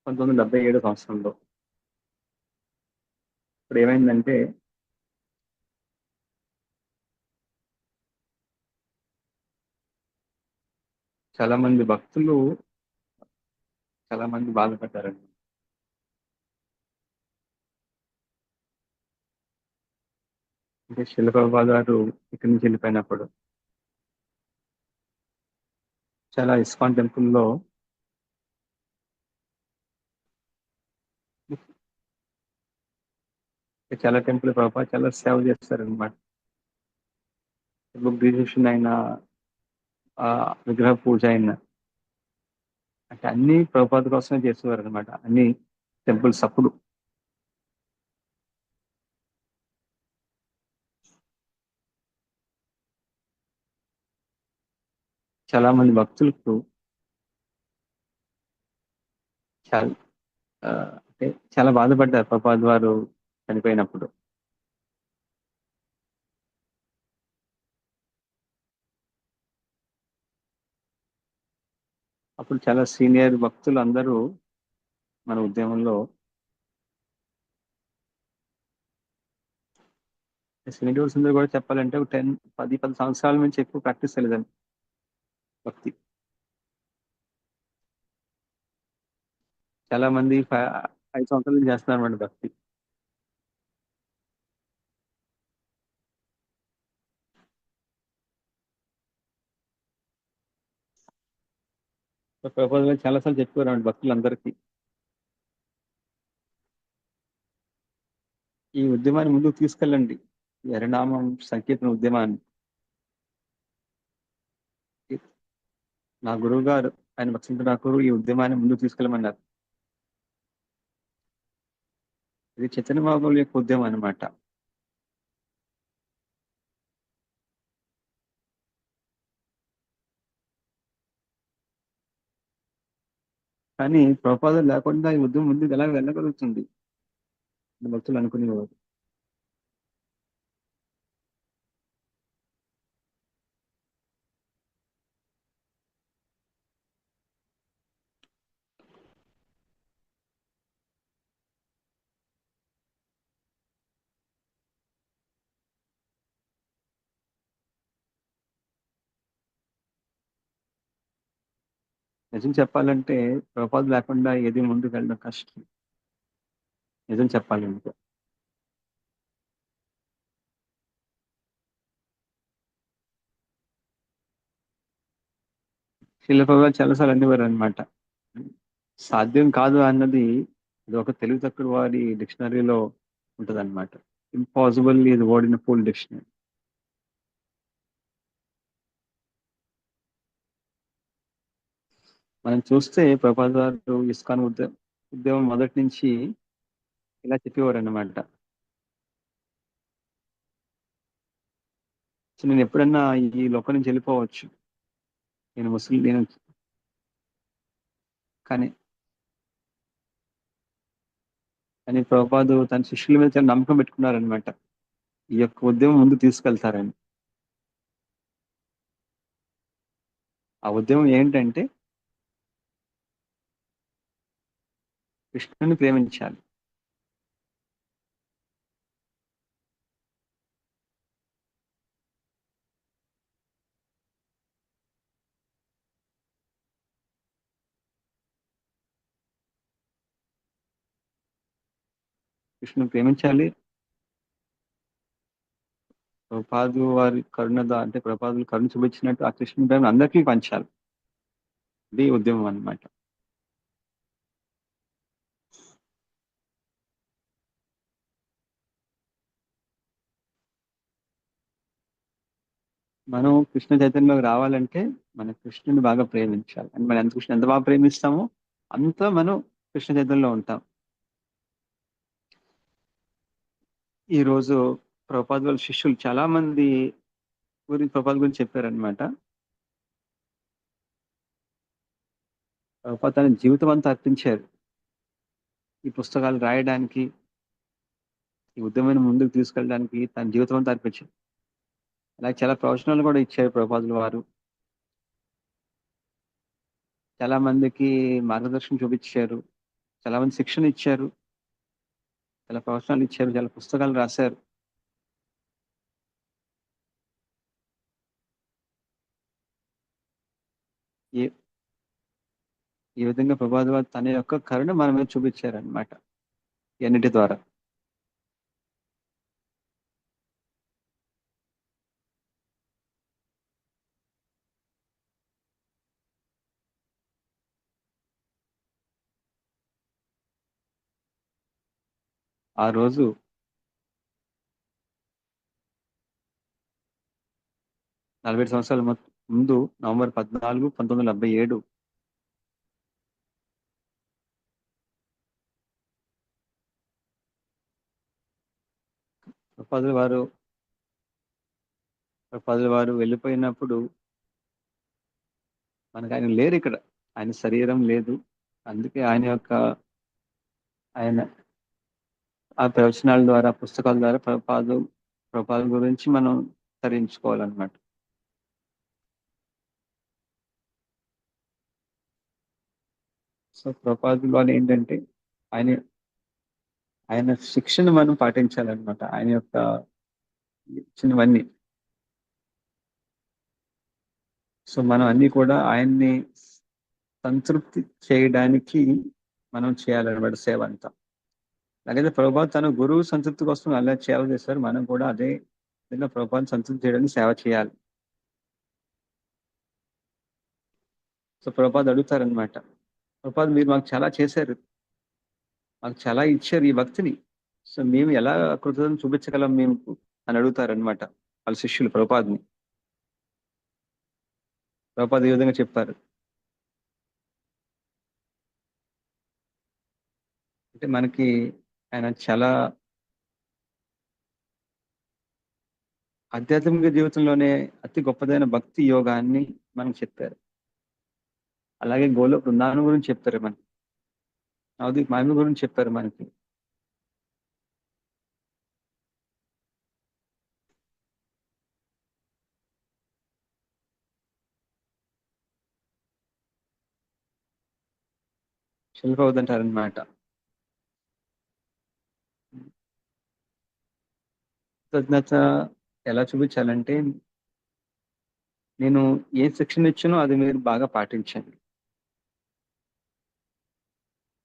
సంవత్సరంలో ఇప్పుడు ఏమైందంటే చాలా మంది భక్తులు చాలా మంది బాధపడ్డారండి. అంటే శిల ప్రభుపాద గారు ఇక్కడి నుంచి వెళ్ళిపోయినప్పుడు చాలా ఇస్కాన్ టెంపుల్లో చాలా టెంపుల్ ప్రభుపాద చాలా సేవ చేస్తారనమాట. బుక్ డిస్ట్రిబ్యూషన్ అయినా, విగ్రహ పూజ అయినా, అంటే అన్ని ప్రభుపాద కోసమే చేసేవారు అనమాట. అన్ని టెంపుల్స్ అప్పుడు చాలా మంది భక్తులకు చాలా అంటే చాలా బాధపడ్డారు ప్రభుపాద వారు చనిపోయినప్పుడు. అప్పుడు చాలా సీనియర్ భక్తులు అందరూ మన ఉద్యమంలో సీనియర్స్ అందరూ కూడా చెప్పాలంటే ఒక 10 సంవత్సరాల నుంచి ఎక్కువ ప్రాక్టీస్ చేయలేదండి భక్తి. చాలా మంది 5 సంవత్సరాల నుంచి చేస్తున్నారు అన్నమాట భక్తి. ప్రభుపాద చాలా సార్లు చెప్పారు భక్తులందరికీ, ఈ ఉద్యమాన్ని ముందుకు తీసుకెళ్ళండి, ఈ హరినామం సంకీర్తన ఉద్యమాన్ని. నా గురువు గారు ఆయన భక్తి ఠాకూర్ ఈ ఉద్యమాన్ని ముందుకు తీసుకెళ్ళమన్నారు. ఇది చైతన్య మహాప్రభుల యొక్క ఉద్యమం అన్నమాట. కానీ ప్రభుపాద లేకుండా ఈ ఉద్యమం ముందుకు ఎలా వెళ్ళగలుగుతుంది అని భక్తులు అనుకునేవారు. నిజం చెప్పాలంటే ప్రభుపాద లేకుండా ఏది ముందుకు వెళ్ళడం కష్టం. నిజం చెప్పాలంటే శిల ప్రభుపాద చాలాసార్లు అనేవారు అనమాట, సాధ్యం కాదు అన్నది ఇది ఒక తెలుగు తక్కువ వారి డిక్షనరీలో ఉంటది అనమాట. ఇంపాసిబుల్ ఇది వర్డ్ ఇన్ ఫుల్ డిక్షనరీ. మనం చూస్తే ప్రభుపాద గారు ఇస్కాన్ ఉద్యమం మొదటి నుంచి ఇలా చెప్పేవారు అనమాట. సో నేను ఎప్పుడన్నా ఈ లోకం నుంచి వెళ్ళిపోవచ్చు, నేను కానీ కానీ ప్రభుపాద తన శిష్యుల మీద చాలా నమ్మకం పెట్టుకున్నారనమాట, ఈ యొక్క ఉద్యమం ముందు తీసుకెళ్తారని. ఆ ఉద్యమం ఏంటంటే కృష్ణుని ప్రేమించాలి. కృష్ణుని ప్రేమించాలి. ప్రభుపాదు వారి అంటే ప్రభుపాదులు కరుణ చూపించినట్టు ఆ కృష్ణుని ప్రేమ అందరికీ పంచాలి. ఇది ఉద్యమం అన్నమాట. మనం కృష్ణ చైతన్యంలోకి రావాలంటే మన కృష్ణుని బాగా ప్రేమించాలి. అంటే మనం కృష్ణ ఎంత బాగా ప్రేమిస్తామో అంత మనం కృష్ణ చైతన్యంలో ఉంటాం. ఈ రోజు ప్రభుపాద వాళ్ళ శిష్యులు చాలా మంది ప్రభుపాద గురించి చెప్పారనమాట. ప్రభుపాద తన జీవితం అంతా అర్పించారు ఈ పుస్తకాలు రాయడానికి, ఈ ఉద్యమాన్ని ముందుకు తీసుకెళ్ళడానికి తన జీవితం అంతా అర్పించారు. అలాగే చాలా ప్రవచనాలు కూడా ఇచ్చారు ప్రభుపాదుల వారు. చాలా మందికి మార్గదర్శనం చూపించారు, చాలా మంది శిక్షణ ఇచ్చారు, చాలా ప్రవచనాలు ఇచ్చారు, చాలా పుస్తకాలు రాశారు. ఈ విధంగా ప్రభుపాద వారు తన యొక్క కరుణ మన మీద చూపించారనమాట ఎన్నిటి ద్వారా. ఆ రోజు నలభై సంవత్సరాల ముందు నవంబర్ 14, 1977 ప్రభుపాదుల వారు వెళ్ళిపోయినప్పుడు మనకు ఆయన లేరు ఇక్కడ. ఆయన శరీరం లేదు. అందుకే ఆయన ఆ ప్రవచనాల ద్వారా, పుస్తకాల ద్వారా ప్రభుపాదుల గురించి మనం తరించుకోవాలన్నమాట. సో ప్రభుపాదుల వాళ్ళు ఏంటంటే ఆయన శిక్షను మనం పాటించాలన్నమాట. ఆయన యొక్క ఇచ్చినవన్నీ. సో మనం అన్ని కూడా ఆయన్ని సంతృప్తి చేయడానికి మనం చేయాలన్నమాట సేవ అంతా. అలాగే ప్రభుపాద తన గురువు సంతృప్తి కోసం అలా సేవ చేస్తారు. మనం కూడా అదే విధంగా ప్రభుపాదం సంతృప్తి చేయడానికి సేవ చేయాలి. సో ప్రభుపాద అడుగుతారనమాట, ప్రభుపాద మీరు మాకు చాలా చేశారు, మాకు చాలా ఇచ్చారు ఈ భక్తిని, సో మేము ఎలా కృతజ్ఞత చూపించగలం మేము అని అడుగుతారనమాట వాళ్ళ శిష్యులు ప్రభుపాదని. ప్రభుపాద ఈ విధంగా చెప్పారు. అంటే మనకి ఆయన చాలా ఆధ్యాత్మిక జీవితంలోనే అతి గొప్పదైన భక్తి యోగాన్ని మనకు చెప్పారు. అలాగే గోలోక బృందావనం గురించి చెప్పారు, మనకి నవదీప్ మహిమ గురించి చెప్పారు మనకి. శిల్ప అవుతుంటారనమాట. కృతజ్ఞత ఎలా చూపించాలంటే, నేను ఏ శిక్షణ ఇచ్చానో అది మీరు బాగా పాటించండి,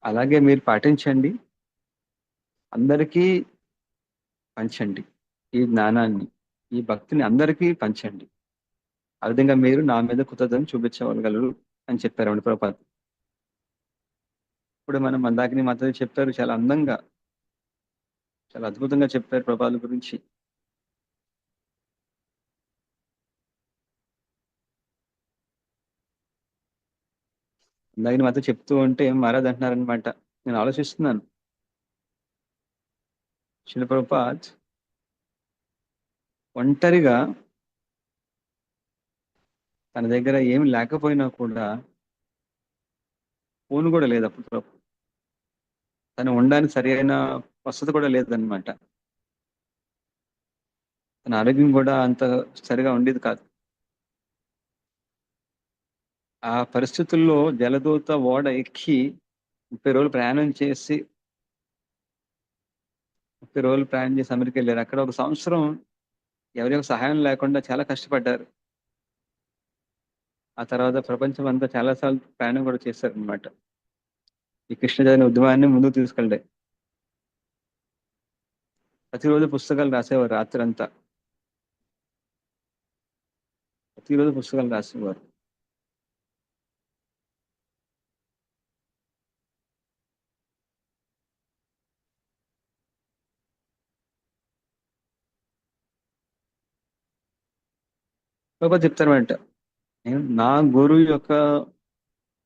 అలాగే మీరు పాటించండి, అందరికీ పంచండి ఈ జ్ఞానాన్ని, ఈ భక్తిని అందరికీ పంచండి. ఆ విధంగా మీరు నా మీద కృతజ్ఞతను చూపించగలరు అని చెప్పారు ప్రభుపాద. ఇప్పుడు మనం మందాకిని మాత్రమే చెప్పారు, చాలా అందంగా, చాలా అద్భుతంగా చెప్పారు ప్రభుపాదుల గురించి. మందాకిని మాత్రం చెప్తూ ఉంటే మహారాజ్ అంటున్నారనమాట, నేను ఆలోచిస్తున్నాను, శిల ప్రభుపాద్ ఒంటరిగా తన దగ్గర ఏమి లేకపోయినా కూడా, ఫోన్ కూడా లేదు అప్పుడు, తను ఉండడానికి సరి అయిన వసతి కూడా లేదనమాట, తన ఆరోగ్యం కూడా అంత సరిగా ఉండేది కాదు. ఆ పరిస్థితుల్లో జలదూత ఓడ ఎక్కి 30 రోజులు ప్రయాణం చేసి అమెరికా వెళ్ళారు. అక్కడ 1 సంవత్సరం ఎవరి యొక్క సహాయం లేకుండా చాలా కష్టపడ్డారు. ఆ తర్వాత ప్రపంచం అంతా చాలాసార్లు ప్రయాణం కూడా చేశారు అనమాట. ఈ కృష్ణ చైతన్య ఉద్యమాన్ని ముందుకు తీసుకెళ్ళాయి. ప్రతిరోజు పుస్తకాలు రాసేవారు, రాత్రి అంతా ప్రతిరోజు పుస్తకాలు రాసేవారు. చెప్తారన్నమాట, నేను నా గురువు యొక్క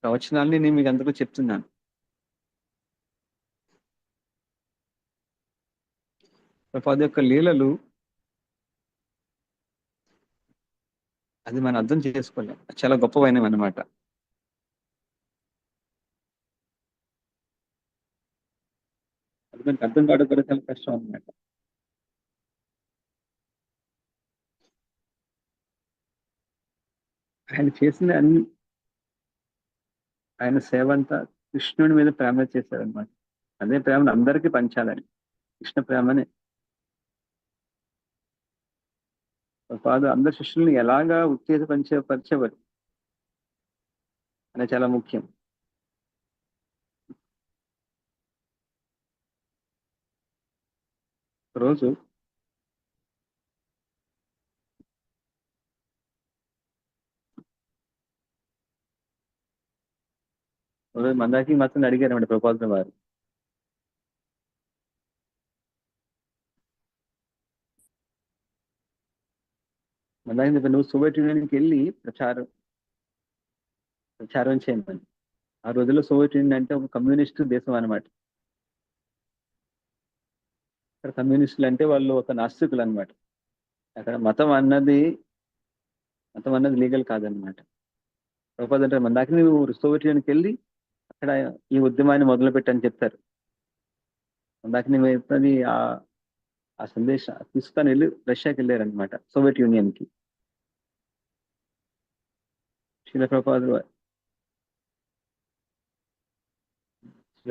ప్రవచనాల్ని నేను మీకు అందరికీ చెప్తున్నాను. ప్రభుపాద యొక్క లీలలు అది మనం అర్థం చేసుకోలేం, చాలా గొప్పవైనవి అన్నమాట. అది మనకు అర్థం కావడం కూడా చాలా కష్టం అన్నమాట. ఆయన చేసిన ఆయన సేవ అంతా కృష్ణుడి మీద ప్రేమ చేశారనమాట. అదే ప్రేమను అందరికీ పంచాలని, కృష్ణ ప్రేమనే. ప్రభుపాద అందరి శిష్యుల్ని ఎలాగా ఉత్తేజపరిచేవారు అనేది చాలా ముఖ్యం. రోజు మందాకి మాత్రం అడిగారు ప్రభుపాద వారు, మళ్ళీ నువ్వు సోవియట్ యూనియన్కి వెళ్ళి ప్రచారం చేయమని. ఆ రోజుల్లో సోవియట్ యూనియన్ అంటే ఒక కమ్యూనిస్ట్ దేశం అనమాట. అక్కడ కమ్యూనిస్టులు అంటే వాళ్ళు ఒక నాస్తికులు అనమాట. అక్కడ మతం అన్నది లీగల్ కాదనమాట. ప్రభుపాద అంటే మన దాకా నువ్వు సోవియట్ యూనియన్కి వెళ్ళి అక్కడ ఈ ఉద్యమాన్ని మొదలు పెట్టని చెప్తారు. మన దాకా నువ్వు ఎప్పుడని ఆ సందేశం తీసుకొని వెళ్ళి రష్యాకి వెళ్ళారనమాట, సోవియట్ యూనియన్కి. శిల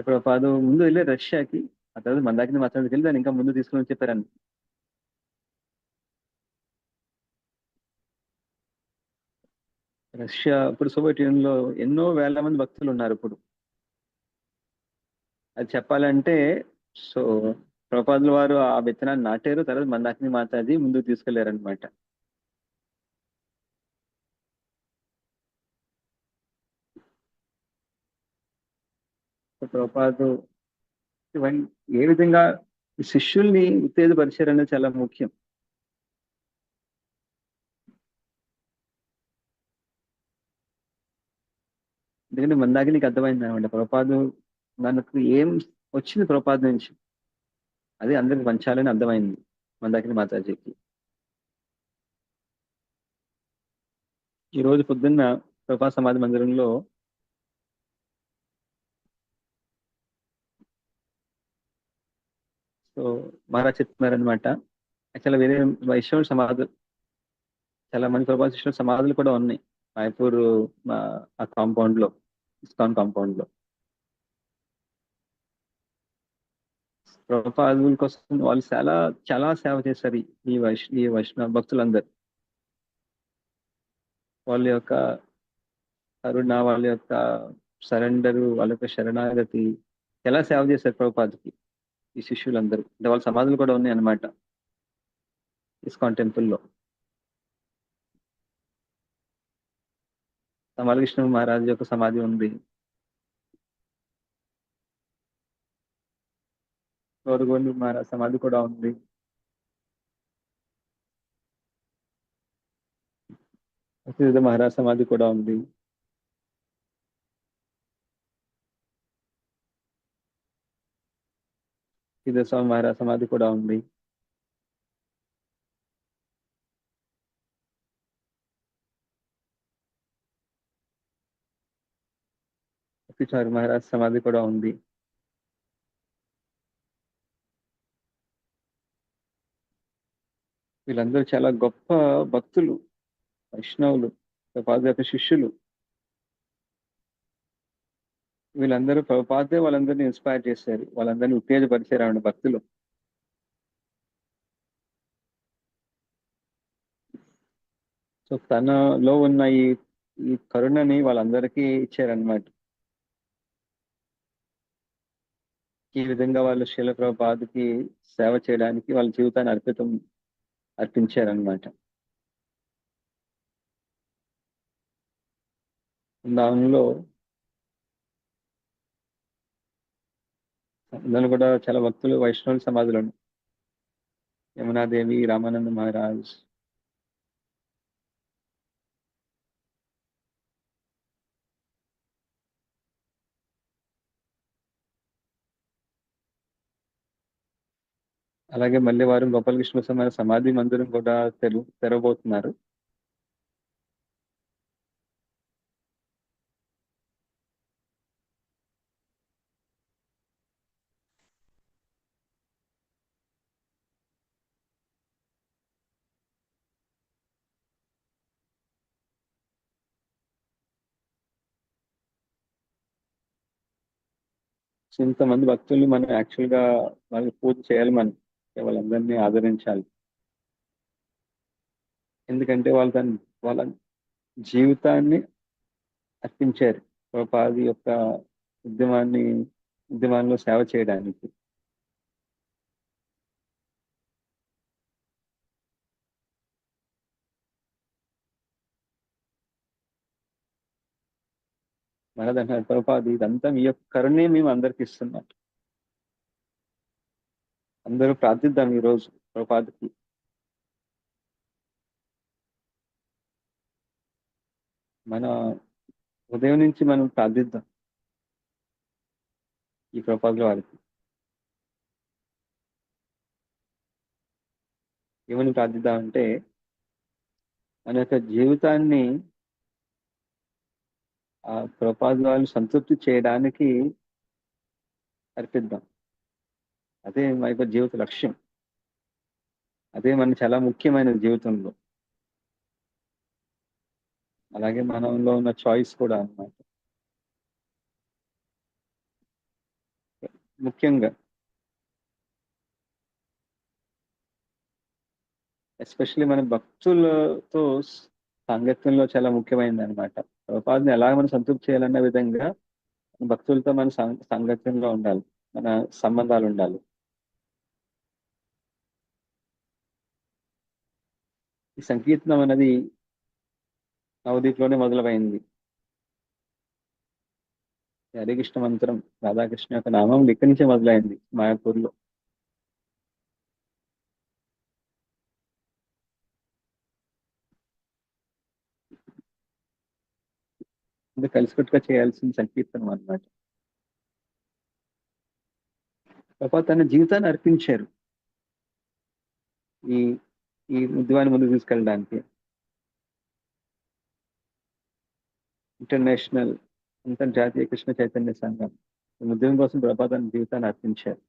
ప్రభుపాద ముందు వెళ్ళి రష్యాకి, ఆ తర్వాత మన దాకా మాట్లాడికి వెళ్ళి దాన్ని ఇంకా ముందు తీసుకుని చెప్పారని. రష్యా ఇప్పుడు సోవియట్ యూనియన్ లో ఎన్నో వేల మంది భక్తులు ఉన్నారు ఇప్పుడు. అది చెప్పాలంటే సో ప్రభుపాదుల వారు ఆ విత్తనాన్ని నాటారు, తర్వాత మందాకిని మాతాజీ ముందుకు తీసుకెళ్లారనమాట. ప్రభుపాదు ఏ విధంగా శిష్యుల్ని ఉత్తేజపరిచారనేది చాలా ముఖ్యం. ఎందుకంటే మందాకి నీకు అర్థమైంది అనమాట, ప్రభుపాదు మనకు ఏం వచ్చింది ప్రభుపాద నుంచి అది అందరికి పంచాలని అర్థమైంది మందాకిని మాతాజీకి. ఈ రోజు పొద్దున్న ప్రభుపాద సమాధి మందిరంలో సో మహారాజ్ చెప్తున్నారనమాట, యాక్చువల్గా వేరే వైష్ణవ సమాధులు చాలా మంది ప్రభుపాద శిష్యుల సమాధులు కూడా ఉన్నాయి రాయపూర్ ఆ కాంపౌండ్ లో, ఇస్కాన్ కాంపౌండ్ లో. ప్రభుపాదుల కోసం వాళ్ళు చాలా సేవ చేశారు ఈ వైష్ణవ భక్తులందరూ. వాళ్ళ యొక్క కరుణ, వాళ్ళ యొక్క సరెండరు, వాళ్ళ యొక్క శరణాగతి ఎలా సేవ చేశారు ప్రభుపాదకి ఈ శిష్యులందరూ. అంటే వాళ్ళ సమాధులు కూడా ఉన్నాయి అన్నమాట ఇస్కాన్ టెంపుల్లో. బాలకృష్ణ మహారాజ్ యొక్క సమాధి ఉంది, గౌరగోండి మహారాజ్ సమాధి కూడా ఉంది. మహారాజ్ సమాధి కూడా ఉంది. స్వామి మహారాజ్ సమాధి కూడా ఉంది. మహారాజ్ సమాధి కూడా ఉంది. వీళ్ళందరూ చాలా గొప్ప భక్తులు, వైష్ణవులు, ప్రభుపాద యొక్క శిష్యులు. వీళ్ళందరూ ప్రభుపాదే వాళ్ళందరినీ ఇన్స్పైర్ చేశారు, వాళ్ళందరినీ ఉత్తేజపరిచారు ఆవిడ భక్తులు. సో తనలో ఉన్న ఈ కరుణని వాళ్ళందరికీ ఇచ్చారనమాట. ఈ విధంగా వాళ్ళు శీల ప్రభుపాదకి సేవ చేయడానికి వాళ్ళ జీవితాన్ని అర్పించారనమాట. దానిలో కూడా చాలా భక్తులు వైష్ణవుల సమాధులు, యమునాదేవి, రామానంద మహారాజ్, అలాగే మళ్ళీ వారు గోపాలకృష్ణ సమాధి మందిరం కూడా తెరవబోతున్నారు. ఇంతమంది భక్తులు మనం యాక్చువల్ గా వాళ్ళకి పూజ చేయాలి, మనం వాళ్ళందరినీ ఆదరించాలి. ఎందుకంటే వాళ్ళ జీవితాన్ని అర్పించారు ప్రభుపాద యొక్క ఉద్యమాల్లో సేవ చేయడానికి. మనదంటారు ప్రభుపాద ఇదంతా మీ యొక్క కరుణే మేము అందరికి ఇస్తున్నాం, అందరూ ప్రార్థిద్దాం ఈరోజు ప్రభుపాదకి. మన ఉదయం నుంచి మనం ప్రార్థిద్దాం ఈ ప్రపోజల్ వారికి. ఏమని ప్రార్థిద్దామంటే మన యొక్క జీవితాన్ని ఆ ప్రపోజల్ వాళ్ళు సంతృప్తి చేయడానికి అర్పిద్దాం. అదే మన యొక్క జీవిత లక్ష్యం. అదే మన చాలా ముఖ్యమైన జీవితంలో. అలాగే మనంలో ఉన్న చాయిస్ కూడా అన్నమాట. ముఖ్యంగా ఎస్పెషల్లీ మన భక్తులతో సాంగత్యంలో చాలా ముఖ్యమైనది అనమాట. ప్రభుపాదని ఎలా మనం సంతృప్తి చేయాలన్న విధంగా భక్తులతో మన సాంగత్యంలో ఉండాలి, మన సంబంధాలు ఉండాలి. ఈ సంకీర్తనం అనేది నవదీప్లోనే మొదలైంది. హరే కృష్ణ మంత్రం, రాధాకృష్ణ యొక్క నామం ఇక్కడి నుంచే మొదలైంది మాయాపూర్లో. కలిసికట్టుగా చేయాల్సిన సంకీర్తనం అన్నమాట. ప్రభుపాద తన జీవితాన్ని అర్పించారు ఈ ఈ ఉద్యమాన్ని ముందుకు తీసుకెళ్ళడానికి. ఇంటర్నేషనల్ అంతర్జాతీయ కృష్ణ చైతన్య సంఘం ఈ ఉద్యమం కోసం ప్రభుపాద తన జీవితాన్ని అర్పించారు.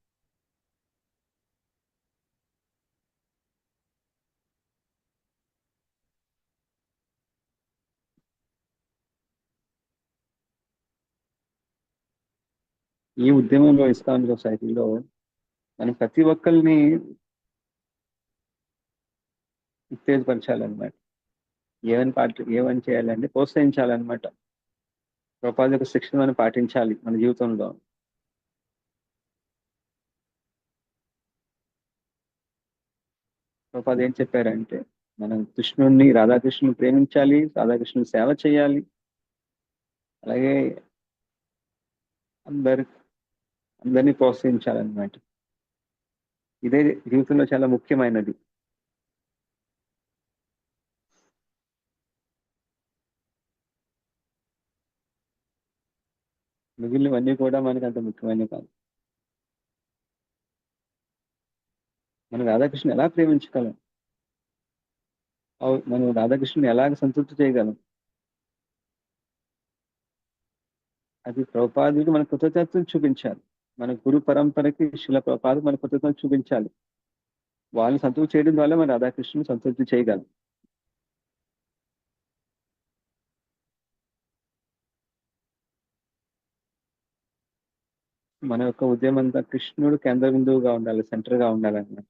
ఈ ఉద్యమంలో ఇస్కాన్ సొసైటీలో మనం ప్రతి ఒక్కరిని ఉత్తేజపరచాలన్నమాట. ఏమని చేయాలంటే ప్రోత్సహించాలన్నమాట. ప్రభుపాద యొక్క శిక్షణ మనం పాటించాలి మన జీవితంలో. ప్రభుపాద ఏం చెప్పారంటే మనం కృష్ణుడిని, రాధాకృష్ణుని ప్రేమించాలి, రాధాకృష్ణుని సేవ చేయాలి, అలాగే అందరినీ ప్రోత్సహించాలన్నమాట. ఇదే జీవితంలో చాలా ముఖ్యమైనది. మిగిలినవన్నీ కూడా మనకి అంత ముఖ్యమైనవి కాదు. మనం రాధాకృష్ణ ఎలా ప్రేమించగలం, మనం రాధాకృష్ణుని ఎలాగ సంతృప్తి చేయగలం, అది ప్రభుపాదుడికి మన కృతజ్ఞతలు చూపించాలి. మన గురు పరంపరకి శిల ప్రభుపాదు మన కృతజ్ఞతలు చూపించాలి. వాళ్ళని సంతృప్తి చేయడం ద్వారా మన రాధాకృష్ణుని సంతృప్తి చేయగలం. మన యొక్క ఉద్యమం అంతా కృష్ణుడు కేంద్ర బిందువుగా ఉండాలి, సెంటర్ గా ఉండాలి అన్నమాట.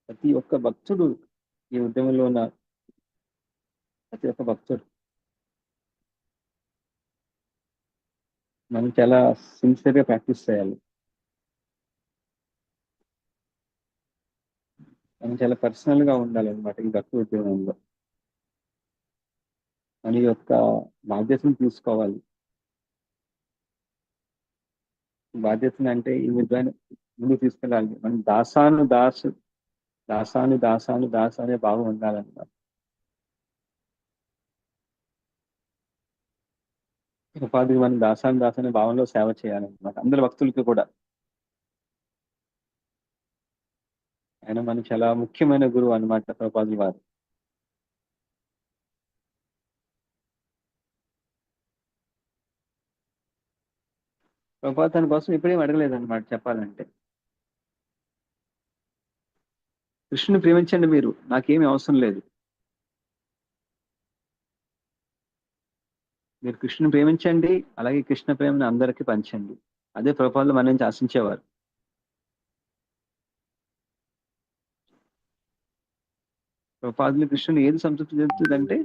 ప్రతి ఒక్క భక్తుడు ఈ ఉద్యమంలో ఉన్న ప్రతి ఒక్క భక్తుడు మనం చాలా సిన్సియర్గా ప్రాక్టీస్ చేయాలి. మనం చాలా పర్సనల్ గా ఉండాలి అనమాట ఈ భక్తి ఉద్యమంలో. మన యొక్క బాధ్యతను తీసుకోవాలి. బాధ్యతను అంటే ఈ ఉద్యమాన్ని ముందుకు తీసుకెళ్ళాలి. మనం దాసాను అనే భావం ఉండాలన్నమాట. ఉపాధికి మనం దాసాను అనే భావంలో సేవ చేయాలన్నమాట అందరి భక్తులకి కూడా. ఆయన మనకి చాలా ముఖ్యమైన గురువు అన్నమాట ప్రభుపాదుల వారు. ప్రభుపాద తన కోసం ఎప్పుడేం అడగలేదన్నమాట చెప్పాలంటే. కృష్ణుని ప్రేమించండి, మీరు నాకేమీ అవసరం లేదు, మీరు కృష్ణుని ప్రేమించండి, అలాగే కృష్ణ ప్రేమను అందరికీ పంచండి. అదే ప్రభుపాదులు మన నుంచి ఆశించేవారు. ప్రభుపాదులు కృష్ణుని ఏది సంతృప్తి చెందుతుందంటే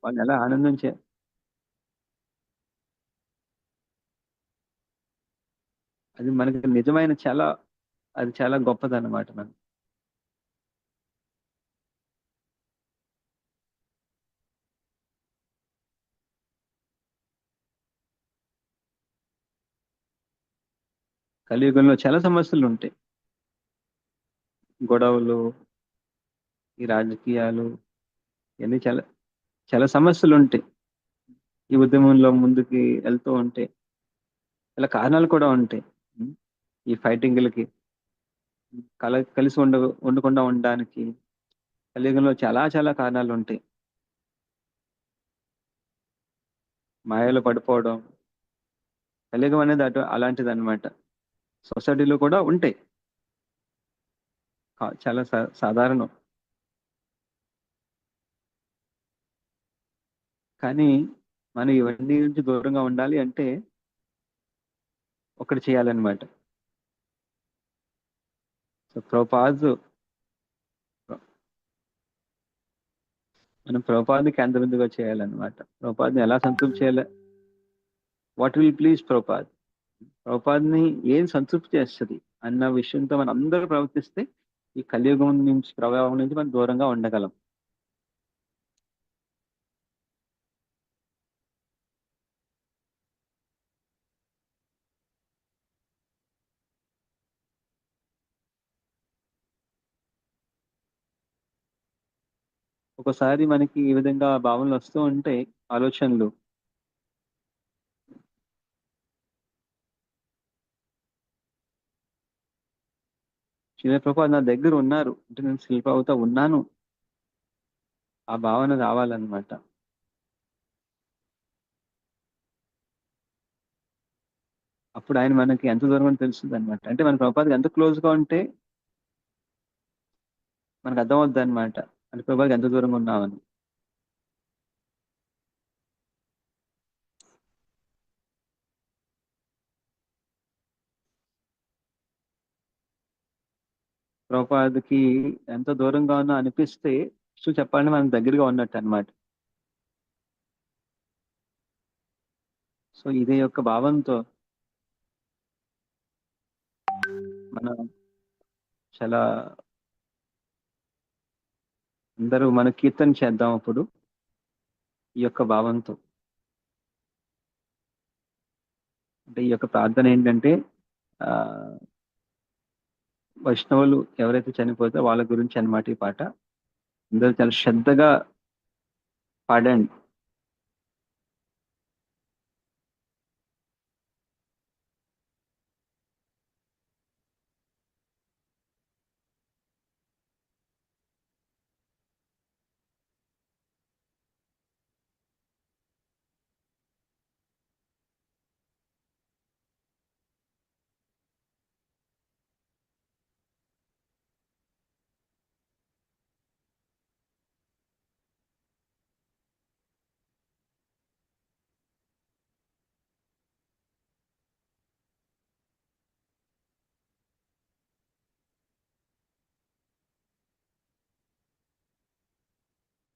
వాళ్ళు ఎలా ఆనందం అది మనకి నిజమైన అది చాలా గొప్పదన్నమాట. మనం కలియుగంలో చాలా సమస్యలు ఉంటాయి. గొడవలు, ఈ రాజకీయాలు, ఇవన్నీ చాలా చాలా సమస్యలు ఉంటాయి. ఈ ఉద్యమంలో ముందుకి వెళ్తూ ఉంటే చాలా కారణాలు కూడా ఉంటాయి. ఈ ఫైటింగ్లకి కలిసి ఉండకుండా ఉండడానికి కలియుగంలో చాలా చాలా కారణాలు ఉంటాయి. మాయలో పడిపోవడం, కలియుగం అనేది అలాంటిది అనమాట. సొసైటీలో కూడా ఉంటాయి, చాలా సాధారణం. కానీ మనం ఇవన్నీ నుంచి దూరంగా ఉండాలి అంటే ఒకటి చేయాలన్నమాట. సో మనం ప్రభుపాద్ని కేంద్రబిందుగా చేయాలన్నమాట. ప్రభుపాద్ని ఎలా సంతృప్తి చేయాలి? What will please Prabhupad? ప్రభుపాద్ని ఏం సంతృప్తి చేస్తుంది అన్న విషయంతో మనం అందరూ ప్రవర్తిస్తే ఈ కలియుగం నుంచి, ప్రభావం నుంచి మనం దూరంగా ఉండగలం. ఒకసారి మనకి ఈ విధంగా భావనలు వస్తూ ఉంటే, ఆలోచనలు, శ్రీల ప్రభుపాద్ నా దగ్గర ఉన్నారు అంటే నేను శిల్ప అవుతా ఉన్నాను, ఆ భావన రావాలన్నమాట. అప్పుడు ఆయన మనకి ఎంత దూరం అని తెలుస్తుంది అనమాట. అంటే మన ప్రభుపాద్కి ఎంత క్లోజ్ గా ఉంటే మనకు అర్థమవుద్ది అనమాట, అంటే ప్రభుపాద్కి ఎంత దూరంగా ఉన్నామని. ప్రభుపాద్కి ఎంత దూరంగా ఉన్నా అనిపిస్తే చెప్పాలంటే మనం దగ్గరగా ఉన్నట్టు అనమాట. సో ఇదే యొక్క భావంతో మనం చాలా అందరూ మన కీర్తన చేద్దాం అప్పుడు ఈ యొక్క భావంతో. అంటే ఈ యొక్క ప్రార్థన ఏంటంటే వైష్ణవులు ఎవరైతే చనిపోతే వాళ్ళ గురించి అన్నమాట ఈ పాట. అందరూ చాలా శ్రద్ధగా పాడండి.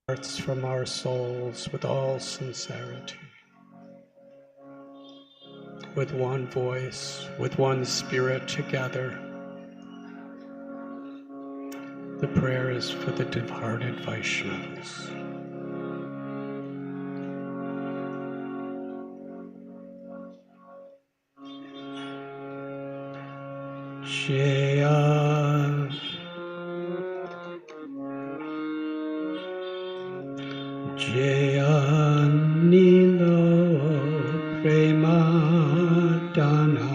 Hearts from our souls with all sincerity, with one voice, with one spirit together. The prayer is for the departed Vaishnavas. Jaya Jaya Nilo Prema Dana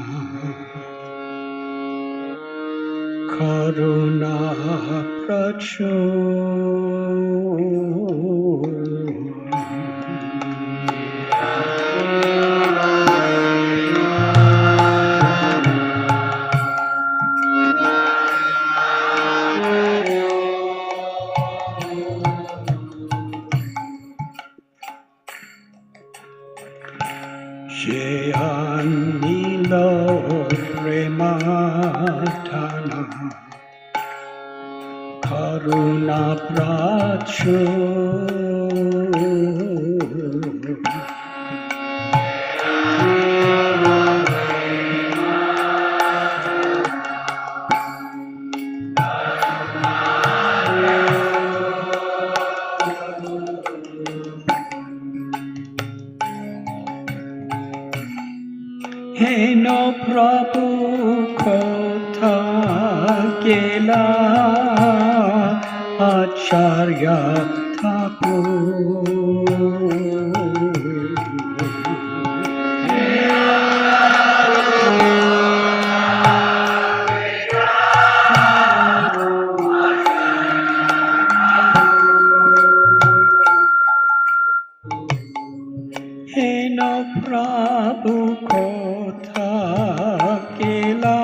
Karuna Pracho Nilo Prematana Karuna Pracho Hey no Prabhu Kotha केला आचार्य ठाकुर हेन प्रभु कथा केला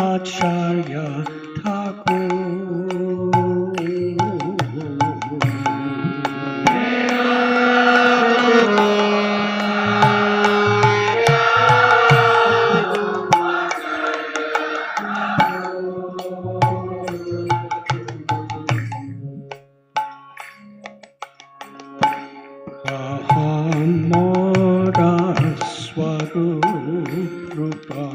आचार्य हमारा स्वरूप रूपा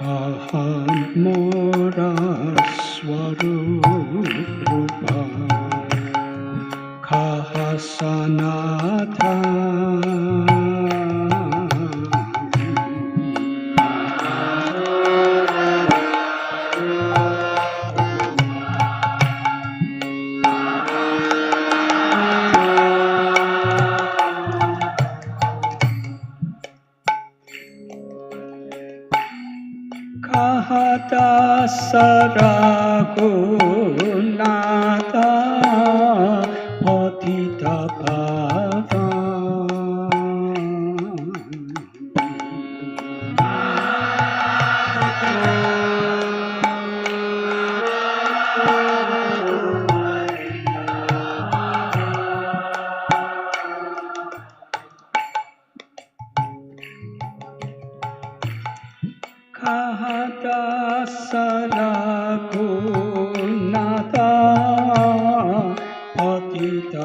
कहा मोरा स्वरूप रूपा कहा सनातन कहता सरागुनाता पतित कहता सरागुनाता पतित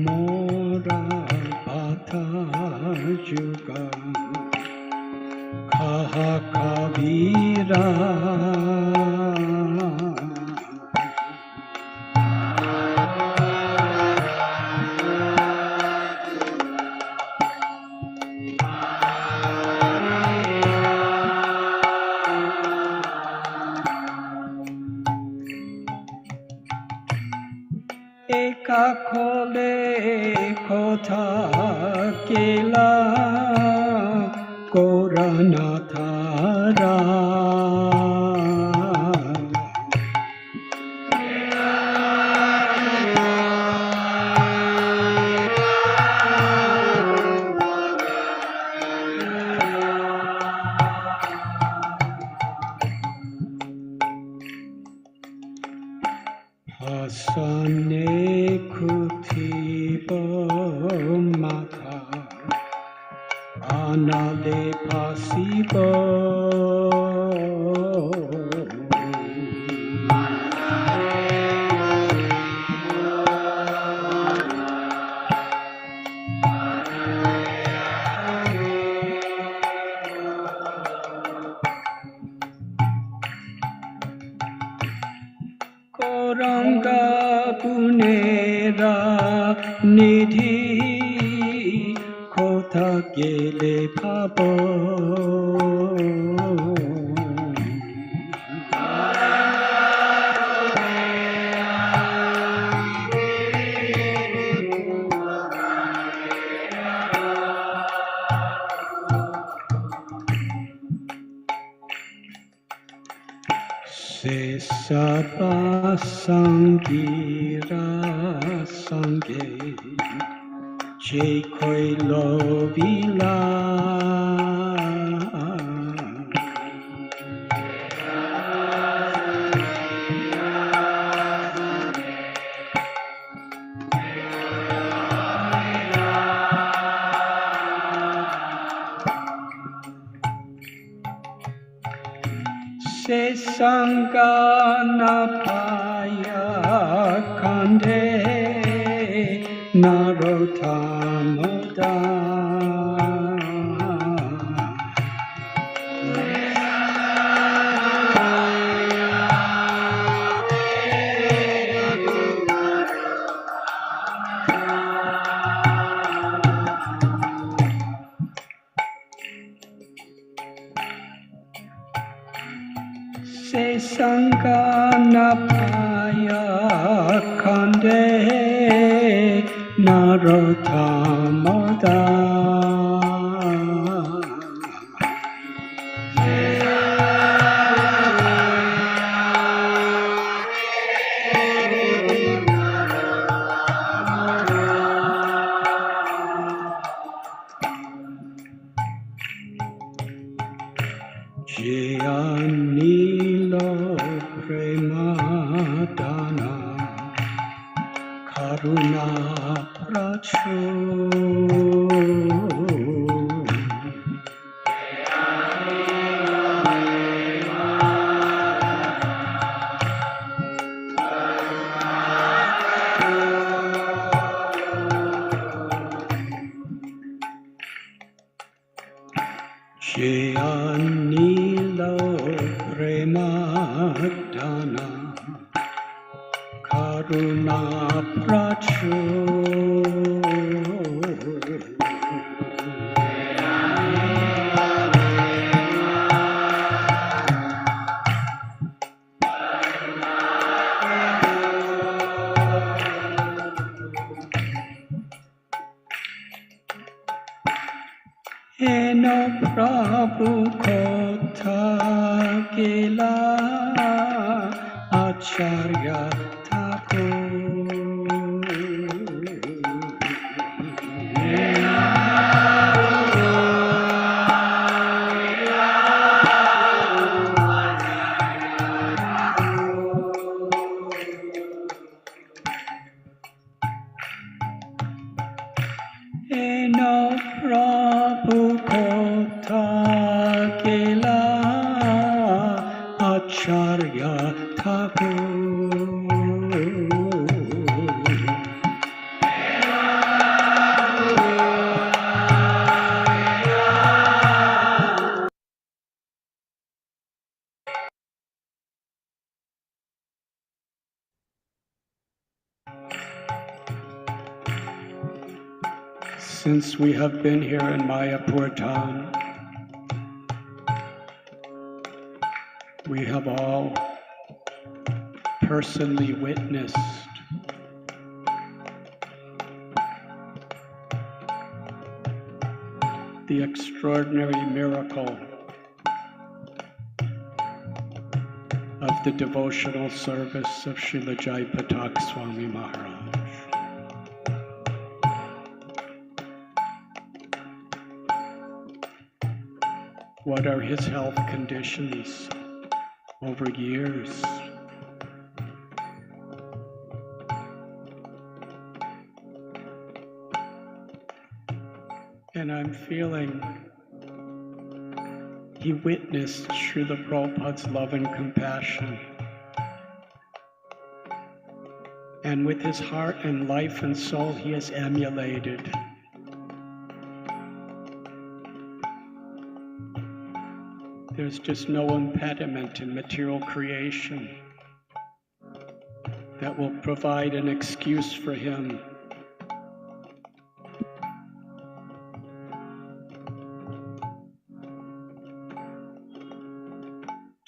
मोरा बाधा जुगा कहा कबीरा एका खोले कोथा केला कोराना थारा हसने खुथिब माथा आनाले फासिब कोरंगा पुनेरा निधि कोथा गेले भाबो से सपा संगीरा संगे जे कोई लोबिला se sanganapaya kande narotamoda. Se sanganapaya kande narotamoda. Jiyanilo premadana karuna prachu. Jiyanilo premadana karuna prachu. Eno Prabhu Kotha Gila Acharya Thakur. Eno Prabhu Kotha Gila Acharya Thakur. Since we have been here in Mayapur town, we have all personally witnessed the extraordinary miracle of the devotional service of Srila Jai Patak Swami Maharaj. What are his health conditions over years? And I'm feeling he witnessed Srila Prabhupada's love and compassion. And with his heart and life and soul, he has emulated. There's just no impediment in material creation that will provide an excuse for him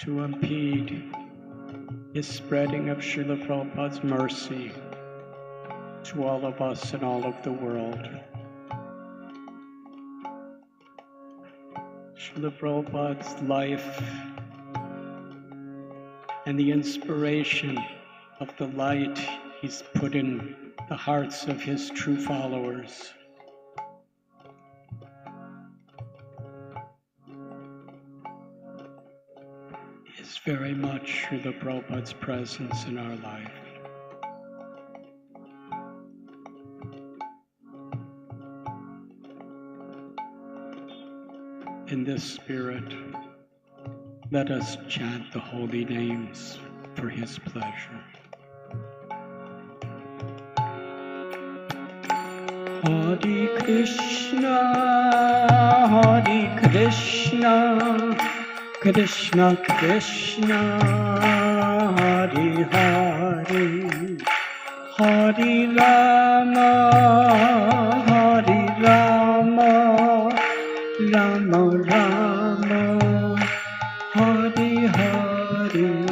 to impede his spreading of Srila Prabhupada's mercy to all of us and all of the world. Srila Prabhupada's life and the inspiration of the light he's put in the hearts of his true followers is very much Srila Prabhupada's presence in our life. In this spirit, Let us chant the holy names for his pleasure. Hare Krishna, Krishna Krishna, Hare Hare, Hare Rama, Rama Rama, Hare Hare.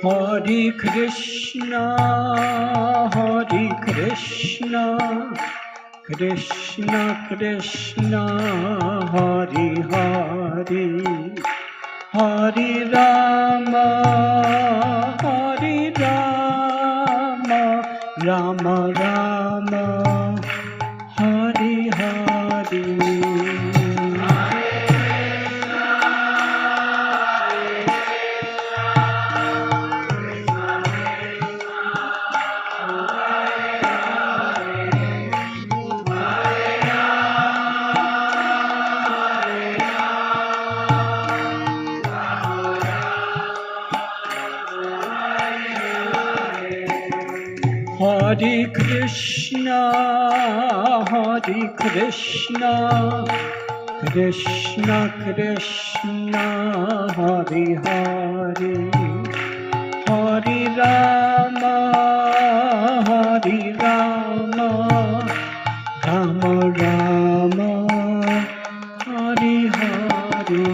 Hare Krishna, Hare Krishna, Krishna Krishna, Hare Hare, Hare Rama, Rama Rama, Hare Hare. Hare Krishna, Krishna Krishna, Hare Hare, Hare Rama, Rama Rama, Hare Hare.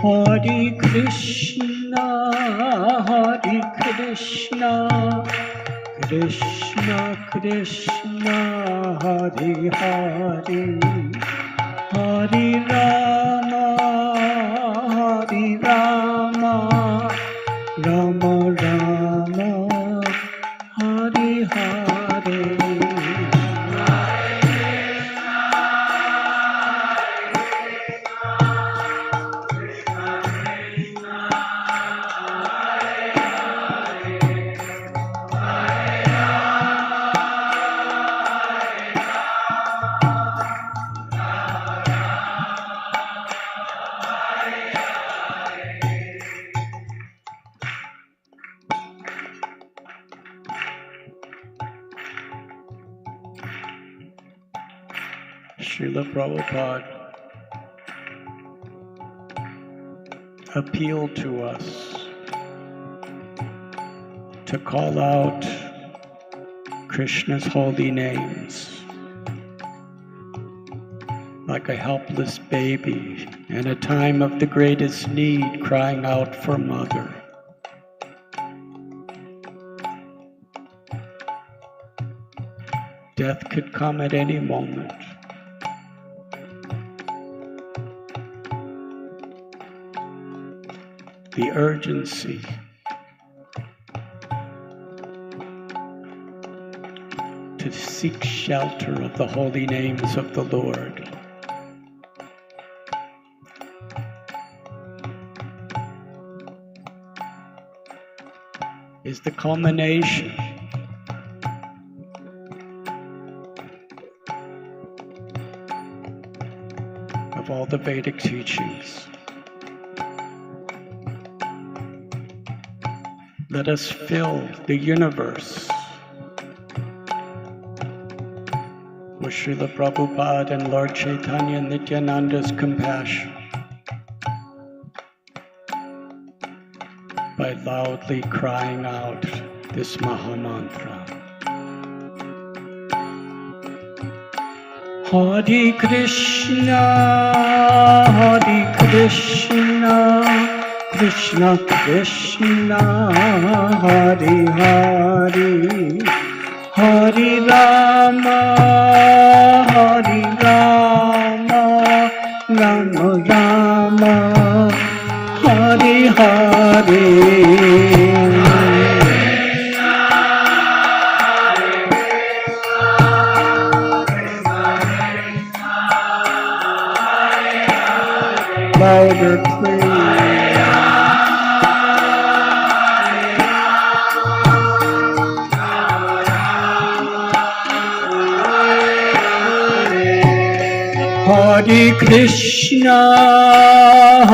Hare Krishna, Krishna Krishna, Hare Hare, Hare Rama, Rama Rama, Hare Hare. Srila Prabhupada appealed to us to call out Krishna's holy names like a helpless baby in a time of the greatest need, crying out for mother. Death could come at any moment. The urgency to seek shelter of the holy names of the Lord is the culmination of all the Vedic teachings. Let us fill the universe with Srila Prabhupada and Lord Chaitanya Nityananda's compassion by loudly crying out this Mahamantra. Hare Krishna, Krishna Krishna, Hare Hare, Hare Rama, Rama Rama, Hare Hare. Louder, please.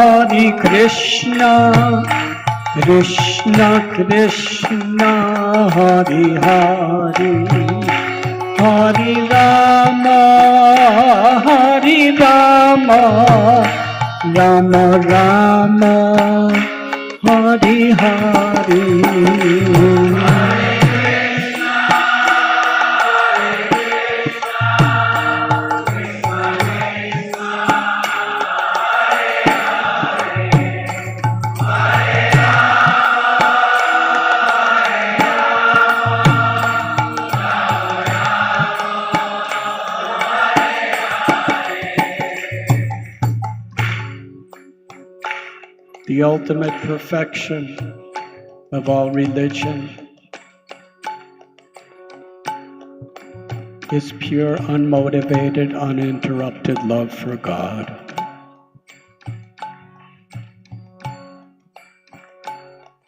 Hare Krishna, Krishna Krishna, Hare Hare, Hare Rama, Rama Rama, Hare Hare. The ultimate perfection of all religion is pure, unmotivated, uninterrupted love for God.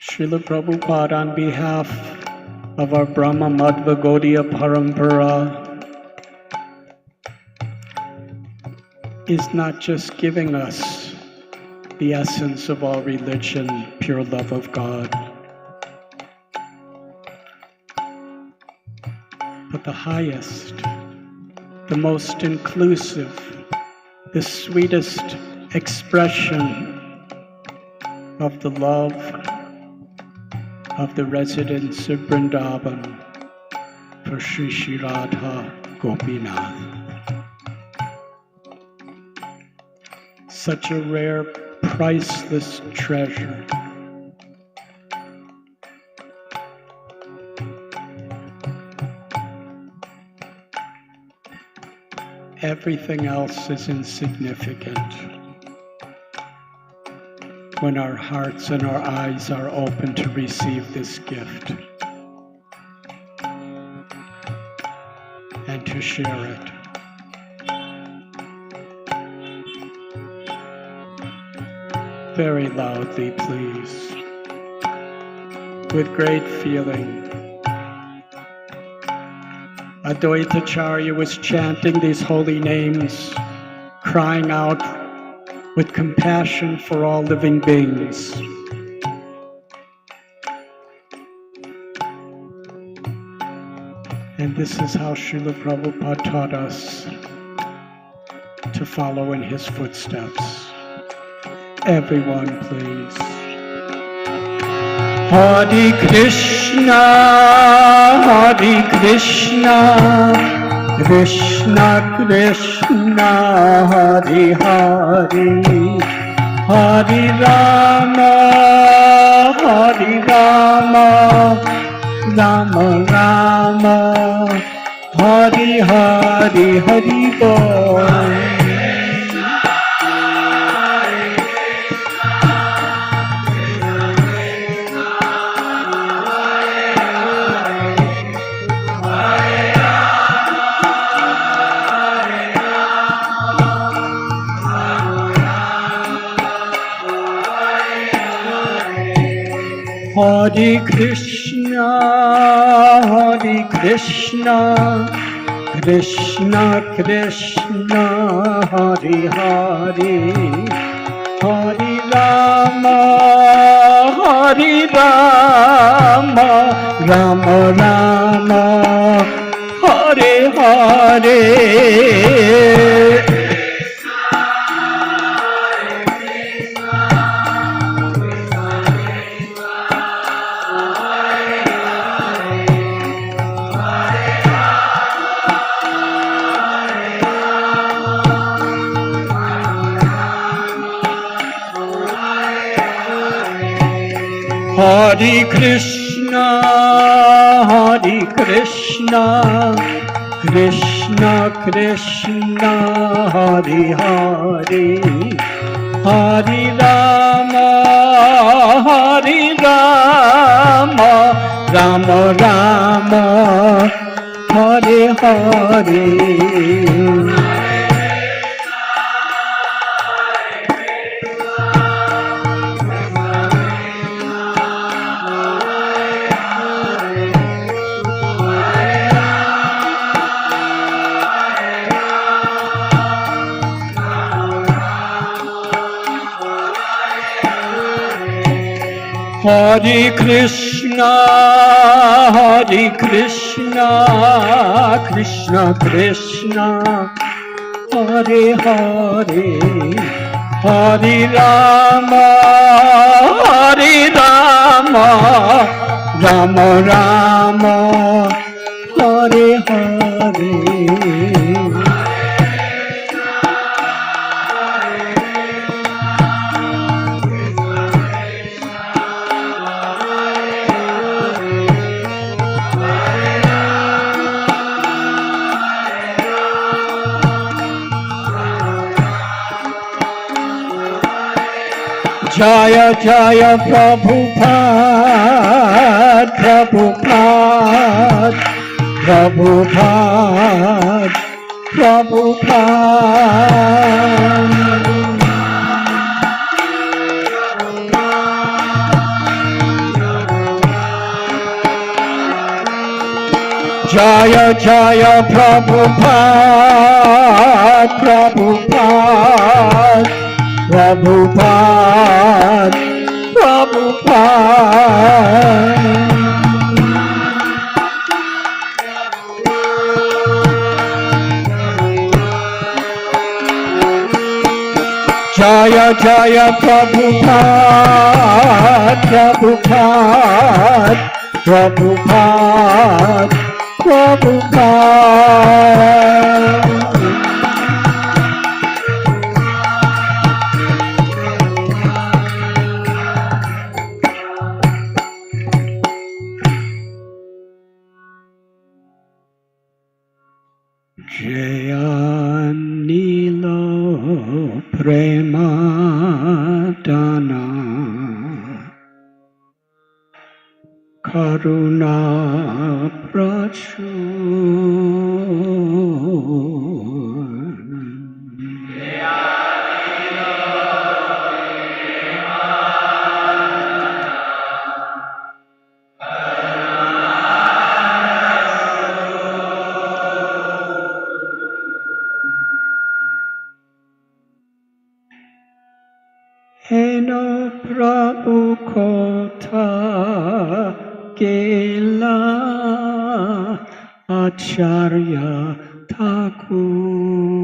Srila Prabhupada, on behalf of our Brahma Madhva Gaudiya Parampara, is not just giving us the essence of all religion, pure love of God, but the highest, the most inclusive, the sweetest expression of the love of the residents of Vrindavan for Sri Sri Radha Gopinath. Such a rare, priceless treasure. Everything else is insignificant when our hearts and our eyes are open to receive this gift and to share it. Very loudly, please, with great feeling. Advaitacharya was chanting these holy names, crying out with compassion for all living beings. And this is how Srila Prabhupada taught us to follow in his footsteps. Everyone, please. Hare Krishna, Krishna Krishna, Hare Hare, Hare Rama, Rama Rama, Hare Hare, Hare Bol. Hare Krishna, Krishna Krishna, Hare Hare, Hare Rama, Hare Rama, Rama Rama, Hare Hare. Hare Krishna, Krishna Krishna, Hare Hare, Hare Rama, Rama Rama, Hare Hare. Hare Krishna, Krishna Krishna, Hare Hare, Hare Rama, Rama Rama, Hare Hare. Jaya Jaya Prabhupada, Prabhupada, Prabhupada, Prabhupada. Jaya Jaya Prabhupada, Prabhupada, Prabhupada, Prabhupada. Jaya Jaya Prabhupada, Prabhupada, Prabhupada, Prabhupada. Jaya Nilo Premadana Karuna Prachur. Heno Prabhu Kota Kela Acharya Thakur.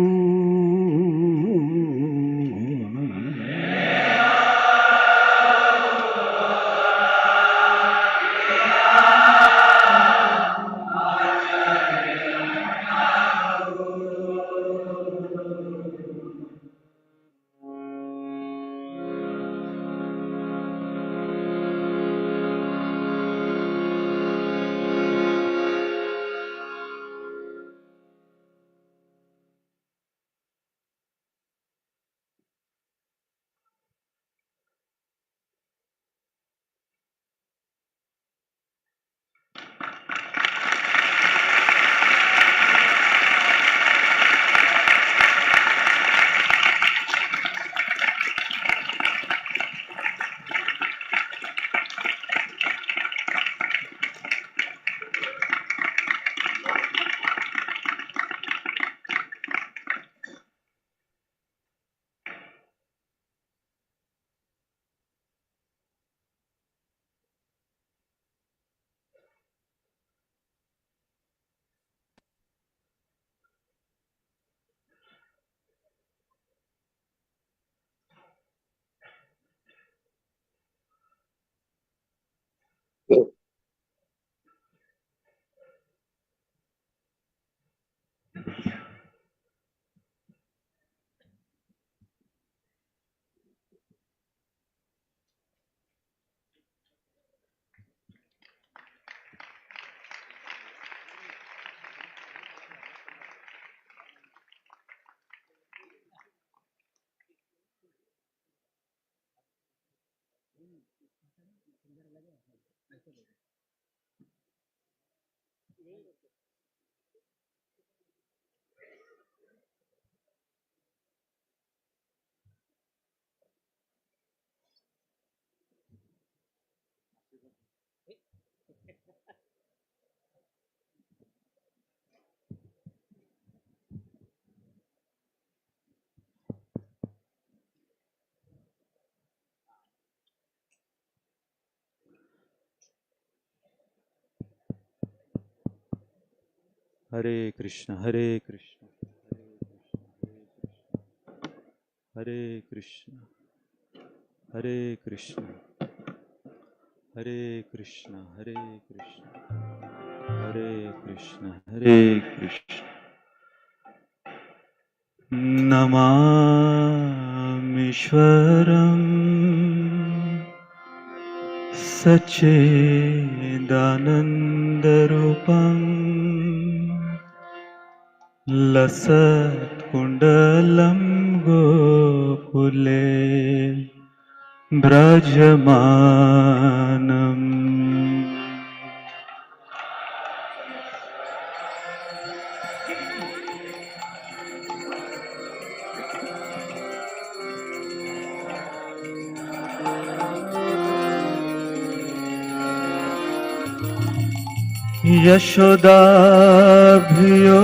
हरे कृष्ण हरे कृष्ण हरे कृष्ण हरे कृष्ण हरे कृष्ण हरे कृष्ण हरे कृष्ण हरे कृष्ण नमामीश्वरम् सच्चिदानन्दरूपम् लसत्कुण्डलं गोकुले ब्रजमानम्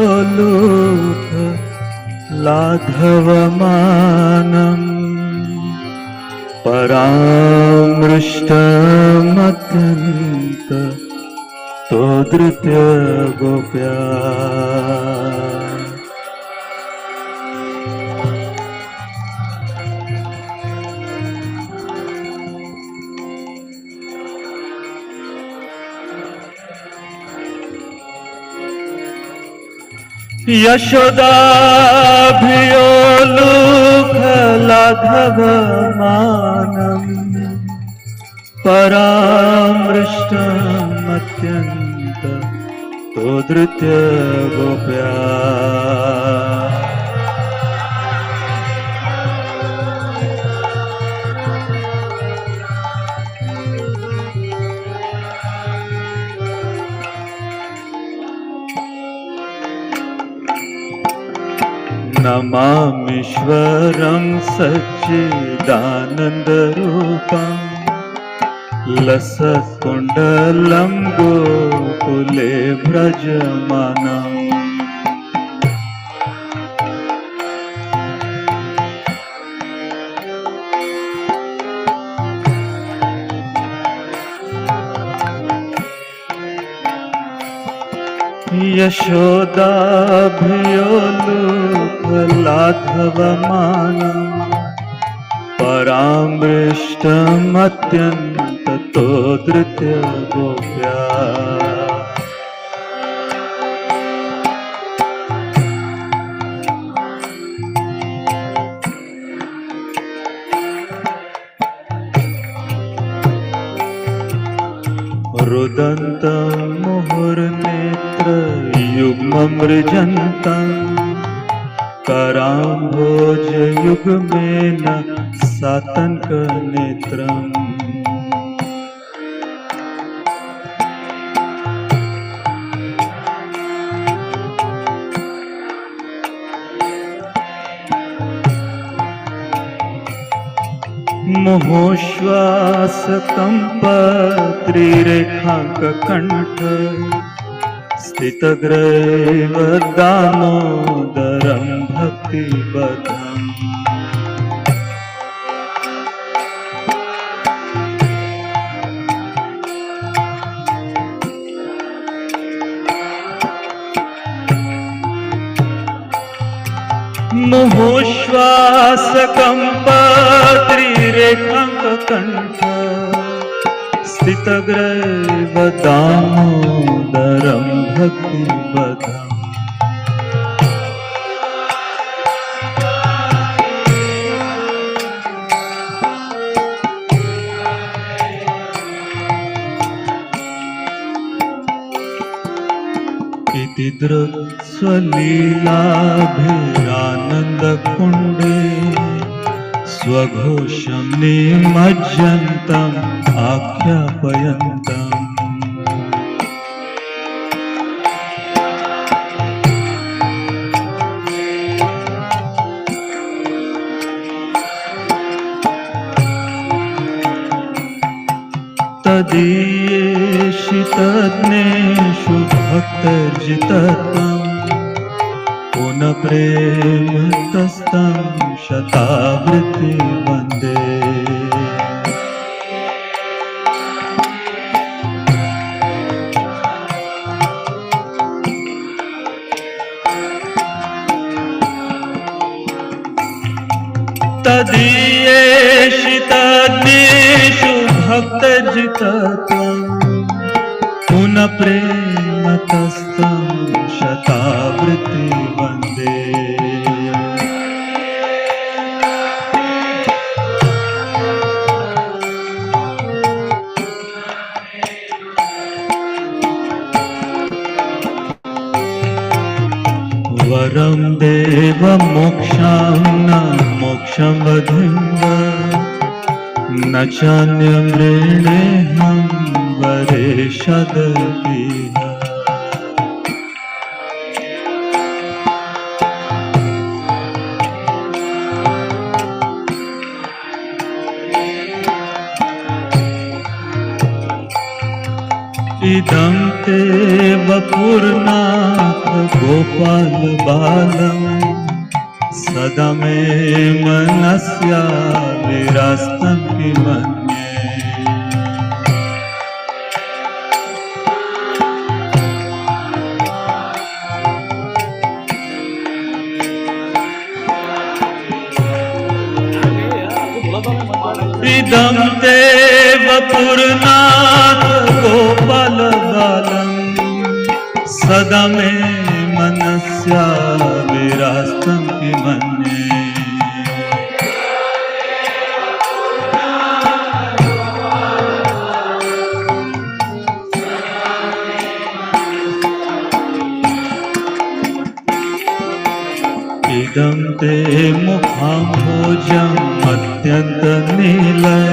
यशोदाभियोलुक लाघवमानम् परामृष्टमत्यन्त तोदृत्य गोप्या यशोदाभियोलुक लाघवमानम् परामृष्टमत्यन्त तोदृत्य गोप्या नमामीश्वरं सच्चिदानन्दरूपम् लसत्कुण्डलं गोकुले भ्रजमानम् यशोदाभियोलुक लाघवमानम् परामृष्टमत्यन्त तोदृत्य गोप्या रुदन्तं मुहुर्नेत्रयुग्ममृजन्तम् कराम्भोजयुग्मेन सातङ्कनेत्रम् मुहुश्वासकम्पत्रिरेखाङ्ककण्ठ स्थितग्रैव दामोदरं भक्तिपदम् मुहुश्वासकम्पत्रिरेखाङ्ककण्ठ स्थितग्रैव दामोदरं भक्तिपदम् इति दृक्स्वलीलाभिरानन्दकुण्डे स्वघोषं निमज्जन्तम् आख्यापयन्तम् तदीयेषितज्ञेषु भक्तर्जितत्वम् पुनः प्रेमतस्तं शतावृत्ति वन्दे समुचितत्वम् पुनः प्रेमतस्तं शतावृत्ति वन्दे वरं देव मोक्षं न मोक्षं वधिं वा न चान्यमृणेऽहं वरे शदपीह इदं ते वपुर्नाथ गोपाल बालम् सदा मे मनस्या विरास्तं किमन्ये इदं ते वपुर्नाथ गोपाल बालम् सदा मे मनस्या विरास्तं किमन्ये इदं ते मुखाम्भोजम् अत्यन्तनीलय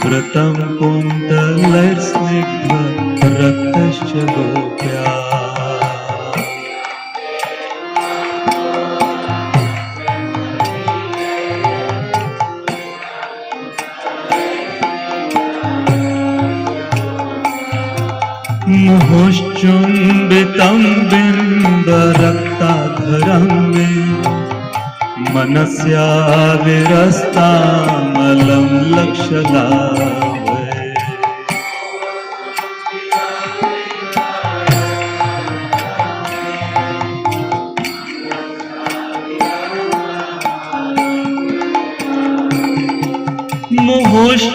व्रतं कुन्तलैर्स्निग्ध रक्तश्च गोप्या मुहुश्चुम्बितं बिम्बरक्ताधरं मे मनस्या विरस्तामलं लक्षलाभे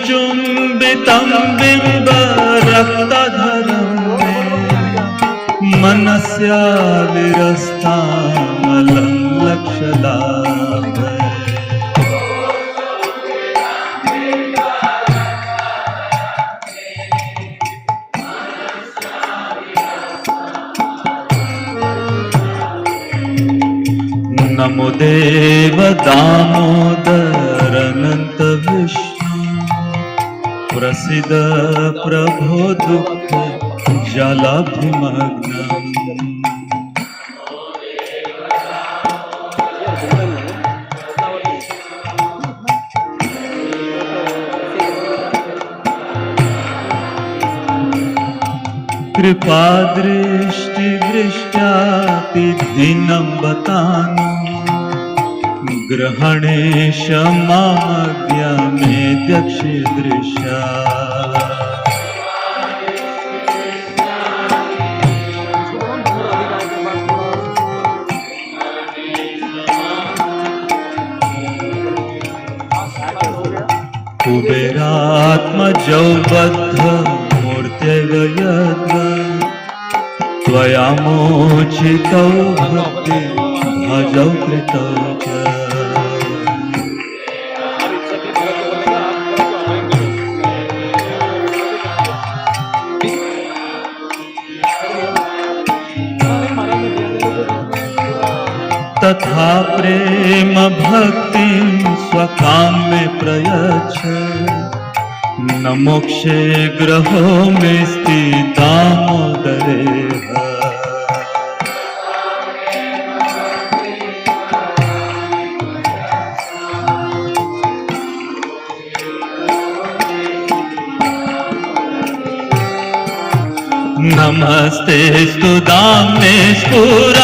मुहुश्चुम्बितं बिम्बरक्ताधरं मनस्या विरस्तामलं लक्षलाभे नमो देव दामोदर अनंत विष्णु प्रसीद प्रभो दुःख जलाभिमग्नम् कृपादृष्टिदृष्ट्यातिदीनं बतानु ग्रहणेश मामज्ञमेध्यक्षीदृशा कुबेरात्मजौ बद्ध मूर्त्यगयद् त्वया मोचितौ भक्ति भजौ कृतौ च तथा प्रेम भक्तिं स्वकाम्ये प्रयच्छ न मोक्षे ग्रहो मेस्ति दामोदरे नमस्ते स्तुदाम्ने स्फुरादिपिधाम्ने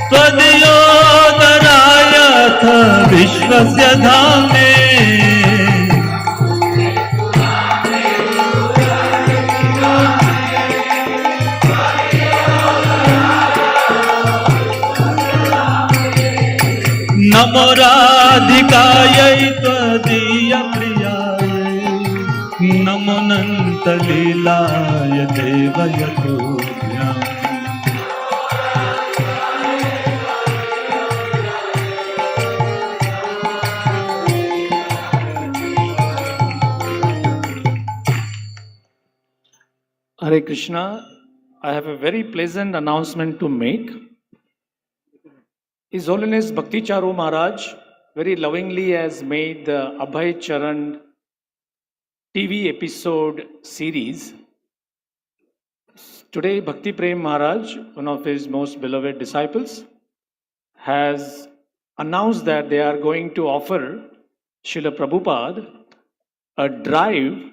त्वदयोदरायथ विश्वस्य धाम्ने नमो राधिकायै त्वदीय प्रिया अमृतलीलाय देवय तुभ्यम् Hare Krishna, I have a very pleasant announcement to make. His Holiness Bhakti Charu Maharaj very lovingly has made the Abhay Charan TV episode series. Today, Bhakti Prem Maharaj, one of his most beloved disciples, has announced that they are going to offer Srila Prabhupada a drive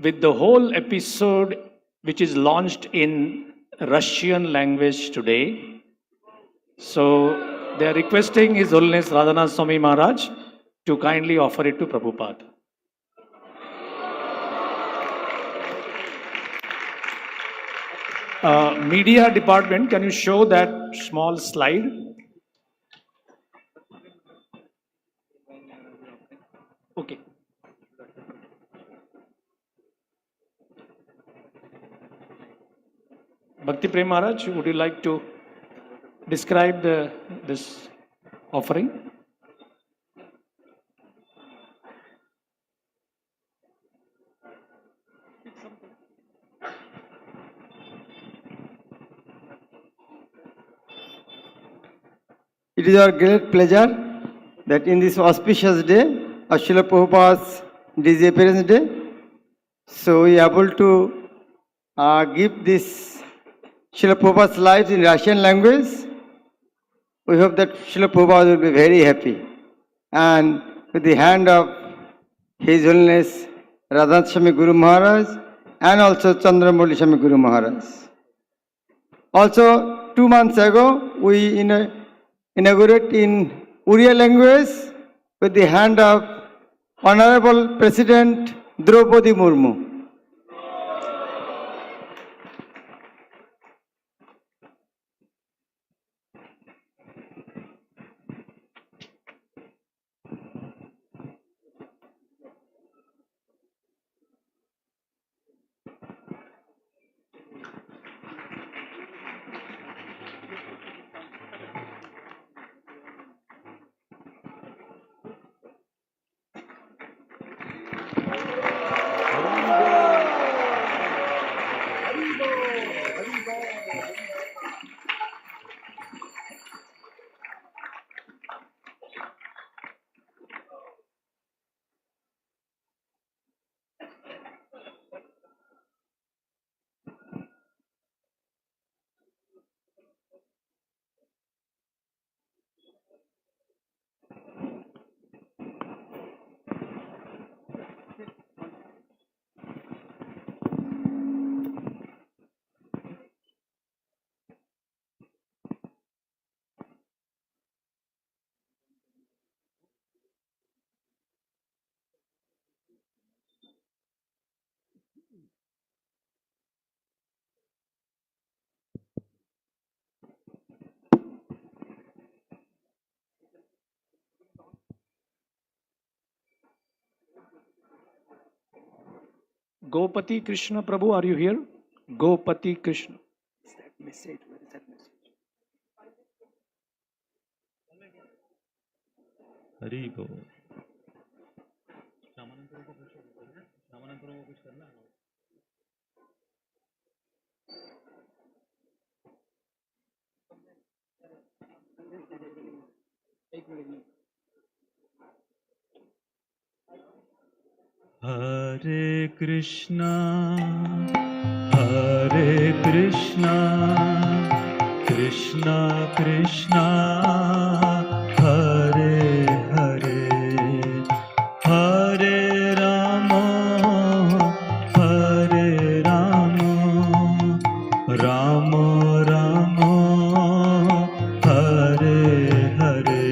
with the whole episode, which is launched in Russian language today. So they are requesting His Holiness Radhanath Swami Maharaj to kindly offer it to Prabhupada. Media department, can you show that small slide? Okay. Bhakti Prem Maharaj, would you like to describe this offering? It is our great pleasure that in this auspicious day, of Srila Prabhupada's disappearance day, so we are able to give this Srila Prabhupada's life in Russian language. We hope that Srila Prabhupada will be very happy. And with the hand of His Holiness Radhanath Swami Guru Maharaj and also Chandramouli Swami Guru Maharaj. Also, 2 months ago, we inaugurate in Uriya language with the hand of Honorable President Draupadi Murmu. Gopati Krishna Prabhu, are you here? Gopati Krishna. Is that message? Where is that message? Hari बोल Hare Krishna, Krishna Krishna, Hare Hare, Hare Rama, Rama Rama, Hare Hare.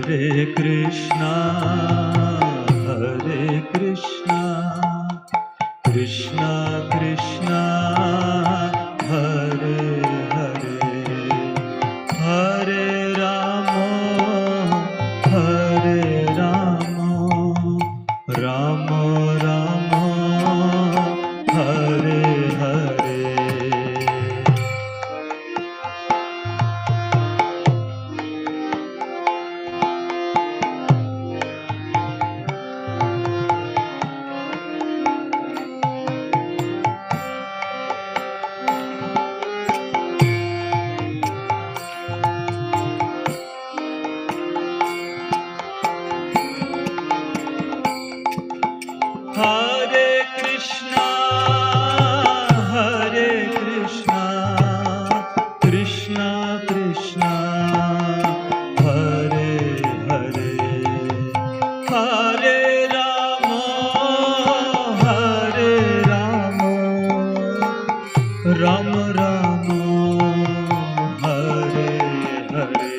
Hare Krishna, Krishna Krishna, Hare Hare, Hare Rama, Rama Rama, Hare Hare. Hare Krishna, Krishna Krishna, Hare Hare, Hare Rama, Rama Rama, Hare Hare.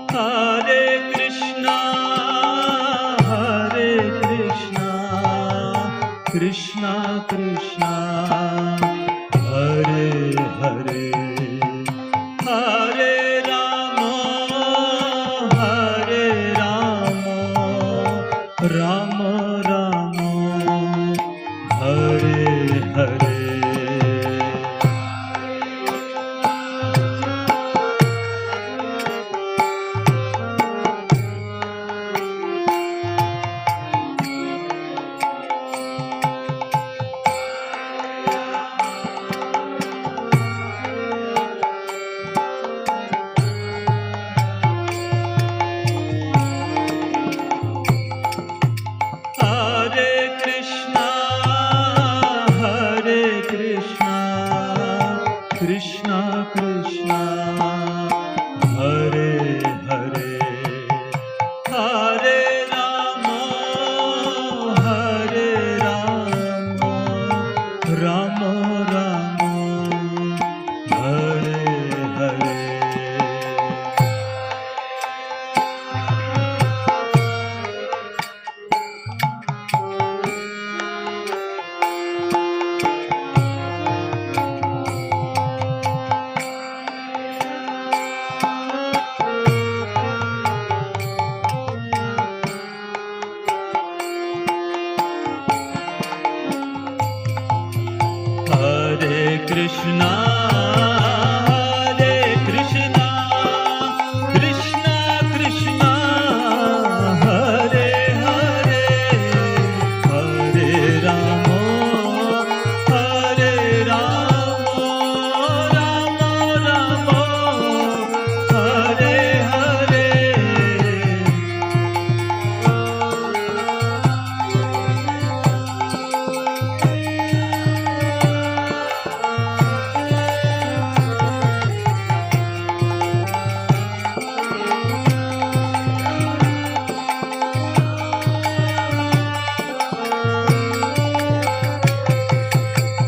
Hare Krishna, Krishna Krishna, Hare Hare, Hare Rama, Rama Rama, Hare Hare. Hare Krishna, Krishna Krishna, Hare Hare, Hare Rama, Rama Rama, Hare Hare. Hare Krishna, Krishna Krishna, Hare Hare, Hare Rama, Rama Rama, Hare Hare.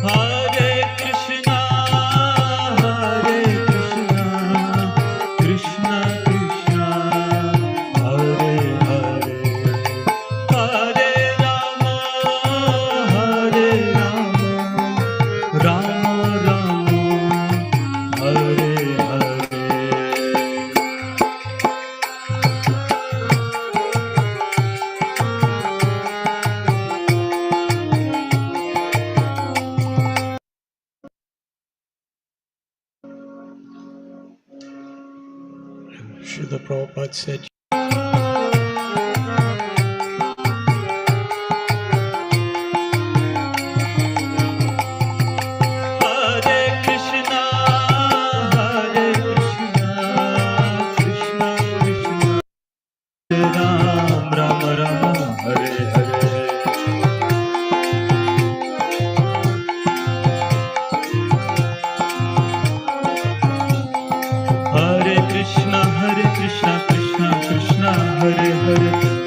Hare Krishna, Krishna Krishna, Hare Hare, Hare Rama, Rama Rama, Hare Hare. Srila Prabhupada said, Hare Krishna, Krishna Krishna, Ram Ram Ram, Hare Hare. Hare